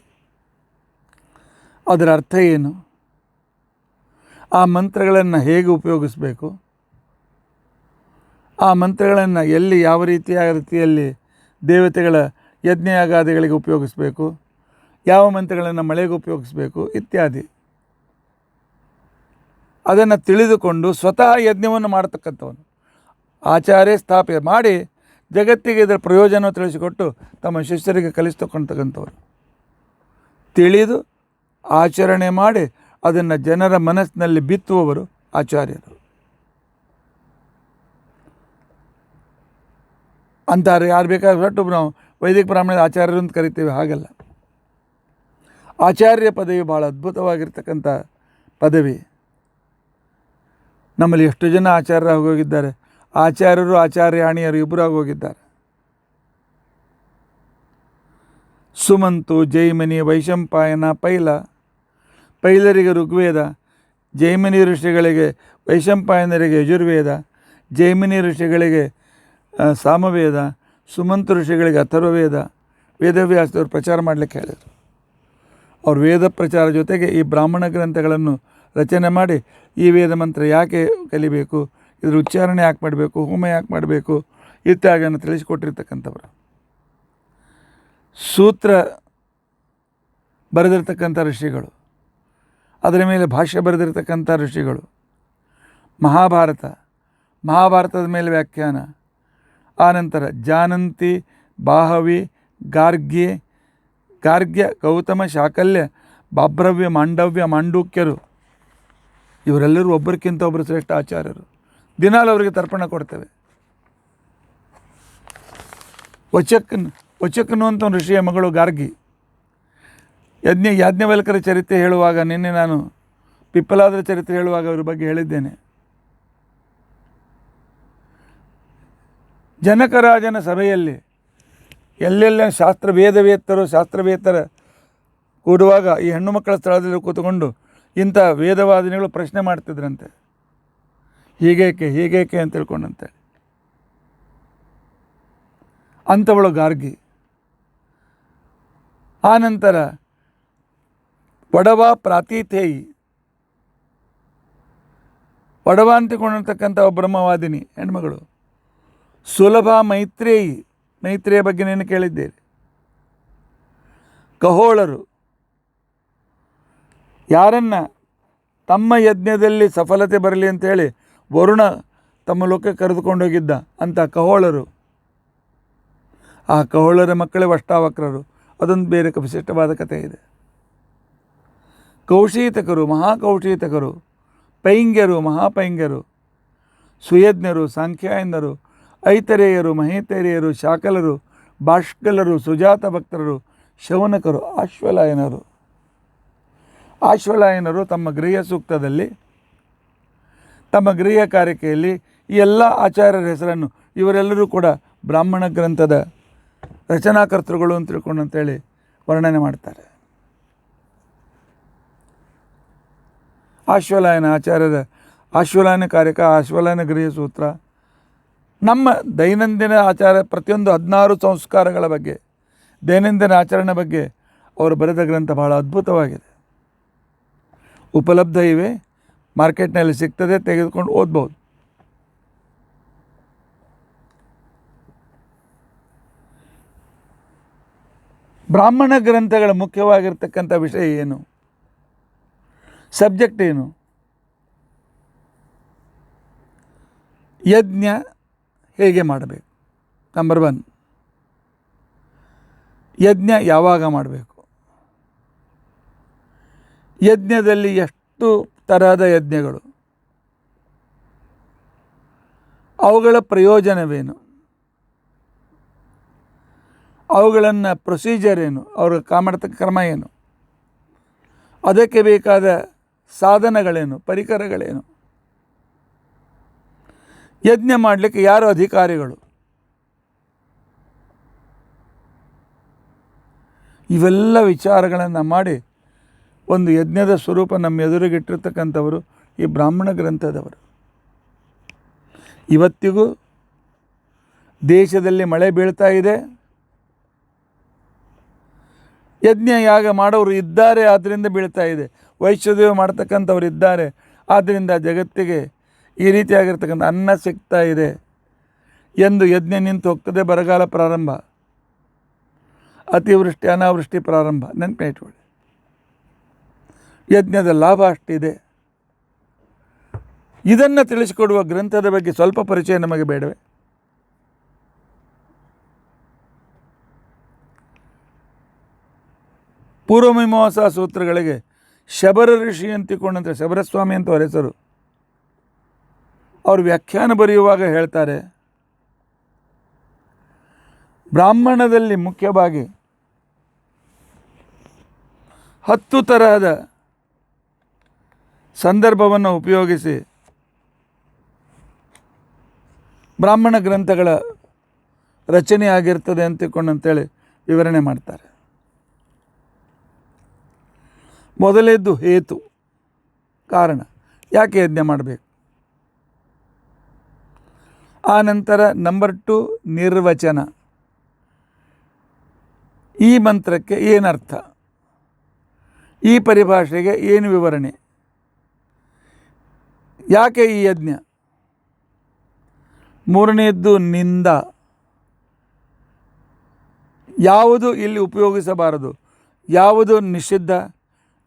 Speaker 1: ಅದರ ಅರ್ಥ ಏನು, ಆ ಮಂತ್ರಗಳನ್ನು ಹೇಗೆ ಉಪಯೋಗಿಸಬೇಕು, ಆ ಮಂತ್ರಗಳನ್ನು ಎಲ್ಲಿ ಯಾವ ರೀತಿಯಲ್ಲಿ ದೇವತೆಗಳ ಯಜ್ಞಯಾಗಾದಿಗಳಿಗೆ ಉಪಯೋಗಿಸಬೇಕು, ಯಾವ ಮಂತ್ರಗಳನ್ನು ಮಳೆಗೆ ಉಪಯೋಗಿಸಬೇಕು ಇತ್ಯಾದಿ ಅದನ್ನು ತಿಳಿದುಕೊಂಡು ಸ್ವತಃ ಯಜ್ಞವನ್ನು ಮಾಡತಕ್ಕಂಥವನು ಆಚಾರ್ಯ ಸ್ಥಾಪನೆ ಮಾಡಿ ಜಗತ್ತಿಗೆ ಇದರ ಪ್ರಯೋಜನ ತಿಳಿಸಿಕೊಟ್ಟು ತಮ್ಮ ಶಿಷ್ಯರಿಗೆ ಕಲಿಸ್ತಕ್ಕಂಥವರು, ತಿಳಿದು ಆಚರಣೆ ಮಾಡಿ ಅದನ್ನು ಜನರ ಮನಸ್ಸಿನಲ್ಲಿ ಬಿತ್ತುವವರು ಆಚಾರ್ಯರು ಅಂತಾರೆ. ಯಾರು ಬೇಕಾದ್ರೂ ಹೊರಟು ನಾವು ವೈದಿಕ ಬ್ರಾಹ್ಮಣ ಆಚಾರ್ಯರು ಅಂತ ಕರಿತೀವಿ, ಹಾಗಲ್ಲ. ಆಚಾರ್ಯ ಪದವಿ ಭಾಳ ಅದ್ಭುತವಾಗಿರ್ತಕ್ಕಂಥ ಪದವಿ. ನಮ್ಮಲ್ಲಿ ಎಷ್ಟು ಜನ ಆಚಾರ್ಯರಾಗಿ ಹೋಗಿದ್ದಾರೆ. ಆಚಾರ್ಯರು ಆಚಾರ್ಯಾಣಿಯರು ಇಬ್ಬರಾಗಿ ಹೋಗಿದ್ದಾರೆ. ಸುಮಂತು, ಜೈಮಿನಿ, ವೈಶಂಪಾಯನ, ಪೈಲರಿಗೆ ಋಗ್ವೇದ, ಜೈಮಿನಿ ಋಷಿಗಳಿಗೆ, ವೈಶಂಪಾಯನರಿಗೆ ಯಜುರ್ವೇದ, ಜೈಮಿನಿ ಋಷಿಗಳಿಗೆ ಸಾಮವೇದ, ಸುಮಂತ ಋಷಿಗಳಿಗೆ ಅಥರ್ವವೇದ, ವೇದವ್ಯಾಸದವರು ಪ್ರಚಾರ ಮಾಡಲಿಕ್ಕೆ ಹೇಳಿದರು. ಅವರು ವೇದ ಪ್ರಚಾರ ಜೊತೆಗೆ ಈ ಬ್ರಾಹ್ಮಣ ಗ್ರಂಥಗಳನ್ನು ರಚನೆ ಮಾಡಿ ಈ ವೇದ ಮಂತ್ರ ಯಾಕೆ ಕಲಿಬೇಕು, ಇದ್ರ ಉಚ್ಚಾರಣೆ ಯಾಕೆ ಮಾಡಬೇಕು, ಹೋಮ ಯಾಕೆ ಮಾಡಬೇಕು ಇತ್ಯಾದಿಯನ್ನು ತಿಳಿಸಿಕೊಟ್ಟಿರ್ತಕ್ಕಂಥವರು. ಸೂತ್ರ ಬರೆದಿರ್ತಕ್ಕಂಥ ಋಷಿಗಳು, ಅದರ ಮೇಲೆ ಭಾಷ್ಯ ಬರೆದಿರ್ತಕ್ಕಂಥ ಋಷಿಗಳು, ಮಹಾಭಾರತದ ಮೇಲೆ ವ್ಯಾಖ್ಯಾನ, ಆನಂತರ ಜಾನಂತಿ, ಬಾಹವಿ, ಗಾರ್ಗ್ಯ, ಗೌತಮ, ಶಾಕಲ್ಯ, ಬಾಭ್ರವ್ಯ, ಮಾಂಡೂಕ್ಯರು ಇವರೆಲ್ಲರೂ ಒಬ್ಬರಿಗಿಂತ ಒಬ್ಬರು ಶ್ರೇಷ್ಠ ಆಚಾರ್ಯರು. ದಿನಾಲು ಅವರಿಗೆ ತರ್ಪಣ ಕೊಡ್ತೇವೆ. ವಚಕ್ಕನು ಅಂತ ಒಂದು ಋಷಿಯ ಮಗಳು ಗಾರ್ಗಿ. ಯಾಜ್ಞವಲ್ಕರ ಚರಿತ್ರೆ ಹೇಳುವಾಗ, ನಿನ್ನೆ ನಾನು ಪಿಪ್ಪಲಾದರ ಚರಿತ್ರೆ ಹೇಳುವಾಗ ಅವ್ರ ಬಗ್ಗೆ ಹೇಳಿದ್ದೇನೆ. ಜನಕರಾಜನ ಸಭೆಯಲ್ಲಿ ಎಲ್ಲೆಲ್ಲ ಶಾಸ್ತ್ರವೇತ್ತರ ಕೂಡುವಾಗ ಈ ಹೆಣ್ಣು ಮಕ್ಕಳ ಸ್ಥಳದಲ್ಲಿ ಕೂತ್ಕೊಂಡು ಇಂಥ ವೇದವಾದಿನಿಗಳು ಪ್ರಶ್ನೆ ಮಾಡ್ತಿದ್ರಂತೆ, ಹೀಗೇಕೆ ಅಂತ ತಿಳ್ಕೊಂಡಂತೆ. ಅಂಥವಳು ಗಾರ್ಗಿ. ಆನಂತರ ಒಡವ ಪ್ರಾತೀಥೇಯಿ, ಒಡವ ಅಂತಿಕೊಂಡಿರ್ತಕ್ಕಂಥ ಬ್ರಹ್ಮವಾದಿನಿ ಹೆಣ್ಮಗಳು. ಸುಲಭ ಮೈತ್ರೇಯ ಬಗ್ಗೆ ನೀನು ಕೇಳಿದ್ದೀರಿ. ಕಹೋಳರು, ಯಾರನ್ನ ತಮ್ಮ ಯಜ್ಞದಲ್ಲಿ ಸಫಲತೆ ಬರಲಿ ಅಂತೇಳಿ ವರುಣ ತಮ್ಮ ಲೋಕಕ್ಕೆ ಕರೆದುಕೊಂಡೋಗಿದ್ದ ಅಂಥ ಕಹೋಳರು. ಆ ಕಹೋಳರ ಮಕ್ಕಳೇ ಅಷ್ಟಾವಕ್ರರು. ಅದೊಂದು ಬೇರೆ ವಿಶಿಷ್ಟವಾದ ಕಥೆ ಇದೆ. ಕೌಶೀತಕರು, ಮಹಾಕೌಶೀತಕರು, ಪೈಂಗ್ಯರು, ಮಹಾಪೈಂಗ್ಯರು, ಸುಯಜ್ಞರು, ಸಾಂಖ್ಯಾಯನರು, ಐತರೇಯರು, ಮಹೇತರೇಯರು, ಶಾಕಲರು, ಭಾಷ್ಕಲರು, ಸುಜಾತ ಭಕ್ತರು, ಶೌನಕರು, ಆಶ್ವಲಾಯನರು ತಮ್ಮ ಗೃಹ ಸೂಕ್ತದಲ್ಲಿ, ತಮ್ಮ ಗೃಹ ಕಾರಿಕೆಯಲ್ಲಿ ಈ ಎಲ್ಲ ಆಚಾರ್ಯರ ಹೆಸರನ್ನು, ಇವರೆಲ್ಲರೂ ಕೂಡ ಬ್ರಾಹ್ಮಣ ಗ್ರಂಥದ ರಚನಾಕರ್ತೃಗಳು ಅಂತ ತಿಳ್ಕೊಂಡು ಅಂತೇಳಿ ವರ್ಣನೆ ಮಾಡ್ತಾರೆ. ಆಶ್ವಲಾಯನ ಆಚಾರ್ಯರ ಆಶ್ವಲಾಯನ ಕಾರಿಕ, ಆಶ್ವಲಾಯನ ಗೃಹ ಸೂತ್ರ, ನಮ್ಮ ದೈನಂದಿನ ಆಚಾರ ಪ್ರತಿಯೊಂದು 16 ಸಂಸ್ಕಾರಗಳ ಬಗ್ಗೆ, ದೈನಂದಿನ ಆಚರಣೆ ಬಗ್ಗೆ ಅವರು ಬರೆದ ಗ್ರಂಥ ಬಹಳ ಅದ್ಭುತವಾಗಿದೆ. ಉಪಲಬ್ಧ ಇವೆ, ಮಾರ್ಕೆಟ್ನಲ್ಲಿ ಸಿಗ್ತದೆ, ತೆಗೆದುಕೊಂಡು ಓದ್ಬೋದು. ಬ್ರಾಹ್ಮಣ ಗ್ರಂಥಗಳ ಮುಖ್ಯವಾಗಿರ್ತಕ್ಕಂಥ ವಿಷಯ ಏನು, ಸಬ್ಜೆಕ್ಟ್ ಏನು? ಯಜ್ಞ ಹೇಗೆ ಮಾಡಬೇಕು, ನಂಬರ್ 1. ಯಜ್ಞ ಯಾವಾಗ ಮಾಡಬೇಕು, ಯಜ್ಞದಲ್ಲಿ ಎಷ್ಟು ತರಹದ ಯಜ್ಞಗಳು, ಅವುಗಳ ಪ್ರಯೋಜನವೇನು, ಅವುಗಳನ್ನು ಪ್ರೊಸೀಜರ್ ಏನು, ಅವ್ರ ಮಾಡ್ತಕ್ಕ ಕ್ರಮ ಏನು, ಅದಕ್ಕೆ ಬೇಕಾದ ಸಾಧನಗಳೇನು, ಪರಿಕರಗಳೇನು, ಯಜ್ಞ ಮಾಡಲಿಕ್ಕೆ ಯಾರು ಅಧಿಕಾರಿಗಳು, ಇವೆಲ್ಲ ವಿಚಾರಗಳನ್ನು ಮಾಡಿ ಒಂದು ಯಜ್ಞದ ಸ್ವರೂಪ ನಮ್ಮ ಎದುರಿಗಿಟ್ಟಿರ್ತಕ್ಕಂಥವರು ಈ ಬ್ರಾಹ್ಮಣ ಗ್ರಂಥದವರು. ಇವತ್ತಿಗೂ ದೇಶದಲ್ಲಿ ಮಳೆ ಬೀಳ್ತಾ ಇದೆ, ಯಜ್ಞ ಯಾಗ ಮಾಡೋರು ಇದ್ದಾರೆ, ಆದ್ದರಿಂದ ಬೀಳ್ತಾ ಇದೆ. ವೈಶ್ಯದೇವ ಮಾಡ್ತಕ್ಕಂಥವ್ರು ಇದ್ದಾರೆ, ಆದ್ದರಿಂದ ಜಗತ್ತಿಗೆ ಈ ರೀತಿಯಾಗಿರ್ತಕ್ಕಂಥ ಅನ್ನ ಸಿಗ್ತಾ ಇದೆ ಎಂದು ಯಜ್ಞ ನಿಂತು ಹೋಗ್ತದೆ. ಬರಗಾಲ ಪ್ರಾರಂಭ, ಅತಿವೃಷ್ಟಿ ಅನಾವೃಷ್ಟಿ ಪ್ರಾರಂಭ. ನೆನಪಿಟ್ಕೊಳ್ಳಿ, ಯಜ್ಞದ ಲಾಭ ಅಷ್ಟಿದೆ. ಇದನ್ನು ತಿಳಿಸಿಕೊಡುವ ಗ್ರಂಥದ ಬಗ್ಗೆ ಸ್ವಲ್ಪ ಪರಿಚಯ ನಮಗೆ ಬೇಡವೇ? ಪೂರ್ವಮೀಮಾಂಸಾ ಸೂತ್ರಗಳಿಗೆ ಶಬರ ಋಷಿ ಅಂತಿಕೊಂಡಂತೆ, ಶಬರಸ್ವಾಮಿ ಅಂತ ಅವರ ಹೆಸರು. ಅವರು ವ್ಯಾಖ್ಯಾನ ಬರೆಯುವಾಗ ಹೇಳ್ತಾರೆ, ಬ್ರಾಹ್ಮಣದಲ್ಲಿ ಮುಖ್ಯವಾಗಿ 10 ತರಹದ ಸಂದರ್ಭವನ್ನು ಉಪಯೋಗಿಸಿ ಬ್ರಾಹ್ಮಣ ಗ್ರಂಥಗಳ ರಚನೆ ಆಗಿರ್ತದೆ ಅಂತಿಕೊಂಡಂತೇಳಿ ವಿವರಣೆ ಮಾಡ್ತಾರೆ. ಮೊದಲೇದ್ದು ಹೇತು, ಕಾರಣ, ಯಾಕೆ ಯಜ್ಞ ಮಾಡಬೇಕು. ಆ ನಂತರ ನಂಬರ್ 2 ನಿರ್ವಚನ, ಈ ಮಂತ್ರಕ್ಕೆ ಏನರ್ಥ, ಈ ಪರಿಭಾಷೆಗೆ ಏನು ವಿವರಣೆ, ಯಾಕೆ ಈ ಯಜ್ಞ. ಮೂರನೆಯದ್ದು ನಿಂದ, ಯಾವುದು ಇಲ್ಲಿ ಉಪಯೋಗಿಸಬಾರದು, ಯಾವುದು ನಿಷಿದ್ಧ,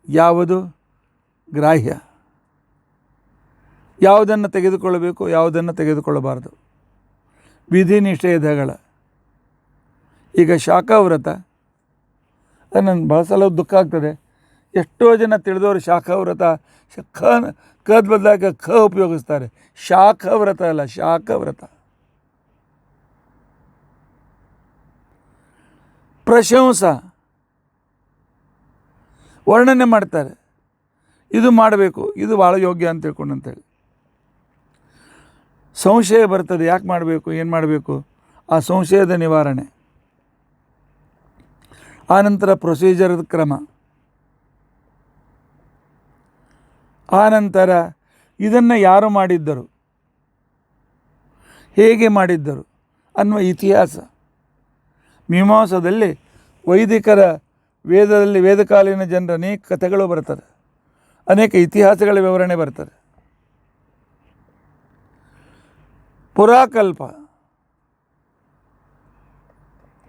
Speaker 1: ಯಾವುದು ಗ್ರಾಹ್ಯ, ಯಾವುದನ್ನು ತೆಗೆದುಕೊಳ್ಳಬೇಕು, ಯಾವುದನ್ನು ತೆಗೆದುಕೊಳ್ಳಬಾರದು, ವಿಧಿ ನಿಷೇಧಗಳ. ಈಗ ಶಾಖಾವ್ರತ, ಅದು ನನಗೆ ಭಾಳ ಸಲ ದುಃಖ ಆಗ್ತದೆ. ಎಷ್ಟೋ ಜನ ತಿಳಿದವರು ಶಾಖಾವ್ರತ ಕದ ಬದಲಾಗ ಉಪಯೋಗಿಸ್ತಾರೆ. ಶಾಖವ್ರತ ಅಲ್ಲ, ಶಾಖವ್ರತ. ಪ್ರಶಂಸ ವರ್ಣನೆ ಮಾಡ್ತಾರೆ, ಇದು ಮಾಡಬೇಕು, ಇದು ಭಾಳ ಯೋಗ್ಯ ಅಂತ ತಿಳ್ಕೊಂಡು ಅಂತೇಳಿ. ಸಂಶಯ ಬರ್ತದೆ, ಯಾಕೆ ಮಾಡಬೇಕು, ಏನು ಮಾಡಬೇಕು, ಆ ಸಂಶಯದ ನಿವಾರಣೆ. ಆನಂತರ ಪ್ರೊಸೀಜರ್ದ ಕ್ರಮ, ಆನಂತರ ಇದನ್ನು ಯಾರು ಮಾಡಿದ್ದರು, ಹೇಗೆ ಮಾಡಿದ್ದರು ಅನ್ನುವ ಇತಿಹಾಸ. ಮೀಮಾಂಸದಲ್ಲಿ ವೈದಿಕರ ವೇದದಲ್ಲಿ ವೇದಕಾಲೀನ ಜನರ ಅನೇಕ ಕಥೆಗಳು ಬರ್ತದೆ, ಅನೇಕ ಇತಿಹಾಸಗಳ ವಿವರಣೆ ಬರ್ತದೆ. ಪುರಾಕಲ್ಪ,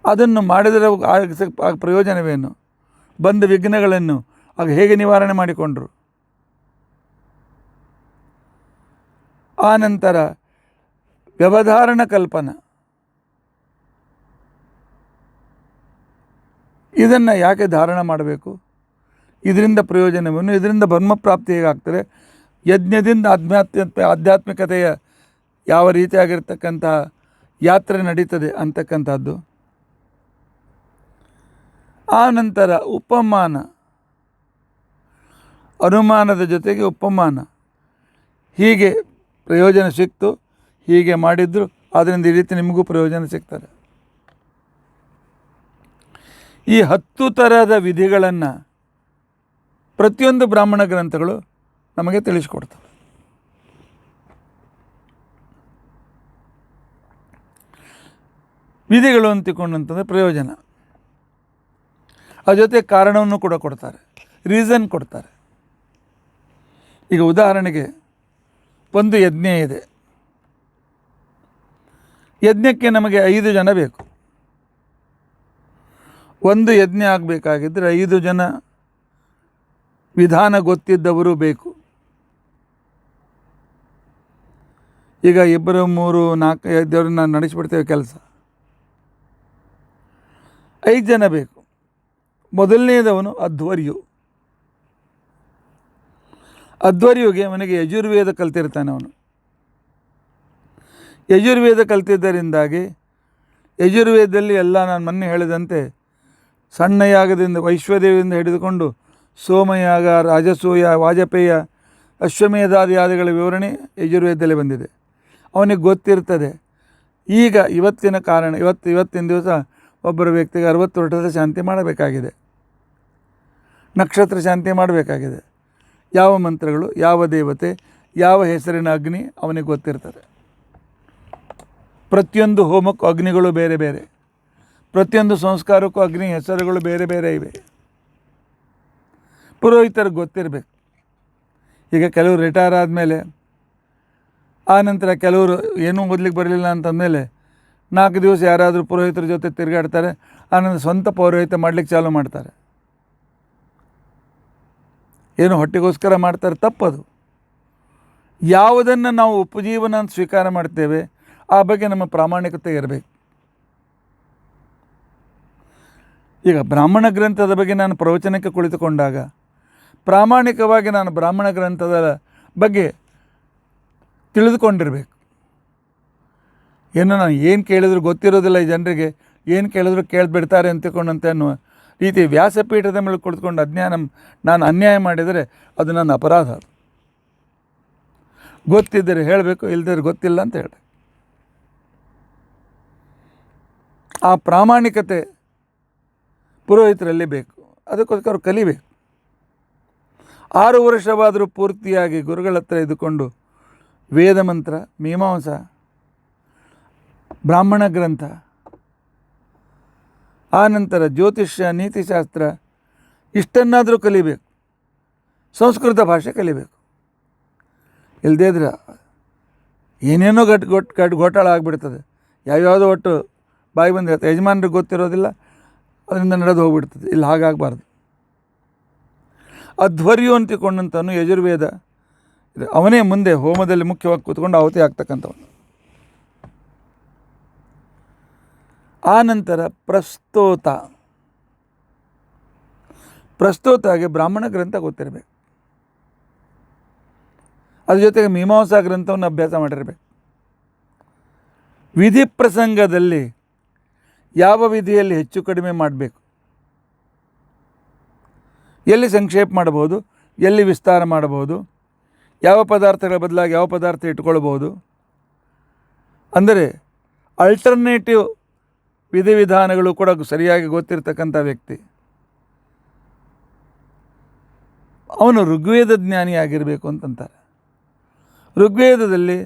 Speaker 1: ಅದನ್ನು ಮಾಡಿದರೆ ಆಗ ಪ್ರಯೋಜನವೇನು, ಬಂದ ವಿಘ್ನಗಳನ್ನು ಆಗ ಹೇಗೆ ನಿವಾರಣೆ ಮಾಡಿಕೊಂಡರು. ಆನಂತರ ವ್ಯವಧಾರಣ ಕಲ್ಪನ, ಇದನ್ನು ಯಾಕೆ ಧಾರಣ ಮಾಡಬೇಕು, ಇದರಿಂದ ಪ್ರಯೋಜನವೇನು, ಇದರಿಂದ ಬ್ರಹ್ಮಪ್ರಾಪ್ತಿ ಹೇಗಾಗ್ತದೆ, ಯಜ್ಞದಿಂದ ಆಧ್ಯಾತ್ಮಿಕತೆಯ ಯಾವ ರೀತಿಯಾಗಿರ್ತಕ್ಕಂಥ ಯಾತ್ರೆ ನಡೀತದೆ ಅಂತಕ್ಕಂಥದ್ದು. ಆನಂತರ ಉಪಮಾನ, ಅನುಮಾನದ ಜೊತೆಗೆ ಉಪಮಾನ, ಹೀಗೆ ಪ್ರಯೋಜನ ಸಿಕ್ತು, ಹೀಗೆ ಮಾಡಿದ್ರು, ಆದ್ದರಿಂದ ಈ ರೀತಿ ನಿಮಗೂ ಪ್ರಯೋಜನ ಸಿಗ್ತದೆ. ಈ 10 ಥರದ ವಿಧಿಗಳನ್ನು ಪ್ರತಿಯೊಂದು ಬ್ರಾಹ್ಮಣ ಗ್ರಂಥಗಳು ನಮಗೆ ತಿಳಿಸಿಕೊಡ್ತವೆ. ವಿಧಿಗಳು ಅಂತಿಕೊಂಡಂತಂದರೆ ಪ್ರಯೋಜನ, ಅದ್ರ ಜೊತೆ ಕಾರಣವನ್ನು ಕೂಡ ಕೊಡ್ತಾರೆ, ರೀಸನ್ ಕೊಡ್ತಾರೆ. ಈಗ ಉದಾಹರಣೆಗೆ ಒಂದು ಯಜ್ಞ ಇದೆ, ಯಜ್ಞಕ್ಕೆ ನಮಗೆ 5 ಜನ ಬೇಕು. ಒಂದು ಯಜ್ಞ ಆಗಬೇಕಾಗಿದ್ದರೆ 5 ಜನ ವಿಧಾನ ಗೊತ್ತಿದ್ದವರು ಬೇಕು. ಈಗ 2, 3, 4, 5 ದೇವ್ರನ್ನ ನಡೆಸಿಬಿಡ್ತೇವೆ ಕೆಲಸ. 5 ಜನ ಬೇಕು. ಮೊದಲನೇದವನು ಅಧ್ವರ್ಯು. ಅಧ್ವರ್ಯುಗೆ ಅವನಿಗೆ ಯಜುರ್ವೇದ ಕಲ್ತಿರ್ತಾನೆ. ಅವನು ಯಜುರ್ವೇದ ಕಲ್ತಿದ್ದರಿಂದಾಗಿ ಯಜುರ್ವೇದದಲ್ಲಿ ಎಲ್ಲ ನಾನು ಮೊನ್ನೆ ಹೇಳಿದಂತೆ ಸಣ್ಣ ಯಾಗದಿಂದ ವೈಶ್ವದೇವಿಯಿಂದ ಹಿಡಿದುಕೊಂಡು ಸೋಮಯಾಗ, ರಾಜಸೂಯ, ವಾಜಪೇಯ, ಅಶ್ವಮೇಧಾದಿ ಯಾಗಗಳ ವಿವರಣೆ ಯಜುರ್ವೇದದಲ್ಲಿ ಬಂದಿದೆ. ಅವನಿಗೆ ಗೊತ್ತಿರ್ತದೆ. ಈಗ ಇವತ್ತಿನ ಕಾರಣ ಇವತ್ತಿನ ದಿವಸ ಒಬ್ಬರ ವ್ಯಕ್ತಿಗೆ 60 ವರ್ಷದ ಶಾಂತಿ ಮಾಡಬೇಕಾಗಿದೆ, ನಕ್ಷತ್ರ ಶಾಂತಿ ಮಾಡಬೇಕಾಗಿದೆ. ಯಾವ ಮಂತ್ರಗಳು, ಯಾವ ದೇವತೆ, ಯಾವ ಹೆಸರಿನ ಅಗ್ನಿ ಅವನಿಗೆ ಗೊತ್ತಿರ್ತದೆ. ಪ್ರತಿಯೊಂದು ಹೋಮಕ್ಕೂ ಅಗ್ನಿಗಳು ಬೇರೆ ಬೇರೆ, ಪ್ರತಿಯೊಂದು ಸಂಸ್ಕಾರಕ್ಕೂ ಅಗ್ನಿ ಹೆಸರುಗಳು ಬೇರೆ ಬೇರೆ ಇವೆ. ಪುರೋಹಿತರಿಗೆ ಗೊತ್ತಿರಬೇಕು. ಈಗ ಕೆಲವರು ರಿಟೈರ್ ಆದಮೇಲೆ, ಆನಂತರ ಕೆಲವರು ಏನೂ ಓದಲಿಕ್ಕೆ ಬರಲಿಲ್ಲ ಅಂತಂದಮೇಲೆ 4 ದಿವಸ ಯಾರಾದರೂ ಪುರೋಹಿತರ ಜೊತೆ ತಿರುಗಾಡ್ತಾರೆ, ಆನಂತರ ಸ್ವಂತ ಪೌರೋಹಿತ್ಯ ಮಾಡಲಿಕ್ಕೆ ಚಾಲೂ ಮಾಡ್ತಾರೆ. ಏನು ಹೊಟ್ಟೆಗೋಸ್ಕರ ಮಾಡ್ತಾರೆ, ತಪ್ಪದು. ಯಾವುದನ್ನು ನಾವು ಉಪಜೀವನ ಅಂತ ಸ್ವೀಕಾರ ಮಾಡ್ತೇವೆ ಆ ಬಗ್ಗೆ ನಮ್ಮ ಪ್ರಾಮಾಣಿಕತೆ ಇರಬೇಕು. ಈಗ ಬ್ರಾಹ್ಮಣ ಗ್ರಂಥದ ಬಗ್ಗೆ ನಾನು ಪ್ರವಚನಕ್ಕೆ ಕುಳಿತುಕೊಂಡಾಗ ಪ್ರಾಮಾಣಿಕವಾಗಿ ನಾನು ಬ್ರಾಹ್ಮಣ ಗ್ರಂಥದ ಬಗ್ಗೆ ತಿಳಿದುಕೊಂಡಿರಬೇಕು. ನಾನು ಏನು ಕೇಳಿದ್ರು ಗೊತ್ತಿರೋದಿಲ್ಲ ಈ ಜನರಿಗೆ, ಏನು ಕೇಳಿದ್ರು ಕೇಳಿಬಿಡ್ತಾರೆ ಅಂತಿಕೊಂಡಂತೆ ಅನ್ನುವ ರೀತಿ ವ್ಯಾಸಪೀಠದ ಮೇಲೆ ಕುಳಿತುಕೊಂಡು ನಾನು ಅನ್ಯಾಯ ಮಾಡಿದರೆ ಅದು ನನ್ನ ಅಪರಾಧ. ಗೊತ್ತಿದ್ದರೆ ಹೇಳಬೇಕು, ಇಲ್ಲದಿದ್ದರೆ ಗೊತ್ತಿಲ್ಲ ಅಂತ ಹೇಳಿ. ಆ ಪ್ರಾಮಾಣಿಕತೆ ಪುರೋಹಿತರಲ್ಲಿ ಬೇಕು. ಅದಕ್ಕೋಸ್ಕರ ಕಲಿಬೇಕು. 6 ವರ್ಷವಾದರೂ ಪೂರ್ತಿಯಾಗಿ ಗುರುಗಳ ಹತ್ರ ಇದ್ದುಕೊಂಡು ವೇದ ಮಂತ್ರ, ಮೀಮಾಂಸ, ಬ್ರಾಹ್ಮಣ ಗ್ರಂಥ, ಆನಂತರ ಜ್ಯೋತಿಷ್ಯ, ನೀತಿಶಾಸ್ತ್ರ ಇಷ್ಟನ್ನಾದರೂ ಕಲಿಬೇಕು. ಸಂಸ್ಕೃತ ಭಾಷೆ ಕಲಿಬೇಕು. ಇಲ್ಲದೇ ಇದ್ರೆ ಏನೇನೋ ಘೋಟಾಳ ಆಗಿಬಿಡ್ತದೆ. ಯಾವ್ಯಾವುದೋ ಒಟ್ಟು ಬಾಯಿ ಬಂದಿರುತ್ತೆ, ಯಜಮಾನ್ರಿಗೆ ಗೊತ್ತಿರೋದಿಲ್ಲ, ಅದರಿಂದ ನಡೆದು ಹೋಗ್ಬಿಡ್ತದೆ. ಇಲ್ಲಿ ಹಾಗಾಗಬಾರ್ದು. ಅಧ್ವರ್ಯು ಅಂತ ತಿಳ್ಕೊಂಡಂತವನು ಯಜುರ್ವೇದ ಇದೆ, ಅವನೇ ಮುಂದೆ ಹೋಮದಲ್ಲಿ ಮುಖ್ಯವಾಗಿ ಕೂತ್ಕೊಂಡು ಆಹುತಿ ಆಗ್ತಕ್ಕಂಥವನು. ಆ ನಂತರ ಪ್ರಸ್ತೋತಾಗೆ ಬ್ರಾಹ್ಮಣ ಗ್ರಂಥ ಗೊತ್ತಿರಬೇಕು, ಅದ್ರ ಜೊತೆಗೆ ಮೀಮಾಂಸಾ ಗ್ರಂಥವನ್ನು ಅಭ್ಯಾಸ ಮಾಡಿರಬೇಕು. ವಿಧಿ ಪ್ರಸಂಗದಲ್ಲಿ ಯಾವ ವಿಧಿಯಲ್ಲಿ ಹೆಚ್ಚು ಕಡಿಮೆ ಮಾಡಬೇಕು, ಎಲ್ಲಿ ಸಂಕ್ಷೇಪ ಮಾಡಬಹುದು, ಎಲ್ಲಿ ವಿಸ್ತಾರ ಮಾಡಬಹುದು, ಯಾವ ಪದಾರ್ಥಗಳ ಬದಲಾಗಿ ಯಾವ ಪದಾರ್ಥ ಇಟ್ಕೊಳ್ಬೋದು, ಅಂದರೆ ಅಲ್ಟರ್ನೇಟಿವ್ ವಿಧಿವಿಧಾನಗಳು ಕೂಡ ಸರಿಯಾಗಿ ಗೊತ್ತಿರ್ತಕ್ಕಂಥ ವ್ಯಕ್ತಿ ಅವನು ಋಗ್ವೇದ ಜ್ಞಾನಿಯಾಗಿರಬೇಕು ಅಂತಂತಾರೆ. ಋಗ್ವೇದದಲ್ಲಿ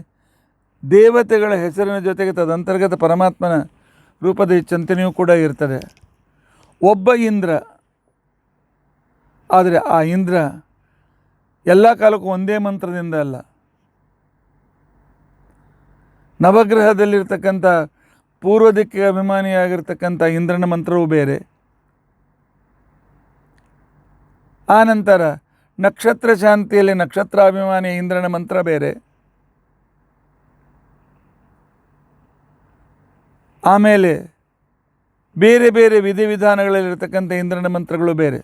Speaker 1: ದೇವತೆಗಳ ಹೆಸರಿನ ಜೊತೆಗೆ ತದಂತರ್ಗತ ಪರಮಾತ್ಮನ ರೂಪದ ಚಿಂತನೆಯೂ ಕೂಡ ಇರ್ತದೆ. ಒಬ್ಬ ಇಂದ್ರ, ಆದರೆ ಆ ಇಂದ್ರ ಎಲ್ಲ ಕಾಲಕ್ಕೂ ಒಂದೇ ಮಂತ್ರದಿಂದ ಅಲ್ಲ, ನವಗ್ರಹದಲ್ಲಿರ್ತಕ್ಕಂಥ ಪೂರ್ವ ದಿಕ್ಕಿಗೆ ಅಭಿಮಾನಿಯಾಗಿರ್ತಕ್ಕಂಥ ಇಂದ್ರನ ಮಂತ್ರವೂ ಬೇರೆ, ಆ ನಂತರ ನಕ್ಷತ್ರ ಶಾಂತಿಯಲ್ಲಿ ನಕ್ಷತ್ರಾಭಿಮಾನಿ ಇಂದ್ರನ ಮಂತ್ರ ಬೇರೆ, ಆಮೇಲೆ ಬೇರೆ ಬೇರೆ ವಿಧಿವಿಧಾನಗಳಲ್ಲಿರ್ತಕ್ಕಂಥ ಇಂದ್ರನ ಮಂತ್ರಗಳು ಬೇರೆ.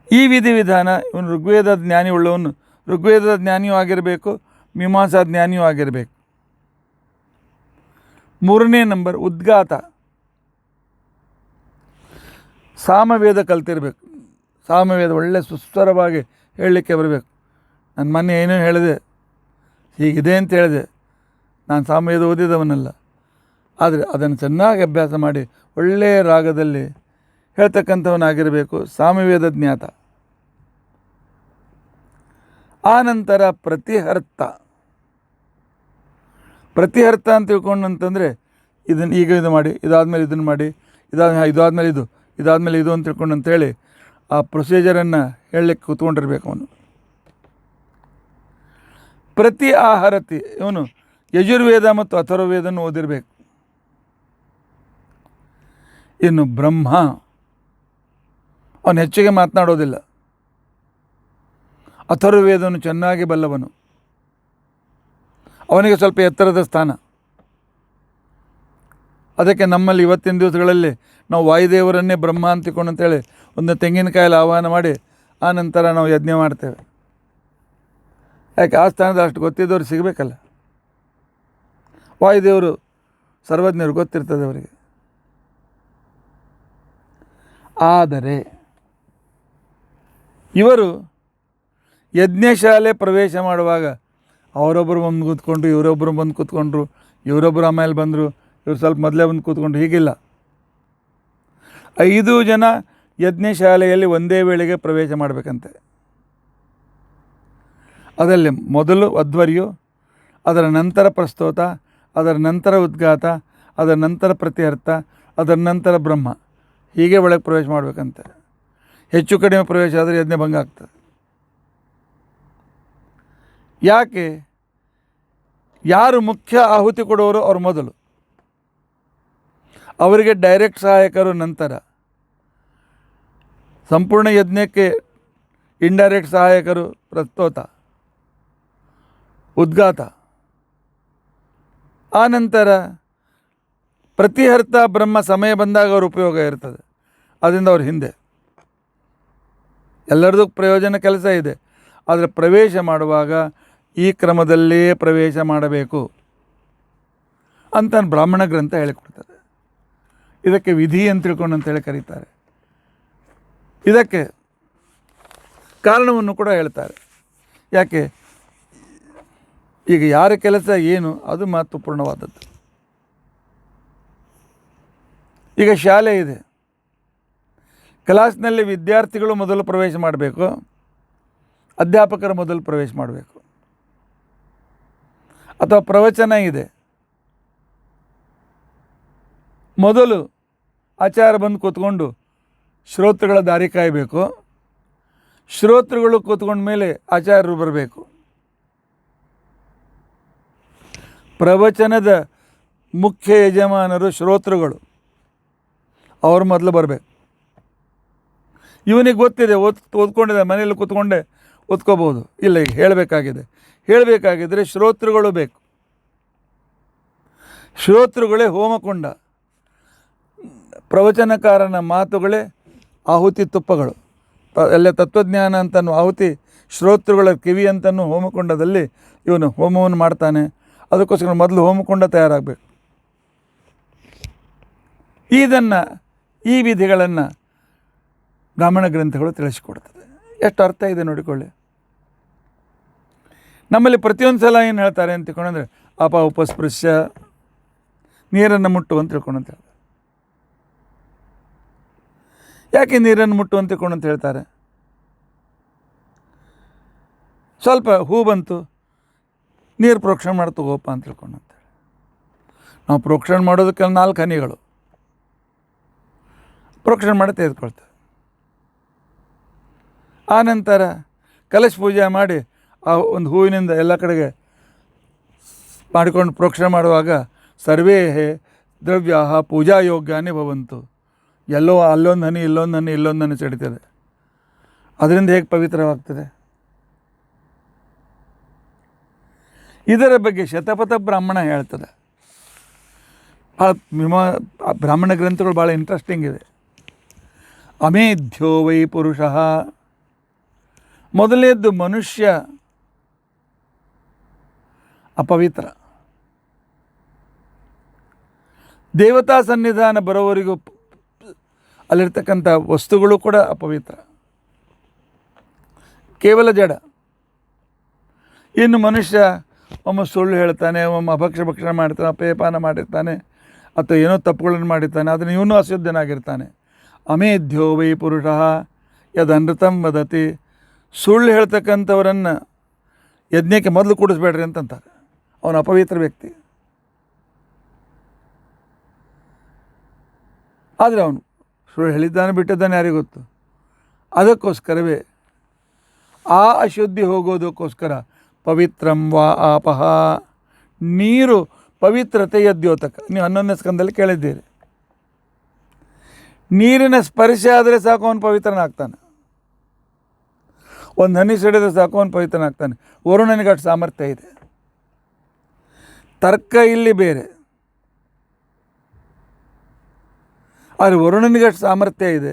Speaker 1: ಈ ವಿಧಿವಿಧಾನ ಇವನು ಋಗ್ವೇದ ಜ್ಞಾನಿ ಉಳ್ಳವನು, ಋಗ್ವೇದದ ಜ್ಞಾನಿಯೂ ಆಗಿರಬೇಕು, ಮೀಮಾಂಸಾ ಜ್ಞಾನಿಯೂ ಆಗಿರಬೇಕು. 3ನೇ ನಂಬರ್ ಉದ್ಗಾತ, ಸಾಮವೇದ ಕಲ್ತಿರಬೇಕು. ಸಾಮವೇದ ಒಳ್ಳೆ ಸುಸ್ವರವಾಗಿ ಹೇಳಲಿಕ್ಕೆ ಬರಬೇಕು. ನಾನು ಮೊನ್ನೆ ಏನೋ ಹೇಳಿದೆ, ಹೀಗಿದೆ ಅಂತ ಹೇಳಿದೆ, ನಾನು ಸಾಮವೇದ ಓದಿದವನಲ್ಲ, ಆದರೆ ಅದನ್ನು ಚೆನ್ನಾಗಿ ಅಭ್ಯಾಸ ಮಾಡಿ ಒಳ್ಳೆಯ ರಾಗದಲ್ಲಿ ಹೇಳ್ತಕ್ಕಂಥವನಾಗಿರಬೇಕು, ಸಾಮವೇದ ಜ್ಞಾತ. ಆ ನಂತರ ಪ್ರತಿಹರ್ತ ಅಂತ ತಿಳ್ಕೊಂಡಂತಂದರೆ ಇದನ್ನು ಈಗ ಇದು ಮಾಡಿ, ಇದಾದಮೇಲೆ ಇದನ್ನು ಮಾಡಿ, ಇದಾದಮೇಲೆ ಇದು ಅಂತ ತಿಳ್ಕೊಂಡು ಅಂತೇಳಿ ಆ ಪ್ರೊಸೀಜರನ್ನು ಹೇಳಲಿಕ್ಕೆ ಕೂತ್ಕೊಂಡಿರ್ಬೇಕು ಅವನು. ಪ್ರತಿ ಆಹಾರತಿ, ಇವನು ಯಜುರ್ವೇದ ಮತ್ತು ಅಥರ್ವವೇದನ್ನು ಓದಿರಬೇಕು. ಇನ್ನು ಬ್ರಹ್ಮ, ಅವನು ಹೆಚ್ಚಿಗೆ ಮಾತನಾಡೋದಿಲ್ಲ, ಅಥರ್ವವೇದವನ್ನು ಚೆನ್ನಾಗಿ ಬಲ್ಲವನು, ಅವನಿಗೆ ಸ್ವಲ್ಪ ಎತ್ತರದ ಸ್ಥಾನ. ಅದಕ್ಕೆ ನಮ್ಮಲ್ಲಿ ಇವತ್ತಿನ ದಿವಸಗಳಲ್ಲಿ ನಾವು ವಾಯುದೇವರನ್ನೇ ಬ್ರಹ್ಮ ಅಂತಿಕೊಂಡು ಅಂತೇಳಿ ಒಂದು ತೆಂಗಿನಕಾಯಲ್ಲಿ ಆಹ್ವಾನ ಮಾಡಿ ಆ ನಂತರ ನಾವು ಯಜ್ಞ ಮಾಡ್ತೇವೆ. ಯಾಕೆ? ಆ ಸ್ಥಾನದ ಅಷ್ಟು ಗೊತ್ತಿದ್ದವ್ರು ಸಿಗಬೇಕಲ್ಲ. ವಾಯುದೇವರು ಸರ್ವಜ್ಞರು, ಗೊತ್ತಿರ್ತದೆ ಅವರಿಗೆ. ಆದರೆ ಇವರು ಯಜ್ಞಶಾಲೆ ಪ್ರವೇಶ ಮಾಡುವಾಗ ಅವರೊಬ್ಬರು ಬಂದು ಕೂತ್ಕೊಂಡ್ರು, ಇವರೊಬ್ಬರು ಬಂದು ಕೂತ್ಕೊಂಡ್ರು, ಇವರೊಬ್ಬರು ಆಮೇಲೆ ಬಂದರು, ಇವರು ಸ್ವಲ್ಪ ಮೊದಲೇ ಬಂದು ಕೂತ್ಕೊಂಡ್ರು, ಹೀಗಿಲ್ಲ. 5 ಜನ ಯಜ್ಞಶಾಲೆಯಲ್ಲಿ ಒಂದೇ ವೇಳೆಗೆ ಪ್ರವೇಶ ಮಾಡಬೇಕಂತೆ. ಅದರಲ್ಲಿ ಮೊದಲು ಅಧ್ವರ್ಯು, ಅದರ ನಂತರ ಪ್ರಸ್ತೋತ, ಅದರ ನಂತರ ಉದ್ಗಾತ, ಅದರ ನಂತರ ಪ್ರತಿಹರ್ತ, ಅದರ ನಂತರ ಬ್ರಹ್ಮ, ಹೀಗೆ ಒಳಗೆ ಪ್ರವೇಶ ಮಾಡಬೇಕಂತೆ. ಹೆಚ್ಚು ಕಡಿಮೆ ಪ್ರವೇಶ ಆದರೆ ಯಜ್ಞ ಭಂಗ ಆಗ್ತದೆ. ಯಾಕೆ? ಯಾರು ಮುಖ್ಯ ಆಹುತಿ ಕೊಡೋರು ಅವ್ರು ಮೊದಲು, ಅವರಿಗೆ ಡೈರೆಕ್ಟ್ ಸಹಾಯಕರು ನಂತರ, ಸಂಪೂರ್ಣ ಯಜ್ಞಕ್ಕೆ ಇಂಡೈರೆಕ್ಟ್ ಸಹಾಯಕರು ಪ್ರಸ್ತೋತ, ಉದ್ಗಾತ, ಆ ನಂತರ ಪ್ರತಿಹರ್ತ ಬ್ರಹ್ಮ. ಸಮಯ ಬಂದಾಗ ಅವ್ರ ಉಪಯೋಗ ಇರ್ತದೆ, ಅದರಿಂದ ಅವ್ರ ಹಿಂದೆ. ಎಲ್ಲರದ್ದು ಪ್ರಯೋಜನ ಕೆಲಸ ಇದೆ, ಆದರೆ ಪ್ರವೇಶ ಮಾಡುವಾಗ ಈ ಕ್ರಮದಲ್ಲೇ ಪ್ರವೇಶ ಮಾಡಬೇಕು ಅಂತ ಬ್ರಾಹ್ಮಣ ಗ್ರಂಥ ಹೇಳಿಕೊಡ್ತಾರೆ. ಇದಕ್ಕೆ ವಿಧಿ ಅಂತ ತಿಳ್ಕೊಂಡು ಅಂತೇಳಿ ಕರೀತಾರೆ. ಇದಕ್ಕೆ ಕಾರಣವನ್ನು ಕೂಡ ಹೇಳ್ತಾರೆ. ಯಾಕೆ? ಈಗ ಯಾರ ಕೆಲಸ ಏನು ಅದು ಮಹತ್ವಪೂರ್ಣವಾದದ್ದು. ಈಗ ಶಾಲೆ ಇದೆ, ಕ್ಲಾಸ್ನಲ್ಲಿ ವಿದ್ಯಾರ್ಥಿಗಳು ಮೊದಲು ಪ್ರವೇಶ ಮಾಡಬೇಕು, ಅಧ್ಯಾಪಕರು ಮೊದಲು ಪ್ರವೇಶ ಮಾಡಬೇಕು. ಅಥವಾ ಪ್ರವಚನ ಇದೆ, ಮೊದಲು ಆಚಾರ್ಯ ಬಂದು ಕೂತ್ಕೊಂಡು ಶ್ರೋತೃಗಳ ದಾರಿ ಕಾಯಬೇಕು, ಶ್ರೋತೃಗಳು ಕೂತ್ಕೊಂಡ ಮೇಲೆ ಆಚಾರ್ಯರು ಬರಬೇಕು. ಪ್ರವಚನದ ಮುಖ್ಯ ಯಜಮಾನರು ಶ್ರೋತೃಗಳು, ಅವರು ಮೊದಲು ಬರಬೇಕು. ಇವನಿಗೆ ಗೊತ್ತಿದೆ, ಓದ್ಕೊಂಡಿದೆ, ಮನೇಲಿ ಕೂತ್ಕೊಂಡೆ ಓದ್ಕೋಬೋದು. ಇಲ್ಲ, ಈಗ ಹೇಳಬೇಕಾಗಿದ್ದರೆ ಶ್ರೋತೃಗಳು ಬೇಕು. ಶ್ರೋತೃಗಳೇ ಹೋಮಕುಂಡ, ಪ್ರವಚನಕಾರನ ಮಾತುಗಳೇ ಆಹುತಿ ತುಪ್ಪಗಳು. ಎಲ್ಲ ತತ್ವಜ್ಞಾನ ಅಂತನೂ ಆಹುತಿ, ಶ್ರೋತೃಗಳ ಕಿವಿ ಅಂತನೂ ಹೋಮಕುಂಡದಲ್ಲಿ ಇವನು ಹೋಮವನ್ನು ಮಾಡ್ತಾನೆ. ಅದಕ್ಕೋಸ್ಕರ ಮೊದಲು ಹೋಮಕುಂಡ ತಯಾರಾಗಬೇಕು. ಈ ವಿಧಿಗಳನ್ನು ಬ್ರಾಹ್ಮಣ ಗ್ರಂಥಗಳು ತಿಳಿಸಿಕೊಡ್ತದೆ. ಎಷ್ಟು ಅರ್ಥ ಇದೆ ನೋಡಿಕೊಳ್ಳಿ. ನಮ್ಮಲ್ಲಿ ಪ್ರತಿಯೊಂದು ಸಲ ಏನು ಹೇಳ್ತಾರೆ ಅಂತ ತಿಳ್ಕೊಂಡ್ರೆ ಉಪಸ್ಪೃಶ್ಯ, ನೀರನ್ನು ಮುಟ್ಟು ಅಂತ ತಿಳ್ಕೊಂಡು ಹೇಳ್ತಾರೆ. ಯಾಕೆ ನೀರನ್ನು ಮುಟ್ಟು ಅಂತ ತಿಳ್ಕೊಂಡು ಅಂತ ಹೇಳ್ತಾರೆ? ಸ್ವಲ್ಪ ಹೂ ಬಂತು, ನೀರು ಪ್ರೋಕ್ಷಣೆ ಮಾಡಿ ತಗೋಪ್ಪ ಅಂತ ತಿಳ್ಕೊಂಡು ಅಂತೇಳಿ. ನಾವು ಪ್ರೋಕ್ಷಣೆ ಮಾಡೋದಕ್ಕೆ 4 ಹನಿಗಳು ಪ್ರೋಕ್ಷಣೆ ಮಾಡಿ ತೆಗೆದುಕೊಳ್ತೇವೆ. ಆನಂತರ ಕಲಶ ಪೂಜೆ ಮಾಡಿ ಆ ಒಂದು ಹೂವಿನಿಂದ ಎಲ್ಲ ಕಡೆಗೆ ಮಾಡಿಕೊಂಡು ಪ್ರೋಕ್ಷಣೆ ಮಾಡುವಾಗ ಸರ್ವೇ ದ್ರವ್ಯ ಪೂಜಾ ಯೋಗ್ಯಾನೇ ಭವಂತು. ಎಲ್ಲೋ ಅಲ್ಲೊಂದು ಹನಿ ಇಲ್ಲೊಂದು ಹನಿ ಚಡಿತದೆ. ಅದರಿಂದ ಹೇಗೆ ಪವಿತ್ರವಾಗ್ತದೆ? ಇದರ ಬಗ್ಗೆ ಶತಪಥ ಬ್ರಾಹ್ಮಣ ಹೇಳ್ತದೆ. ಬ್ರಾಹ್ಮಣ ಗ್ರಂಥಗಳು ಭಾಳ ಇಂಟ್ರೆಸ್ಟಿಂಗ್ ಇದೆ. ಅಮೇಧ್ಯ ವೈ ಪುರುಷ, ಮೊದಲೇದ್ದು ಮನುಷ್ಯ ಅಪವಿತ್ರ. ದೇವತಾ ಸನ್ನಿಧಾನ ಬರೋವರೆಗೂ ಅಲ್ಲಿರ್ತಕ್ಕಂಥ ವಸ್ತುಗಳು ಕೂಡ ಅಪವಿತ್ರ, ಕೇವಲ ಜಡ. ಇನ್ನು ಮನುಷ್ಯ ಒಮ್ಮೆ ಸುಳ್ಳು ಹೇಳ್ತಾನೆ, ಒಮ್ಮೆ ಭಕ್ಷಣೆ ಮಾಡ್ತಾನೆ, ಅಪೇಯಪಾನ ಮಾಡಿರ್ತಾನೆ, ಅಥವಾ ಏನೋ ತಪ್ಪುಗಳನ್ನು ಮಾಡಿರ್ತಾನೆ, ಅದನ್ನು ಇವನು ಅಶುದ್ಧನಾಗಿರ್ತಾನೆ. ಅಮೇಧ್ಯ ವೈ ಪುರುಷ ಯದನೃತಂ ವದತಿ. ಸುಳ್ಳು ಹೇಳ್ತಕ್ಕಂಥವರನ್ನು ಯಜ್ಞಕ್ಕೆ ಮೊದಲು ಕೂಡಿಸ್ಬೇಡ್ರಿ ಅಂತಂತಾರೆ. ಅವನು ಅಪವಿತ್ರ ವ್ಯಕ್ತಿ. ಆದರೆ ಅವನು ಸುಳ್ಳು ಹೇಳಿದ್ದಾನೆ ಬಿಟ್ಟಿದ್ದಾನೆ ಯಾರಿಗೂ ಗೊತ್ತು. ಅದಕ್ಕೋಸ್ಕರವೇ ಆ ಅಶುದ್ಧಿ ಹೋಗೋದಕ್ಕೋಸ್ಕರ ಪವಿತ್ರಂ ವಾ ಆಪಹ, ನೀರು ಪವಿತ್ರತೆಯ ದ್ಯೋತಕ. ನೀವು 11ನೇ ಸ್ಕಂದದಲ್ಲಿ ಕೇಳಿದ್ದೀರಿ. ನೀರಿನ ಸ್ಪರ್ಶ ಆದರೆ ಸಾಕು ಅವನು ಪವಿತ್ರನಾಗ್ತಾನೆ. ಒಂದು ಹನಿ ಸಿಡಿದ್ರೆ ಸಾಕು ಅವನು ಪವಿತ್ರನಾಗ್ತಾನೆ. ವರುಣನಿಗೆ ಅಷ್ಟು ಸಾಮರ್ಥ್ಯ ಇದೆ. ತರ್ಕ ಇಲ್ಲಿ ಬೇರೆ, ಆದರೆ ವರುಣನಿಗೆ ಅಷ್ಟು ಸಾಮರ್ಥ್ಯ ಇದೆ.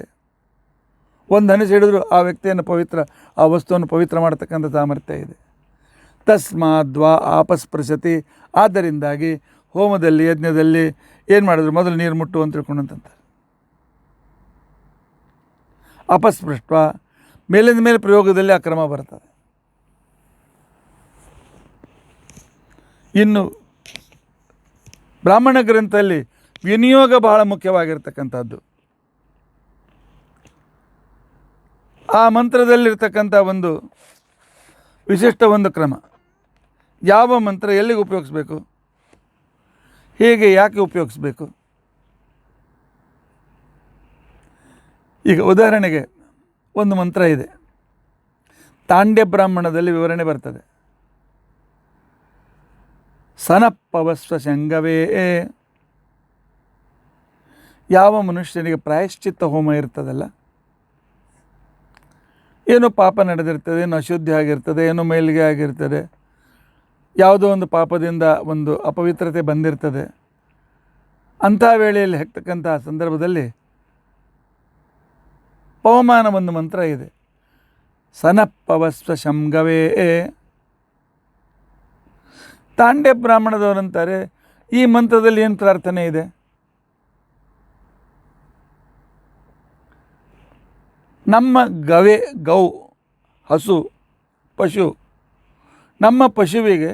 Speaker 1: ಒಂದು ಹನಿ ಸಿಡಿದ್ರು ಆ ವ್ಯಕ್ತಿಯನ್ನು ಪವಿತ್ರ, ಆ ವಸ್ತುವನ್ನು ಪವಿತ್ರ ಮಾಡ್ತಕ್ಕಂಥ ಸಾಮರ್ಥ್ಯ ಇದೆ. ತಸ್ಮಾದ್ವಾ ಆಪಸ್ಪೃಶತಿ. ಆದ್ದರಿಂದಾಗಿ ಹೋಮದಲ್ಲಿ ಯಜ್ಞದಲ್ಲಿ ಏನು ಮಾಡಿದ್ರು? ಮೊದಲು ನೀರು ಮುಟ್ಟು ಅಂತ ತಿಳ್ಕೊಂಡಂತಾರೆ. ಅಪಸ್ಪೃಷ್ಟ, ಮೇಲಿಂದ ಮೇಲೆ ಪ್ರಯೋಗದಲ್ಲಿ ಅಕ್ರಮ ಬರ್ತದೆ. ಇನ್ನು ಬ್ರಾಹ್ಮಣ ಗ್ರಂಥದಲ್ಲಿ ವಿನಿಯೋಗ ಬಹಳ ಮುಖ್ಯವಾಗಿರ್ತಕ್ಕಂಥದ್ದು. ಆ ಮಂತ್ರದಲ್ಲಿರ್ತಕ್ಕಂಥ ಒಂದು ವಿಶಿಷ್ಟ ಒಂದು ಕ್ರಮ. ಯಾವ ಮಂತ್ರ ಎಲ್ಲಿಗೆ ಉಪಯೋಗಿಸ್ಬೇಕು, ಹೇಗೆ, ಯಾಕೆ ಉಪಯೋಗಿಸ್ಬೇಕು? ಈಗ ಉದಾಹರಣೆಗೆ ಒಂದು ಮಂತ್ರ ಇದೆ, ತಾಂಡ್ಯ ಬ್ರಾಹ್ಮಣದಲ್ಲಿ ವಿವರಣೆ ಬರ್ತದೆ. ಸನಪ್ಪವಸ್ವ ಶಂಗವೇ. ಯಾವ ಮನುಷ್ಯನಿಗೆ ಪ್ರಾಯಶ್ಚಿತ್ತ ಹೋಮ ಇರ್ತದಲ್ಲ, ಏನೋ ಪಾಪ ನಡೆದಿರ್ತದೆ, ಏನೋ ಅಶುದ್ಧಿ ಆಗಿರ್ತದೆ, ಏನೋ ಮೇಲಿಗೆ ಆಗಿರ್ತದೆ, ಯಾವುದೋ ಒಂದು ಪಾಪದಿಂದ ಒಂದು ಅಪವಿತ್ರತೆ ಬಂದಿರ್ತದೆ. ಅಂಥ ವೇಳೆಯಲ್ಲಿ ಹಾಕ್ತಕ್ಕಂಥ ಸಂದರ್ಭದಲ್ಲಿ ಪವಮಾನ ಒಂದು ಮಂತ್ರ ಇದೆ, ಸನಪ್ಪವಸ್ವ ಶಂಗವೇ. ತಾಂಡ್ಯ ಬ್ರಾಹ್ಮಣದವರಂತಾರೆ, ಈ ಮಂತ್ರದಲ್ಲಿ ಏನು ಪ್ರಾರ್ಥನೆ ಇದೆ? ನಮ್ಮ ಗೌ ಹಸು ಪಶು, ನಮ್ಮ ಪಶುವಿಗೆ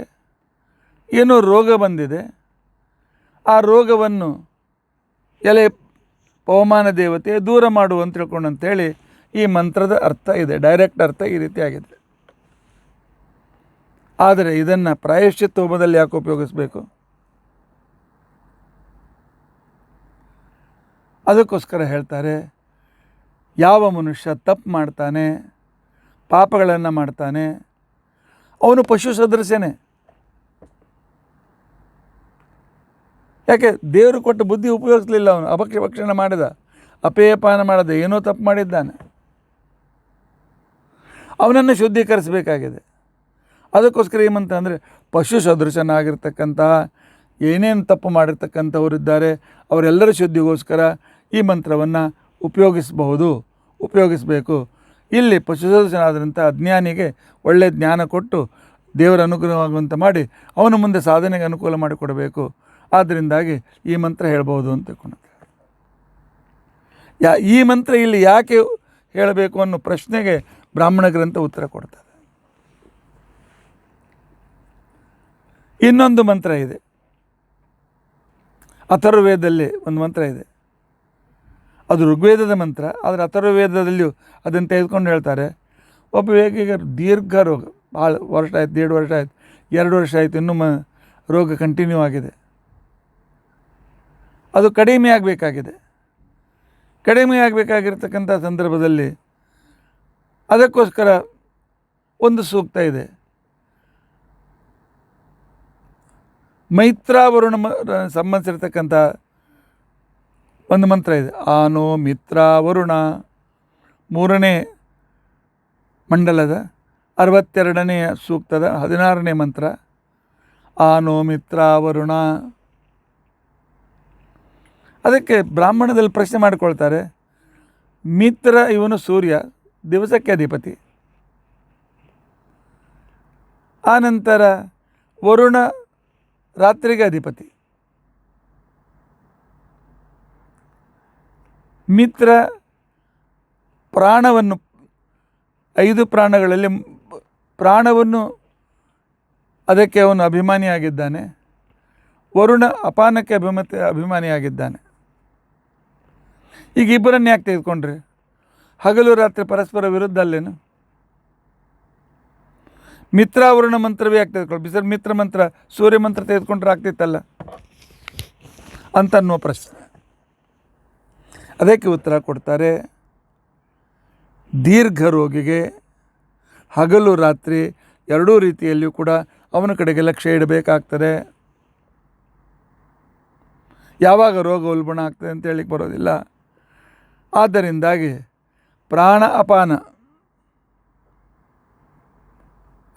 Speaker 1: ಏನೋ ರೋಗ ಬಂದಿದೆ, ಆ ರೋಗವನ್ನು ಎಲೆ ಪವಮಾನ ದೇವತೆ ದೂರ ಮಾಡು ಅಂತ ತಿಳ್ಕೊಂಡು ಅಂತೇಳಿ ಈ ಮಂತ್ರದ ಅರ್ಥ ಇದೆ. ಡೈರೆಕ್ಟ್ ಅರ್ಥ ಈ ರೀತಿಯಾಗಿದೆ. ಆದರೆ ಇದನ್ನು ಪ್ರಾಯಶ್ಚಿತ್ತ ಹೋಮದಲ್ಲಿ ಯಾಕೆ ಉಪಯೋಗಿಸ್ಬೇಕು? ಅದಕ್ಕೋಸ್ಕರ ಹೇಳ್ತಾರೆ, ಯಾವ ಮನುಷ್ಯ ತಪ್ಪು ಮಾಡ್ತಾನೆ, ಪಾಪಗಳನ್ನು ಮಾಡ್ತಾನೆ, ಅವನು ಪಶು ಸದೃಶ್ಯನೇ. ಯಾಕೆ? ದೇವರು ಕೊಟ್ಟ ಬುದ್ಧಿ ಉಪಯೋಗಿಸಲಿಲ್ಲ. ಅವನು ಭಕ್ಷಣೆ ಮಾಡಿದ, ಅಪೇಯಪಾನ ಮಾಡಿದ, ಏನೋ ತಪ್ಪು ಮಾಡಿದ್ದಾನೆ. ಅವನನ್ನು ಶುದ್ಧೀಕರಿಸಬೇಕಾಗಿದೆ. ಅದಕ್ಕೋಸ್ಕರ ಈ ಮಂತ್ರ ಅಂದರೆ ಪಶು ಸದೃಶನಾಗಿರ್ತಕ್ಕಂತಹ ಏನೇನು ತಪ್ಪು ಮಾಡಿರ್ತಕ್ಕಂಥವರಿದ್ದಾರೆ ಅವರೆಲ್ಲರ ಶುದ್ಧಿಗೋಸ್ಕರ ಈ ಮಂತ್ರವನ್ನು ಉಪಯೋಗಿಸಬೇಕು. ಇಲ್ಲಿ ಪಶು ಸದೃಶನಾದಂಥ ಅಜ್ಞಾನಿಗೆ ಒಳ್ಳೆಯ ಜ್ಞಾನ ಕೊಟ್ಟು ದೇವರ ಅನುಗ್ರಹವಾಗುವಂತೆ ಮಾಡಿ ಅವನ ಮುಂದೆ ಸಾಧನೆಗೆ ಅನುಕೂಲ ಮಾಡಿಕೊಡಬೇಕು. ಆದ್ದರಿಂದಾಗಿ ಈ ಮಂತ್ರ ಹೇಳ್ಬೋದು ಅಂತ ತಿಳ್ಕೊಳುತ್ತೆ. ಈ ಮಂತ್ರ ಇಲ್ಲಿ ಯಾಕೆ ಹೇಳಬೇಕು ಅನ್ನೋ ಪ್ರಶ್ನೆಗೆ ಬ್ರಾಹ್ಮಣ ಗ್ರಂಥ ಉತ್ತರ ಕೊಡ್ತದೆ. ಇನ್ನೊಂದು ಮಂತ್ರ ಇದೆ, ಅಥರ್ವವೇದದಲ್ಲಿ ಒಂದು ಮಂತ್ರ ಇದೆ. ಅದು ಋಗ್ವೇದದ ಮಂತ್ರ, ಆದರೆ ಅಥರ್ವವೇದದಲ್ಲಿಯೂ ಅದನ್ನು ತೆಗೆದುಕೊಂಡು ಹೇಳ್ತಾರೆ. ಒಬ್ಬ ವ್ಯಕ್ತಿಗೆ ದೀರ್ಘ ರೋಗ, ಭಾಳ ವರ್ಷ ಆಯ್ತು, 1.5 ವರ್ಷ ಆಯ್ತು, 2 ವರ್ಷ ಆಯಿತು, ಇನ್ನೂ ರೋಗ ಕಂಟಿನ್ಯೂ ಆಗಿದೆ. ಅದು ಕಡಿಮೆ ಆಗಬೇಕಾಗಿರ್ತಕ್ಕಂಥ ಸಂದರ್ಭದಲ್ಲಿ ಅದಕ್ಕೋಸ್ಕರ ಒಂದು ಸೂಕ್ತ ಇದೆ. ಮೈತ್ರಾವರುಣ ಸಂಬಂಧಿಸಿರ್ತಕ್ಕಂಥ ಒಂದು ಮಂತ್ರ ಇದೆ. ಆನೋ ಮಿತ್ರಾವರುಣ, 3ನೇ ಮಂಡಲದ 62ನೇ ಸೂಕ್ತದ 16ನೇ ಮಂತ್ರ. ಆನೋ ಮಿತ್ರಾವರುಣ. ಅದಕ್ಕೆ ಬ್ರಾಹ್ಮಣದಲ್ಲಿ ಪ್ರಶ್ನೆ ಮಾಡಿಕೊಳ್ತಾರೆ, ಮಿತ್ರ ಇವನು ಸೂರ್ಯ, ದಿವಸಕ್ಕೆ ಅಧಿಪತಿ. ಆನಂತರ ವರುಣ ರಾತ್ರಿಗೆ ಅಧಿಪತಿ. ಮಿತ್ರ ಪ್ರಾಣವನ್ನು 5 ಪ್ರಾಣಗಳಲ್ಲಿ ಪ್ರಾಣವನ್ನು ಅದಕ್ಕೆ ಅವನು ಅಭಿಮಾನಿಯಾಗಿದ್ದಾನೆ. ವರುಣ ಅಪಾನಕ್ಕೆ ಅಭಿಮಾನಿಯಾಗಿದ್ದಾನೆ. ಈಗ ಇಬ್ಬರನ್ನು ಯಾಕೆ ತೆಗೆದುಕೊಂಡ್ರೆ? ಹಗಲು ರಾತ್ರಿ ಪರಸ್ಪರ ವಿರುದ್ಧ ಅಲ್ಲೇನು? ಮಿತ್ರಾವರುಣ ಮಂತ್ರವೇ ಯಾಕೆ ತೆಗೆದುಕೊಂಡು ಮಿತ್ರ ಮಂತ್ರ ಸೂರ್ಯ ಮಂತ್ರ ತೆಗೆದುಕೊಂಡ್ರೆ ಆಗ್ತಿತ್ತಲ್ಲ ಅಂತ ಅನ್ನುವ ಪ್ರಶ್ನೆ. ಅದಕ್ಕೆ ಉತ್ತರ ಕೊಡ್ತಾರೆ, ದೀರ್ಘ ರೋಗಿಗೆ ಹಗಲು ರಾತ್ರಿ ಎರಡೂ ರೀತಿಯಲ್ಲಿಯೂ ಕೂಡ ಅವನ ಕಡೆಗೆ ಲಕ್ಷ್ಯ ಇಡಬೇಕಾಗ್ತದೆ. ಯಾವಾಗ ರೋಗ ಉಲ್ಬಣ ಆಗ್ತದೆ ಅಂತ ಹೇಳಿಕ್ಕೆ ಬರೋದಿಲ್ಲ. ಆದ್ದರಿಂದಾಗಿ ಪ್ರಾಣ ಅಪಾನ,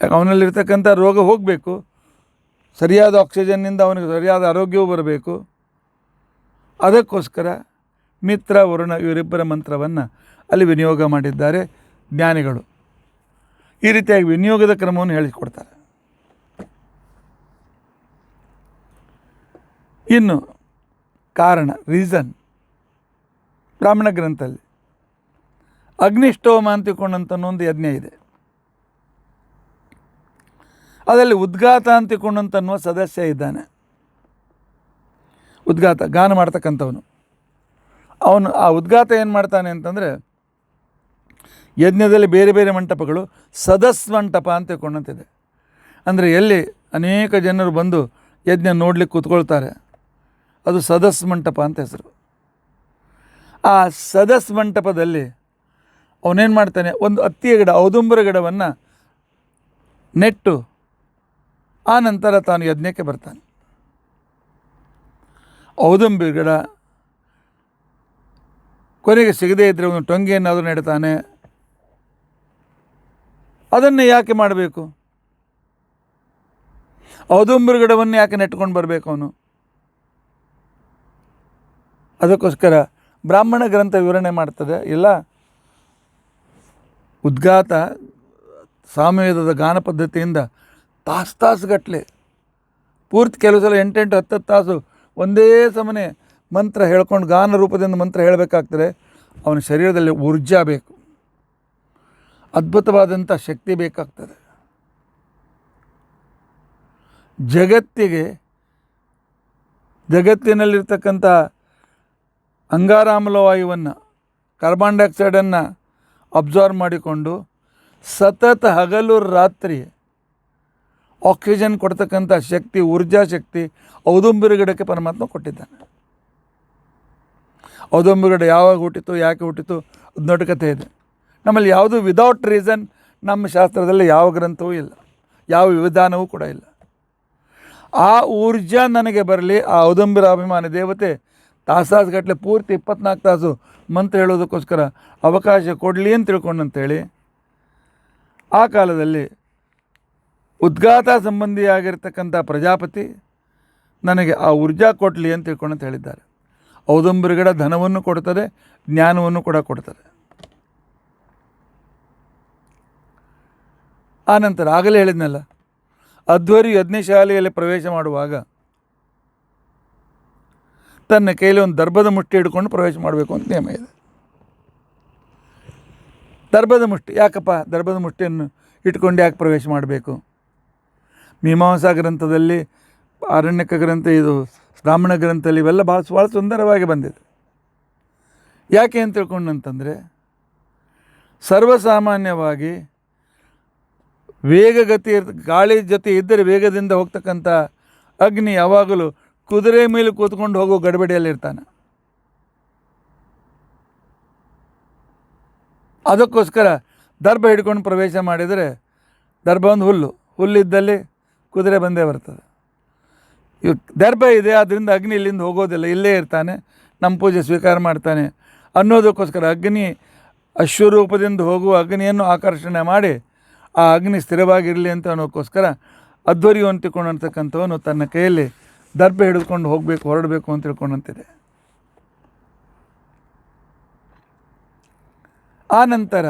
Speaker 1: ಅವನಲ್ಲಿರ್ತಕ್ಕಂಥ ರೋಗ ಹೋಗಬೇಕು, ಸರಿಯಾದ ಆಕ್ಸಿಜನ್ನಿಂದ ಅವನಿಗೆ ಸರಿಯಾದ ಆರೋಗ್ಯವೂ ಬರಬೇಕು. ಅದಕ್ಕೋಸ್ಕರ ಮಿತ್ರ ವರುಣ ಇವರಿಬ್ಬರ ಮಂತ್ರವನ್ನು ಅಲ್ಲಿ ವಿನಿಯೋಗ ಮಾಡಿದ್ದಾರೆ ಜ್ಞಾನಿಗಳು. ಈ ರೀತಿಯಾಗಿ ವಿನಿಯೋಗದ ಕ್ರಮವನ್ನು ಹೇಳಿಕೊಡ್ತಾರೆ. ಇನ್ನು ಕಾರಣ, ರೀಸನ್, ಬ್ರಾಹ್ಮಣ ಗ್ರಂಥದಲ್ಲಿ ಅಗ್ನಿಷ್ಠೋಮ ಅಂತಿಕೊಂಡಂಥ ಒಂದು ಯಜ್ಞ ಇದೆ. ಅದರಲ್ಲಿ ಉದ್ಗಾತ ಅಂತಿಕೊಂಡಂತನ್ನುವ ಸದಸ್ಯ ಇದ್ದಾನೆ. ಉದ್ಗಾತ ಗಾನ ಮಾಡ್ತಕ್ಕಂಥವನು. ಅವನು ಆ ಉದ್ಗಾತ ಏನು ಮಾಡ್ತಾನೆ ಅಂತಂದರೆ, ಯಜ್ಞದಲ್ಲಿ ಬೇರೆ ಬೇರೆ ಮಂಟಪಗಳು ಸದಸ್ ಮಂಟಪ ಅಂತ ಕೊಂಡಂತಿದೆ. ಅಂದರೆ ಎಲ್ಲಿ ಅನೇಕ ಜನರು ಬಂದು ಯಜ್ಞ ನೋಡಲಿಕ್ಕೆ ಕೂತ್ಕೊಳ್ತಾರೆ, ಅದು ಸದಸ್ ಮಂಟಪ ಅಂತ ಹೆಸರು. ಆ ಸದಸ್ ಮಂಟಪದಲ್ಲಿ ಅವನೇನು ಮಾಡ್ತಾನೆ, ಒಂದು ಅತ್ತಿಯ ಗಿಡ, ಔದುಂಬರ ಗಿಡವನ್ನು ನೆಟ್ಟು ಆ ನಂತರ ತಾನು ಯಜ್ಞಕ್ಕೆ ಬರ್ತಾನೆ. ಔದುಂಬರ ಗಿಡ ಕೊನೆಗೆ ಸಿಗದೇ ಇದ್ದರೆ ಒಂದು ಟೊಂಗೆಯನ್ನಾದರೂ ನೆಡ್ತಾನೆ. ಅದನ್ನು ಯಾಕೆ ಮಾಡಬೇಕು? ಔದುಂಬರ ಗಿಡವನ್ನು ಯಾಕೆ ನೆಟ್ಕೊಂಡು ಬರಬೇಕು ಅವನು? ಅದಕ್ಕೋಸ್ಕರ ಬ್ರಾಹ್ಮಣ ಗ್ರಂಥ ವಿವರಣೆ ಮಾಡ್ತದೆ. ಇಲ್ಲ, ಉದ್ಗಾತ ಸಾಮವೇದದ ಗಾನ ಪದ್ಧತಿಯಿಂದ ತಾಸುಗಟ್ಟಲೆ ಪೂರ್ತಿ, ಕೆಲವು ಸಲ 8-10 ತಾಸು ಒಂದೇ ಸಮನೆ ಮಂತ್ರ ಹೇಳ್ಕೊಂಡು ಗಾನ ರೂಪದಿಂದ ಮಂತ್ರ ಹೇಳಬೇಕಾಗ್ತದೆ. ಅವನ ಶರೀರದಲ್ಲಿ ಊರ್ಜಾ ಬೇಕು, ಅದ್ಭುತವಾದಂಥ ಶಕ್ತಿ ಬೇಕಾಗ್ತದೆ. ಜಗತ್ತಿನಲ್ಲಿರ್ತಕ್ಕಂಥ ಅಂಗಾರಾಮ್ಲ ವಾಯುವನ್ನು, ಕಾರ್ಬನ್ ಡೈಆಕ್ಸೈಡನ್ನು ಅಬ್ಸಾರ್ವ್ ಮಾಡಿಕೊಂಡು ಸತತ ಹಗಲು ರಾತ್ರಿ ಆಕ್ಸಿಜನ್ ಕೊಡ್ತಕ್ಕಂಥ ಶಕ್ತಿ, ಊರ್ಜಾ ಶಕ್ತಿ ಔದುಂಬರ ಗಿಡಕ್ಕೆ ಪರಮಾತ್ಮ ಕೊಟ್ಟಿದ್ದಾನೆ. ಔದುಂಬರ ಗಿಡ ಯಾವಾಗ ಹುಟ್ಟಿತು, ಯಾಕೆ ಹುಟ್ಟಿತು, ಅದು ದೊಡ್ಡ ಕಥೆ ಇದೆ. ನಮ್ಮಲ್ಲಿ ಯಾವುದೂ ವಿದೌಟ್ ರೀಸನ್ ನಮ್ಮ ಶಾಸ್ತ್ರದಲ್ಲಿ ಯಾವ ಗ್ರಂಥವೂ ಇಲ್ಲ, ಯಾವ ವಿಧಾನವೂ ಕೂಡ ಇಲ್ಲ. ಆ ಊರ್ಜಾ ನನಗೆ ಬರಲಿ, ಆ ಔದುಂಬರ ಅಭಿಮಾನಿ ದೇವತೆ ತಾಸುಗಟ್ಟಲೆ ಪೂರ್ತಿ 24 ತಾಸು ಮಂತ್ರ ಹೇಳೋದಕ್ಕೋಸ್ಕರ ಅವಕಾಶ ಕೊಡಲಿ ಅಂತ ತಿಳ್ಕೊಂಡಂತೇಳಿ ಆ ಕಾಲದಲ್ಲಿ ಉದ್ಗಾತ ಸಂಬಂಧಿಯಾಗಿರ್ತಕ್ಕಂಥ ಪ್ರಜಾಪತಿ ನನಗೆ ಆ ಊರ್ಜಾ ಕೊಡಲಿ ಅಂತ ತಿಳ್ಕೊಂಡು ಅಂತ ಹೇಳಿದ್ದಾರೆ. ಔದಂಬರ ಗಿಡ ಧನವನ್ನು ಕೊಡ್ತದೆ, ಜ್ಞಾನವನ್ನು ಕೂಡ ಕೊಡ್ತದೆ. ಆನಂತರ ಆಗಲೇ ಹೇಳಿದ್ನಲ್ಲ, ಅಧ್ವರಿ ಯಜ್ಞಶಾಲೆಯಲ್ಲಿ ಪ್ರವೇಶ ಮಾಡುವಾಗ ತನ್ನ ಕೈಲಿ ಒಂದು ದರ್ಭದ ಮುಷ್ಟಿ ಹಿಡ್ಕೊಂಡು ಪ್ರವೇಶ ಮಾಡಬೇಕು ಅಂತ ನಿಯಮ ಇದೆ. ದರ್ಭದ ಮುಷ್ಟಿ ಯಾಕಪ್ಪ, ದರ್ಭದ ಮುಷ್ಟಿಯನ್ನು ಇಟ್ಕೊಂಡು ಯಾಕೆ ಪ್ರವೇಶ ಮಾಡಬೇಕು? ಮೀಮಾಂಸಾ ಗ್ರಂಥದಲ್ಲಿ, ಆರಣ್ಯಕ ಗ್ರಂಥ, ಇದು ಬ್ರಾಹ್ಮಣ ಗ್ರಂಥದಲ್ಲಿ ಇವೆಲ್ಲ ಭಾಳ ಸುಂದರವಾಗಿ ಬಂದಿದೆ. ಯಾಕೆ ಅಂತ ತಿಳ್ಕೊಂಡಂತಂದರೆ, ಸರ್ವಸಾಮಾನ್ಯವಾಗಿ ವೇಗಗತಿ ಗಾಳಿ ಜೊತೆ ಇದ್ದರೆ ವೇಗದಿಂದ ಹೋಗ್ತಕ್ಕಂಥ ಅಗ್ನಿ ಯಾವಾಗಲೂ ಕುದುರೆ ಮೇಲೆ ಕೂತ್ಕೊಂಡು ಹೋಗೋ ಗಡಬಡಿಯಲ್ಲಿರ್ತಾನೆ. ಅದಕ್ಕೋಸ್ಕರ ದರ್ಭ ಹಿಡ್ಕೊಂಡು ಪ್ರವೇಶ ಮಾಡಿದರೆ, ದರ್ಭ ಒಂದು ಹುಲ್ಲಿದ್ದಲ್ಲಿ ಕುದುರೆ ಬಂದೇ ಬರ್ತದೆ. ಇವು ದರ್ಭ ಇದೆ, ಆದ್ದರಿಂದ ಅಗ್ನಿ ಇಲ್ಲಿಂದ ಹೋಗೋದಿಲ್ಲ, ಇಲ್ಲೇ ಇರ್ತಾನೆ, ನಮ್ಮ ಪೂಜೆ ಸ್ವೀಕಾರ ಮಾಡ್ತಾನೆ ಅನ್ನೋದಕ್ಕೋಸ್ಕರ ಅಗ್ನಿ ಅಶ್ವರೂಪದಿಂದ ಹೋಗುವ ಅಗ್ನಿಯನ್ನು ಆಕರ್ಷಣೆ ಮಾಡಿ ಆ ಅಗ್ನಿ ಸ್ಥಿರವಾಗಿರಲಿ ಅಂತ ಅನ್ನೋಕ್ಕೋಸ್ಕರ ಅಧ್ವರ್ಯು ಅಂತ ತಿಳ್ಕೊಂಡಿರ್ತಕ್ಕಂಥವನು ತನ್ನ ಕೈಯಲ್ಲಿ ದರ್ಭ ಹಿಡಿದುಕೊಂಡು ಹೊರಡಬೇಕು ಅಂತ ತಿಳ್ಕೊಂಡಂತಿದೆ. ಆ ನಂತರ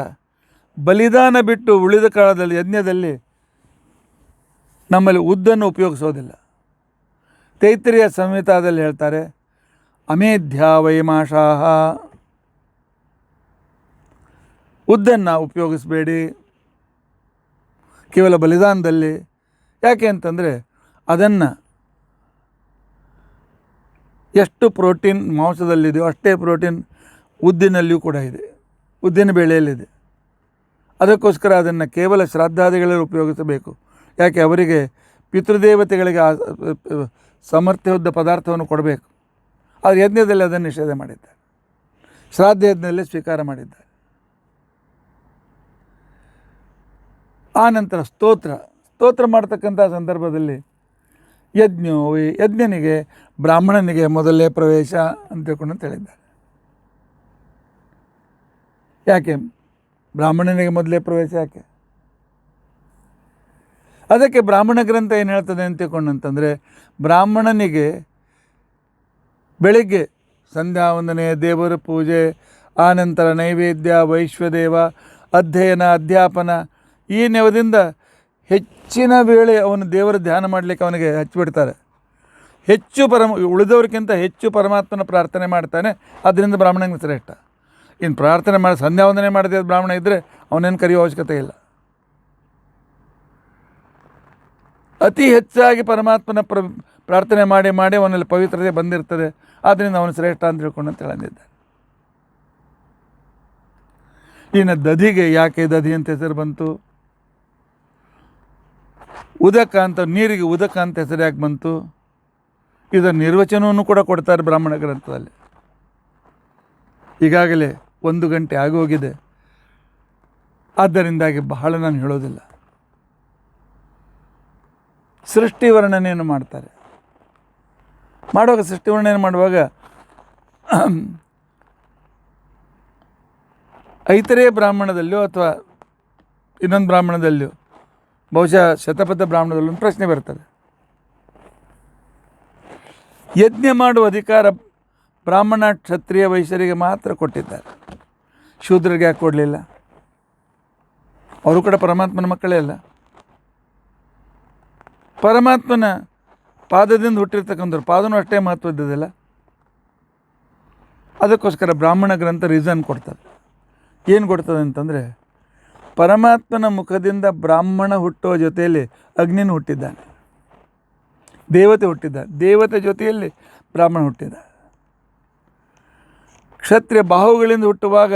Speaker 1: ಬಲಿದಾನ ಬಿಟ್ಟು ಉಳಿದ ಕಾಲದಲ್ಲಿ ಯಜ್ಞದಲ್ಲಿ ನಮ್ಮಲ್ಲಿ ಉದ್ದನ್ನು ಉಪಯೋಗಿಸೋದಿಲ್ಲ. ತೈತ್ರಿಯ ಸಂಹಿತಾದಲ್ಲಿ ಹೇಳ್ತಾರೆ, ಅಮೇಧ್ಯ ವೈಮಾಷಾಹ, ಉದ್ದನ್ನು ಉಪಯೋಗಿಸಬೇಡಿ ಕೇವಲ ಬಲಿದಾನದಲ್ಲಿ. ಯಾಕೆ ಅಂತಂದರೆ ಅದನ್ನು ಎಷ್ಟು ಪ್ರೋಟೀನ್ ಮಾಂಸದಲ್ಲಿದೆಯೋ ಅಷ್ಟೇ ಪ್ರೋಟೀನ್ ಉದ್ದಿನಲ್ಲಿಯೂ ಕೂಡ ಇದೆ, ಉದ್ದಿನ ಬೇಳೆಯಲ್ಲಿದೆ. ಅದಕ್ಕೋಸ್ಕರ ಅದನ್ನು ಕೇವಲ ಶ್ರಾದ್ದಾದಿಗಳಲ್ಲಿ ಉಪಯೋಗಿಸಬೇಕು. ಯಾಕೆ, ಅವರಿಗೆ ಪಿತೃದೇವತೆಗಳಿಗೆ ಸಮರ್ಥ್ಯವಾದ ಪದಾರ್ಥವನ್ನು ಕೊಡಬೇಕು. ಆದರೆ ಯಜ್ಞದಲ್ಲಿ ಅದನ್ನು ನಿಷೇಧ ಮಾಡಿದ್ದಾರೆ, ಶ್ರಾದ್ದ ಯಜ್ಞದಲ್ಲಿ ಸ್ವೀಕಾರ ಮಾಡಿದ್ದಾರೆ. ಆ ನಂತರ ಸ್ತೋತ್ರ ಮಾಡ್ತಕ್ಕಂಥ ಸಂದರ್ಭದಲ್ಲಿ ಯಜ್ಞನಿಗೆ ಬ್ರಾಹ್ಮಣನಿಗೆ ಮೊದಲೇ ಪ್ರವೇಶ ಅಂತ ತಿಳ್ಕೊಂಡು ಹೇಳಿದ್ದಾರೆ. ಯಾಕೆ ಬ್ರಾಹ್ಮಣನಿಗೆ ಮೊದಲೇ ಪ್ರವೇಶ ಯಾಕೆ? ಅದಕ್ಕೆ ಬ್ರಾಹ್ಮಣ ಗ್ರಂಥ ಏನು ಹೇಳ್ತದೆ ಅಂತ ತಿಳ್ಕೊಂಡಂತಂದರೆ, ಬ್ರಾಹ್ಮಣನಿಗೆ ಬೆಳಿಗ್ಗೆ ಸಂಧ್ಯಾ ವಂದನೆ, ದೇವರ ಪೂಜೆ, ಆನಂತರ ನೈವೇದ್ಯ, ವೈಶ್ವದೇವ, ಅಧ್ಯಯನ, ಅಧ್ಯಾಪನ, ಈ ನೆವದಿಂದ ಹೆಚ್ಚಿನ ವೇಳೆ ಅವನು ದೇವರ ಧ್ಯಾನ ಮಾಡಲಿಕ್ಕೆ ಅವನಿಗೆ ಹಚ್ಚಿಬಿಡ್ತಾರೆ. ಉಳಿದವ್ರಿಗಿಂತ ಹೆಚ್ಚು ಪರಮಾತ್ಮನ ಪ್ರಾರ್ಥನೆ ಮಾಡ್ತಾನೆ. ಅದರಿಂದ ಬ್ರಾಹ್ಮಣನಿಗೆ ಶ್ರೇಷ್ಠ. ಇನ್ನು ಪ್ರಾರ್ಥನೆ ಮಾಡಿ ಸಂಧ್ಯಾ ವಂದನೆ ಮಾಡದೆ ಬ್ರಾಹ್ಮಣ ಇದ್ದರೆ ಅವನೇನು ಕರೆಯೋ ಅವಶ್ಯಕತೆ ಇಲ್ಲ. ಅತಿ ಹೆಚ್ಚಾಗಿ ಪರಮಾತ್ಮನ ಪ್ರಾರ್ಥನೆ ಮಾಡಿ ಅವನಲ್ಲಿ ಪವಿತ್ರತೆ ಬಂದಿರ್ತದೆ. ಆದ್ದರಿಂದ ಅವನು ಶ್ರೇಷ್ಠ ಅಂತ ತಿಳ್ಕೊಂಡು ಅಂತ ಹೇಳಿದ್ದಾರೆ. ಇನ್ನು ದಧಿಗೆ ಯಾಕೆ ದಧಿ ಅಂತ ಹೆಸರು ಬಂತು? ಉದಕ ಅಂತ, ನೀರಿಗೆ ಉದಕ ಅಂತ ಹೆಸರು ಯಾಕೆ ಬಂತು? ಇದರ ನಿರ್ವಚನವನ್ನು ಕೂಡ ಕೊಡ್ತಾರೆ ಬ್ರಾಹ್ಮಣ ಗ್ರಂಥದಲ್ಲಿ. ಈಗಾಗಲೇ 1 ಗಂಟೆ ಆಗೋಗಿದೆ, ಆದ್ದರಿಂದಾಗಿ ಬಹಳ ನಾನು ಹೇಳೋದಿಲ್ಲ. ಸೃಷ್ಟಿ ವರ್ಣನೆಯನ್ನು ಮಾಡ್ತಾರೆ. ಸೃಷ್ಟಿ ವರ್ಣನೆ ಮಾಡುವಾಗ ಐತರೇಯ ಬ್ರಾಹ್ಮಣದಲ್ಲಿಯೋ ಅಥವಾ ಇನ್ನೊಂದು ಬ್ರಾಹ್ಮಣದಲ್ಲಿಯೋ, ಬಹುಶಃ ಶತಪಥ ಬ್ರಾಹ್ಮಣದಲ್ಲಿ ಒಂದು ಪ್ರಶ್ನೆ ಬರ್ತದೆ. ಯಜ್ಞ ಮಾಡುವ ಅಧಿಕಾರ ಬ್ರಾಹ್ಮಣ, ಕ್ಷತ್ರಿಯ, ವೈಶ್ಯರಿಗೆ ಮಾತ್ರ ಕೊಟ್ಟಿದ್ದಾರೆ, ಶೂದ್ರರಿಗೆ ಯಾಕೆ ಕೊಡಲಿಲ್ಲ? ಅವರು ಕೂಡ ಪರಮಾತ್ಮನ ಮಕ್ಕಳೇ ಅಲ್ಲ. ಪರಮಾತ್ಮನ ಪಾದದಿಂದ ಹುಟ್ಟಿರ್ತಕ್ಕಂಥವ್ರು, ಪಾದನೂ ಅಷ್ಟೇ ಮಹತ್ವದ್ದಿಲ್ಲ. ಅದಕ್ಕೋಸ್ಕರ ಬ್ರಾಹ್ಮಣ ಗ್ರಂಥ ರೀಸನ್ ಕೊಡ್ತಾರೆ. ಏನು ಕೊಡ್ತದೆ ಅಂತಂದರೆ, ಪರಮಾತ್ಮನ ಮುಖದಿಂದ ಬ್ರಾಹ್ಮಣ ಹುಟ್ಟುವ ಜೊತೆಯಲ್ಲಿ ಅಗ್ನಿನ ಹುಟ್ಟಿದ್ದಾನೆ, ದೇವತೆ ಹುಟ್ಟಿದ್ದಾನೆ, ದೇವತೆ ಜೊತೆಯಲ್ಲಿ ಬ್ರಾಹ್ಮಣ ಹುಟ್ಟಿದ. ಕ್ಷತ್ರಿಯ ಬಾಹುಗಳಿಂದ ಹುಟ್ಟುವಾಗ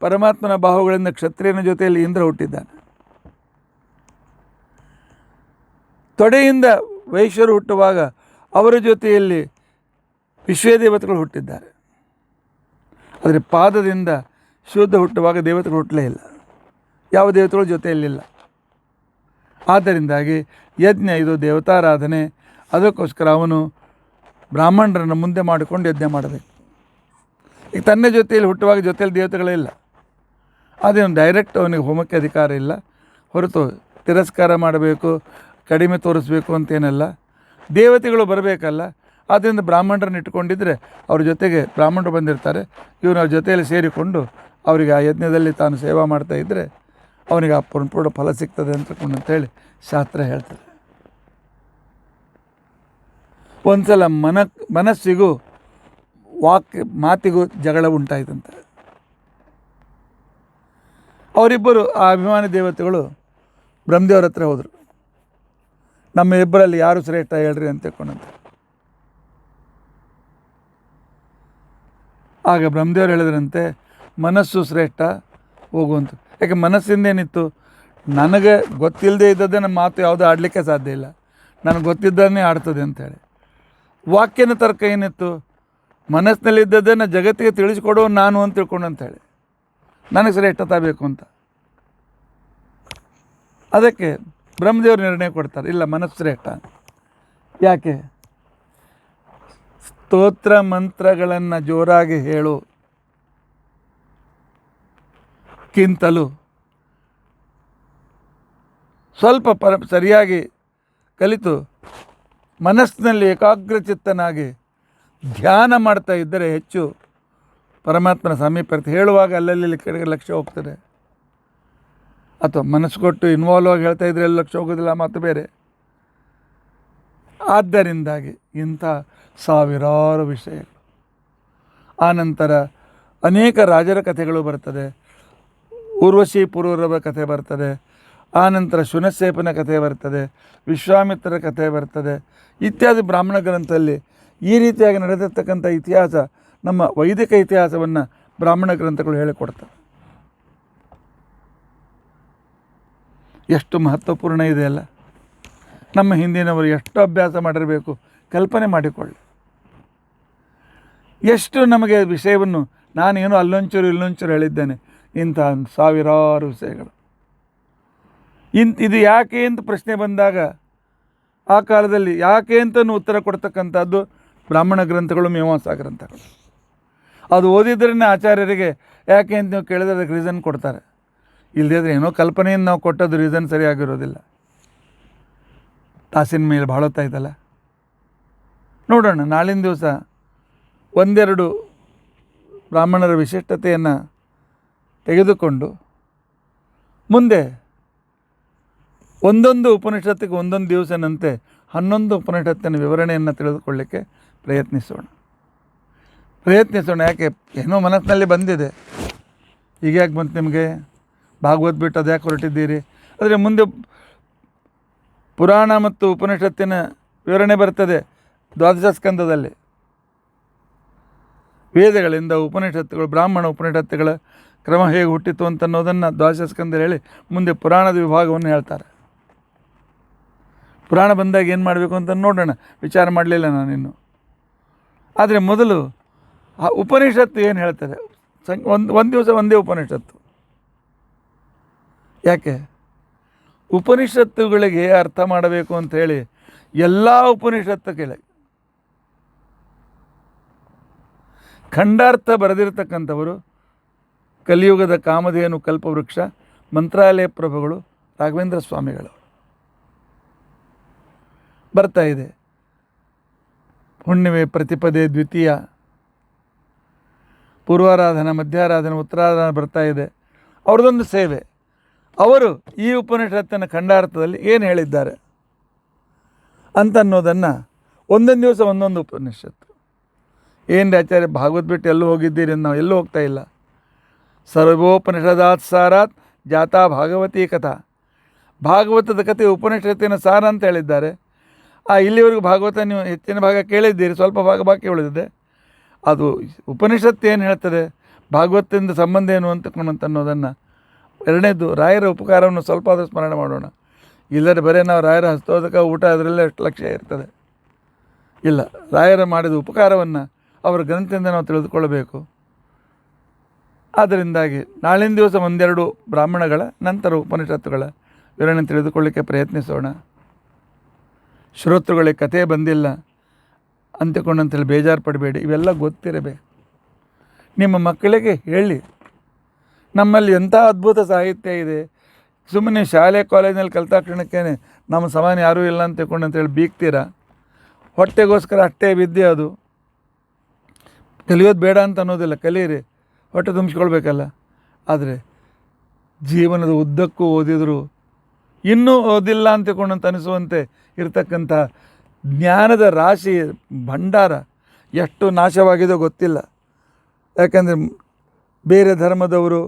Speaker 1: ಪರಮಾತ್ಮನ ಬಾಹುಗಳಿಂದ ಕ್ಷತ್ರಿಯನ ಜೊತೆಯಲ್ಲಿ ಇಂದ್ರ ಹುಟ್ಟಿದ್ದಾನೆ. ತೊಡೆಯಿಂದ ವೈಶ್ಯರು ಹುಟ್ಟುವಾಗ ಅವರ ಜೊತೆಯಲ್ಲಿ ವಿಶ್ವದೇವತೆಗಳು ಹುಟ್ಟಿದ್ದಾರೆ. ಆದರೆ ಪಾದದಿಂದ ಶುದ್ಧ ಹುಟ್ಟುವಾಗ ದೇವತೆಗಳು ಹುಟ್ಟಲೇ ಇಲ್ಲ, ಯಾವ ದೇವತೆಗಳು ಜೊತೆಯಲ್ಲಿಲ್ಲ. ಆದ್ದರಿಂದಾಗಿ ಯಜ್ಞ ಇದು ದೇವತಾರಾಧನೆ. ಅದಕ್ಕೋಸ್ಕರ ಅವನು ಬ್ರಾಹ್ಮಣರನ್ನು ಮುಂದೆ ಮಾಡಿಕೊಂಡು ಯಜ್ಞ ಮಾಡಬೇಕು. ಈಗ ತನ್ನ ಜೊತೆಯಲ್ಲಿ ಹುಟ್ಟುವಾಗ ಜೊತೆಯಲ್ಲಿ ದೇವತೆಗಳೇ ಇಲ್ಲ, ಅದೇನು ಡೈರೆಕ್ಟ್ ಅವನಿಗೆ ಹೋಮಕ್ಕೆ ಅಧಿಕಾರ ಇಲ್ಲ. ಹೊರತು ತಿರಸ್ಕಾರ ಮಾಡಬೇಕು, ಕಡಿಮೆ ತೋರಿಸ್ಬೇಕು ಅಂತೇನಲ್ಲ. ದೇವತೆಗಳು ಬರಬೇಕಲ್ಲ, ಆದ್ದರಿಂದ ಬ್ರಾಹ್ಮಣರನ್ನು ಇಟ್ಕೊಂಡಿದ್ದರೆ ಅವ್ರ ಜೊತೆಗೆ ಬ್ರಾಹ್ಮಣರು ಬಂದಿರ್ತಾರೆ, ಇವನು ಅವ್ರ ಜೊತೆಯಲ್ಲಿ ಸೇರಿಕೊಂಡು ಅವರಿಗೆ ಆ ಯಜ್ಞದಲ್ಲಿ ತಾನು ಸೇವಾ ಮಾಡ್ತಾಯಿದ್ದರೆ ಅವನಿಗೆ ಆ ಪೂರ್ಣ ಫಲ ಸಿಗ್ತದೆ ಅಂತೇಳಿ ಶಾಸ್ತ್ರ ಹೇಳ್ತಾರೆ. ಒಂದು ಸಲ ಮನಸ್ಸಿಗೂ ಮಾತಿಗೂ ಜಗಳ ಉಂಟಾಯಿತಂತೆ. ಅವರಿಬ್ಬರು ಆ ಅಭಿಮಾನಿ ದೇವತೆಗಳು ಬ್ರಹ್ಮದೇವರ ಹತ್ರ ಹೋದರು. ನಮ್ಮ ಇಬ್ಬರಲ್ಲಿ ಯಾರು ಶ್ರೇಷ್ಠ ಹೇಳ್ರಿ ಅಂತ ತಿಳ್ಕೊಂಡಂತೆ. ಆಗ ಬ್ರಹ್ಮದೇವರು ಹೇಳಿದ್ರಂತೆ, ಮನಸ್ಸು ಶ್ರೇಷ್ಠ ಹೋಗುವಂತ. ಯಾಕೆ ಮನಸ್ಸಿಂದೇನಿತ್ತು, ನನಗೆ ಗೊತ್ತಿಲ್ಲದೆ ಇದ್ದದ್ದೇ ನಮ್ಮ ಮಾತು ಯಾವುದೂ ಆಡಲಿಕ್ಕೆ ಸಾಧ್ಯ ಇಲ್ಲ, ನನಗೆ ಗೊತ್ತಿದ್ದನ್ನೇ ಆಡ್ತದೆ ಅಂಥೇಳಿ. ವಾಕ್ಯನ ತರ್ಕ ಏನಿತ್ತು, ಮನಸ್ಸಿನಲ್ಲಿದ್ದದ್ದನ್ನು ಜಗತ್ತಿಗೆ ತಿಳಿಸ್ಕೊಡೋ ನಾನು ಅಂತ ತಿಳ್ಕೊಂಡು ಅಂಥೇಳಿ, ನನಗೆ ಶ್ರೇಷ್ಠತೆ ಬೇಕು ಅಂತ. ಅದಕ್ಕೆ ಬ್ರಹ್ಮದೇವರು ನಿರ್ಣಯ ಕೊಡ್ತಾರೆ, ಇಲ್ಲ ಮನಸ್ಸು ಶ್ರೇಷ್ಠ. ಯಾಕೆ? ಸ್ತೋತ್ರ ಮಂತ್ರಗಳನ್ನು ಜೋರಾಗಿ ಹೇಳು ಕ್ಕಿಂತಲೂ ಸ್ವಲ್ಪ ಸರಿಯಾಗಿ ಕಲಿತು ಮನಸ್ಸಿನಲ್ಲಿ ಏಕಾಗ್ರಚಿತ್ತನಾಗಿ ಧ್ಯಾನ ಮಾಡ್ತಾ ಇದ್ದರೆ ಹೆಚ್ಚು ಪರಮಾತ್ಮನ ಸಮೀಪ ಇರುತ್ತೆ. ಹೇಳುವಾಗ ಅಲ್ಲಲ್ಲಿ ಕಡೆಗೆ ಲಕ್ಷ್ಯ ಹೋಗ್ತದೆ, ಅಥವಾ ಮನಸ್ಸು ಕೊಟ್ಟು ಇನ್ವಾಲ್ವ್ ಆಗಿ ಹೇಳ್ತಾ ಇದ್ರೆ ಎಲ್ಲ ಲಕ್ಷ್ಯ ಹೋಗೋದಿಲ್ಲ, ಮಾತು ಬೇರೆ. ಆದ್ದರಿಂದಾಗಿ ಇಂಥ ಸಾವಿರಾರು ವಿಷಯಗಳು. ಆನಂತರ ಅನೇಕ ರಾಜರ ಕಥೆಗಳು ಬರ್ತದೆ, ಊರ್ವಶಿ ಪುರೂರವ ಕಥೆ ಬರ್ತದೆ, ಆನಂತರ ಶುನಶೇಪನ ಕಥೆ ಬರ್ತದೆ, ವಿಶ್ವಾಮಿತ್ರರ ಕಥೆ ಬರ್ತದೆ, ಇತ್ಯಾದಿ ಬ್ರಾಹ್ಮಣ ಗ್ರಂಥದಲ್ಲಿ ಈ ರೀತಿಯಾಗಿ ನಡೆದಿರ್ತಕ್ಕಂಥ ಇತಿಹಾಸ, ನಮ್ಮ ವೈದಿಕ ಇತಿಹಾಸವನ್ನು ಬ್ರಾಹ್ಮಣ ಗ್ರಂಥಗಳು ಹೇಳಿಕೊಡ್ತವೆ. ಎಷ್ಟು ಮಹತ್ವಪೂರ್ಣ ಇದೆಯಲ್ಲ. ನಮ್ಮ ಹಿಂದಿನವರು ಎಷ್ಟು ಅಭ್ಯಾಸ ಮಾಡಿರಬೇಕು ಕಲ್ಪನೆ ಮಾಡಿಕೊಳ್ಳಿ. ಎಷ್ಟು ನಮಗೆ ವಿಷಯವನ್ನು, ನಾನೇನು ಅಲ್ಲೊಂಚೂರು ಇಲ್ಲೊಂಚೂರು ಹೇಳಿದ್ದೇನೆ, ಇಂಥ ಸಾವಿರಾರು ವಿಷಯಗಳು. ಇದು ಯಾಕೆ ಅಂತ ಪ್ರಶ್ನೆ ಬಂದಾಗ ಆ ಕಾಲದಲ್ಲಿ ಯಾಕೆ ಅಂತಲೂ ಉತ್ತರ ಕೊಡ್ತಕ್ಕಂಥದ್ದು ಬ್ರಾಹ್ಮಣ ಗ್ರಂಥಗಳು, ಮೀಮಾಂಸಾ ಗ್ರಂಥಗಳು. ಅದು ಓದಿದ್ರೇ ಆಚಾರ್ಯರಿಗೆ ಯಾಕೆ ಅಂತ ನೀವು ಕೇಳಿದ್ರೆ ಅದಕ್ಕೆ ರೀಸನ್ ಕೊಡ್ತಾರೆ. ಇಲ್ಲದಿದ್ದರೆ ಏನೋ ಕಲ್ಪನೆಯನ್ನು ನಾವು ಕೊಟ್ಟದ್ದು ರೀಸನ್ ಸರಿಯಾಗಿರೋದಿಲ್ಲ. ತಾಸಿನ ಮೇಲೆ ಭಾಳ ಹೊತ್ತಾಯ್ತಲ್ಲ, ನೋಡೋಣ. ನಾಳಿನ ದಿವಸ ಒಂದೆರಡು ಬ್ರಾಹ್ಮಣರ ವಿಶಿಷ್ಟತೆಯನ್ನು ತೆಗೆದುಕೊಂಡು ಮುಂದೆ ಒಂದೊಂದು ಉಪನಿಷತ್ತಿಗೆ ಒಂದೊಂದು ದಿವಸನಂತೆ 11 ಉಪನಿಷತ್ತಿನ ವಿವರಣೆಯನ್ನು ತಿಳಿದುಕೊಳ್ಳಿಕ್ಕೆ ಪ್ರಯತ್ನಿಸೋಣ. ಯಾಕೆ ಏನೋ ಮನಸ್ಸಿನಲ್ಲಿ ಬಂದಿದೆ, ಈಗ ಯಾಕೆ ಬಂತು ನಿಮಗೆ, ಭಾಗವತ್ ಬಿಟ್ಟು ಅದು ಯಾಕೆ ಹೊರಟಿದ್ದೀರಿ? ಆದರೆ ಮುಂದೆ ಪುರಾಣ ಮತ್ತು ಉಪನಿಷತ್ತಿನ ವಿವರಣೆ ಬರ್ತದೆ 12ನೇ ಸ್ಕಂದದಲ್ಲಿ. ವೇದಗಳಿಂದ ಉಪನಿಷತ್ತುಗಳು, ಬ್ರಾಹ್ಮಣ ಉಪನಿಷತ್ತುಗಳ ಕ್ರಮ ಹೇಗೆ ಹುಟ್ಟಿತು ಅಂತನ್ನೋದನ್ನು 12ನೇ ಸ್ಕಂದಲ್ಲಿ ಹೇಳಿ ಮುಂದೆ ಪುರಾಣದ ವಿಭಾಗವನ್ನು ಹೇಳ್ತಾರೆ. ಪುರಾಣ ಬಂದಾಗ ಏನು ಮಾಡಬೇಕು ಅಂತ ನೋಡೋಣ, ವಿಚಾರ ಮಾಡಲಿಲ್ಲ ನಾನಿನ್ನು. ಆದರೆ ಮೊದಲು ಆ ಉಪನಿಷತ್ತು ಏನು ಹೇಳ್ತದೆ, ಒಂದು ದಿವಸ ಒಂದೇ ಉಪನಿಷತ್ತು. ಯಾಕೆ? ಉಪನಿಷತ್ತುಗಳಿಗೆ ಅರ್ಥ ಮಾಡಬೇಕು ಅಂಥೇಳಿ ಎಲ್ಲ ಉಪನಿಷತ್ತು ಕೆಳಗೆ ಖಂಡಾರ್ಥ ಬರೆದಿರ್ತಕ್ಕಂಥವರು ಕಲಿಯುಗದ ಕಾಮಧೇನು ಕಲ್ಪವೃಕ್ಷ ಮಂತ್ರಾಲಯ ಪ್ರಭುಗಳು ರಾಘವೇಂದ್ರ ಸ್ವಾಮಿಗಳು. ಬರ್ತಾ ಇದೆ ಹುಣ್ಣಿಮೆ, ಪ್ರತಿಪದೆ, ದ್ವಿತೀಯ, ಪೂರ್ವಾರಾಧನ, ಮಧ್ಯಾರಾಧನ, ಉತ್ತರಾರಾಧನ ಬರ್ತಾ ಇದೆ. ಅವ್ರದ್ದೊಂದು ಸೇವೆ. ಅವರು ಈ ಉಪನಿಷತ್ತಿನ ಖಂಡಾರ್ಥದಲ್ಲಿ ಏನು ಹೇಳಿದ್ದಾರೆ ಅಂತನ್ನೋದನ್ನು ಒಂದೊಂದು ದಿವಸ ಒಂದೊಂದು ಉಪನಿಷತ್ತು. ಏನು ಆಚಾರ್ಯ ಭಾಗವತ್ ಬಿಟ್ಟು ಎಲ್ಲೂ ಹೋಗಿದ್ದೀರಿ? ನಾವು ಎಲ್ಲೂ ಹೋಗ್ತಾ ಇಲ್ಲ. ಸರ್ವೋಪನಿಷದಾತ್ ಸಾರಾತ್ ಜಾತಾ ಭಾಗವತೀ ಕಥಾ. ಭಾಗವತದ ಕಥೆ ಉಪನಿಷತ್ತಿನ ಸಾರ ಅಂತ ಹೇಳಿದ್ದಾರೆ. ಇಲ್ಲಿವರೆಗೂ ಭಾಗವತ ನೀವು ಹೆಚ್ಚಿನ ಭಾಗ ಕೇಳಿದ್ದೀರಿ, ಸ್ವಲ್ಪ ಭಾಗ ಬಾಕಿ ಉಳಿದಿದೆ. ಅದು ಉಪನಿಷತ್ತು ಏನು ಹೇಳ್ತದೆ, ಭಾಗವತದಿಂದ ಸಂಬಂಧ ಏನು ಅನ್ನೋದನ್ನು. ಎರಡನೇದು, ರಾಯರ ಉಪಕಾರವನ್ನು ಸ್ವಲ್ಪ ಆದರೂ ಸ್ಮರಣೆ ಮಾಡೋಣ. ಇಲ್ಲದೆ ಬರೀ ನಾವು ರಾಯರ ಹಸ್ತೋದಕ ಊಟ ಅದರಲ್ಲೇ ಎಷ್ಟು ಲಕ್ಷ್ಯ ಇರ್ತದೆ. ಇಲ್ಲ, ರಾಯರ ಮಾಡಿದ ಉಪಕಾರವನ್ನು ಅವರ ಗ್ರಂಥದಿಂದ ನಾವು ತಿಳಿದುಕೊಳ್ಳಬೇಕು. ಆದ್ದರಿಂದಾಗಿ ನಾಳಿನ ದಿವಸ ಒಂದೆರಡು ಬ್ರಾಹ್ಮಣಗಳ ನಂತರ ಉಪನಿಷತ್ತುಗಳ ವಿವರಣೆ ತಿಳಿದುಕೊಳ್ಳಿಕ್ಕೆ ಪ್ರಯತ್ನಿಸೋಣ. ಶ್ರೋತೃಗಳಿಗೆ ಕಥೆ ಬಂದಿಲ್ಲ ಅಂತಿಕೊಂಡಂತೇಳಿ ಬೇಜಾರು ಪಡಬೇಡಿ, ಇವೆಲ್ಲ ಗೊತ್ತಿರಬೇಕು. ನಿಮ್ಮ ಮಕ್ಕಳಿಗೆ ಹೇಳಿ, ನಮ್ಮಲ್ಲಿ ಎಂಥ ಅದ್ಭುತ ಸಾಹಿತ್ಯ ಇದೆ, ಸುಮ್ಮನೆ ಶಾಲೆ ಕಾಲೇಜಿನಲ್ಲಿ ಕಲಿತಾಕ್ಷಣಕ್ಕೇ ನಮ್ಮ ಸಮಾನ ಯಾರೂ ಇಲ್ಲ ಅಂತ ತಿಳ್ಕೊಂಡು ಅಂತೇಳಿ ಬೀಗ್ತೀರಾ? ಹೊಟ್ಟೆಗೋಸ್ಕರ ಅಷ್ಟೇ ವಿದ್ಯೆ ಅದು. ಕಲಿಯೋದು ಬೇಡ ಅಂತ ಅನ್ನೋದಿಲ್ಲ, ಕಲೀರಿ, ಹೊಟ್ಟೆ ತುಂಬಿಸ್ಕೊಳ್ಬೇಕಲ್ಲ. ಆದರೆ ಜೀವನದ ಉದ್ದಕ್ಕೂ ಓದಿದ್ರು ಇನ್ನೂ ಓದಿಲ್ಲ ಅಂತ ತಿಳ್ಕೊಂಡಂತ ಅನಿಸುವಂತೆ ಇರತಕ್ಕಂಥ ಜ್ಞಾನದ ರಾಶಿ ಭಂಡಾರ ಎಷ್ಟು ನಾಶವಾಗಿದೋ ಗೊತ್ತಿಲ್ಲ. ಯಾಕಂದರೆ ಬೇರೆ ಧರ್ಮದವರು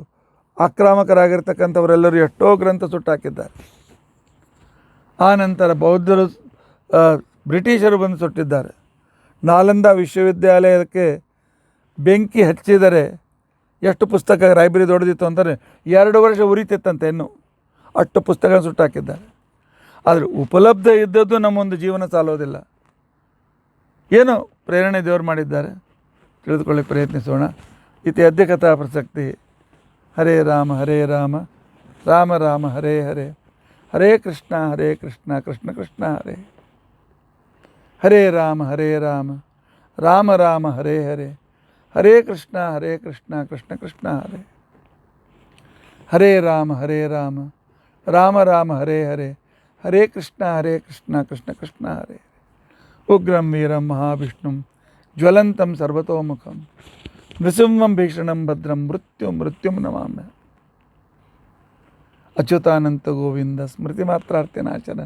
Speaker 1: ಆಕ್ರಾಮಕರಾಗಿರ್ತಕ್ಕಂಥವರೆಲ್ಲರೂ ಎಷ್ಟೋ ಗ್ರಂಥ ಸುಟ್ಟಾಕಿದ್ದಾರೆ. ಆ ನಂತರ ಬೌದ್ಧರು, ಬ್ರಿಟಿಷರು ಬಂದು ಸುಟ್ಟಿದ್ದಾರೆ. ನಾಲಂದಾ ವಿಶ್ವವಿದ್ಯಾಲಯಕ್ಕೆ ಬೆಂಕಿ ಹಚ್ಚಿದರೆ ಎಷ್ಟು ಪುಸ್ತಕ ಲೈಬ್ರರಿ ದೊಡ್ಡದಿತ್ತು ಅಂತಾರೆ, 2 ವರ್ಷ ಉರಿತಿತ್ತಂತೆ, ಇನ್ನೂ ಅಷ್ಟು ಪುಸ್ತಕ ಸುಟ್ಟಾಕಿದ್ದಾರೆ. ಆದರೆ ಉಪಲಬ್ಧ ಇದ್ದದ್ದು ನಮ್ಮೊಂದು ಜೀವನ ಸಾಲೋದಿಲ್ಲ. ಏನೋ ಪ್ರೇರಣೆ ದೇವರು ಮಾಡಿದ್ದಾರೆ, ತಿಳಿದುಕೊಳ್ಳಿಕ್ಕೆ ಪ್ರಯತ್ನಿಸೋಣ. ಇತಿ ಅದ್ಯ ಕಥಾ ಪ್ರಸಕ್ತಿ. ಹರೇ ರಾಮ ರಾಮ ರಾಮ ಹರೇ ಹರೇ, ಹರೇ ಕೃಷ್ಣ ಕೃಷ್ಣ ಕೃಷ್ಣ ಹರೇ, ಹರೇ ರಾಮ ರಾಮ ರಾಮ ಹರೇ ಹರೇ, ಹರೇ ಕೃಷ್ಣ ಕೃಷ್ಣ ಕೃಷ್ಣ ಹರೇ, ಹರೇ ರಾಮ ರಾಮ ರಾಮ ಹರೇ ಹರೇ, ಹರೇ ಕೃಷ್ಣ ಕೃಷ್ಣ ಕೃಷ್ಣ ಹರೇ. ಉಗ್ರಂ ವೀರಂ ಮಹಾವಿಷ್ಣುಂ ಜ್ವಲಂತಂ ಸರ್ವತೋಮುಖಂ ನೃಸಿಂಹಂ ಭೀಷಣಂ ಭದ್ರಂ ಮೃತ್ಯುಂ ನಮಾಮ್ಯ. ಅಚ್ಯುತಾನಂತ ಗೋವಿಂದ ಸ್ಮೃತಿ ಮಾತ್ರಾರ್ಥ್ಯನಾಶನ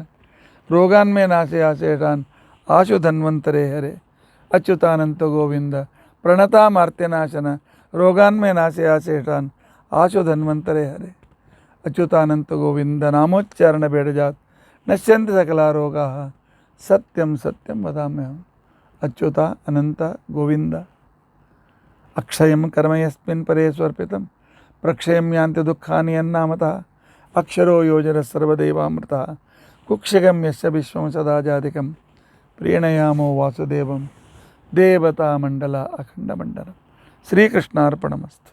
Speaker 1: ರೋಗಾನ್ಮೇ ನಾಶೆ ಆಶೇಷಾನ್ ಆಶು ಧನ್ವಂತರೇ ಹರೇ. ಅಚ್ಯುತಾನಂತ ಗೋವಿಂದ ಪ್ರಣತಾಮಾರ್ತ್ಯನಾಶನ ರೋಗಾನ್ಮೇ ನಾಶೆ ಆಶೇಷಾನ್ ಆಶು ಧನ್ವಂತರೇ ಹರೇ. ಅಚ್ಯುತಾನಂತ ಗೋವಿಂದ ನಾಮೋಚ್ಚಾರಣ ಬೇಡಜಾತ್ ನಶ್ಯಂತಿ ಸಕಲಾ ರೋಗಾ ಸತ್ಯಂ ಸತ್ಯಂ ವದಾಮ್ಯಹಂ. ಅಚ್ಯುತ ಅನಂತ ಗೋವಿಂದ. ಅಕ್ಷಯಂ ಕರ್ಮ ಯಸ್ಮಿನ್ ಪರೇ ಸ್ವರ್ಪಿತಂ ಪ್ರಕ್ಷಯಂ ಯಾಂತಿ ದುಃಖಾನಿ ಯನ್ನಾಮತಃ. ಅಕ್ಷರೋ ಯೋಜನ ಸರ್ವದೇವಾಮೃತ ಕುಕ್ಷಿಗಂ ಯಸ್ಯ ವಿಶ್ವಂ ಸದಾ ಜಾತಿಕಂ ಪ್ರೀಣಯಾಮೋ ವಾಸುದೇವಂ ದೇವತಾ ಮಂಡಲ ಅಖಂಡ ಮಂಡಲ. ಶ್ರೀಕೃಷ್ಣಾರ್ಪಣಮಸ್ತು.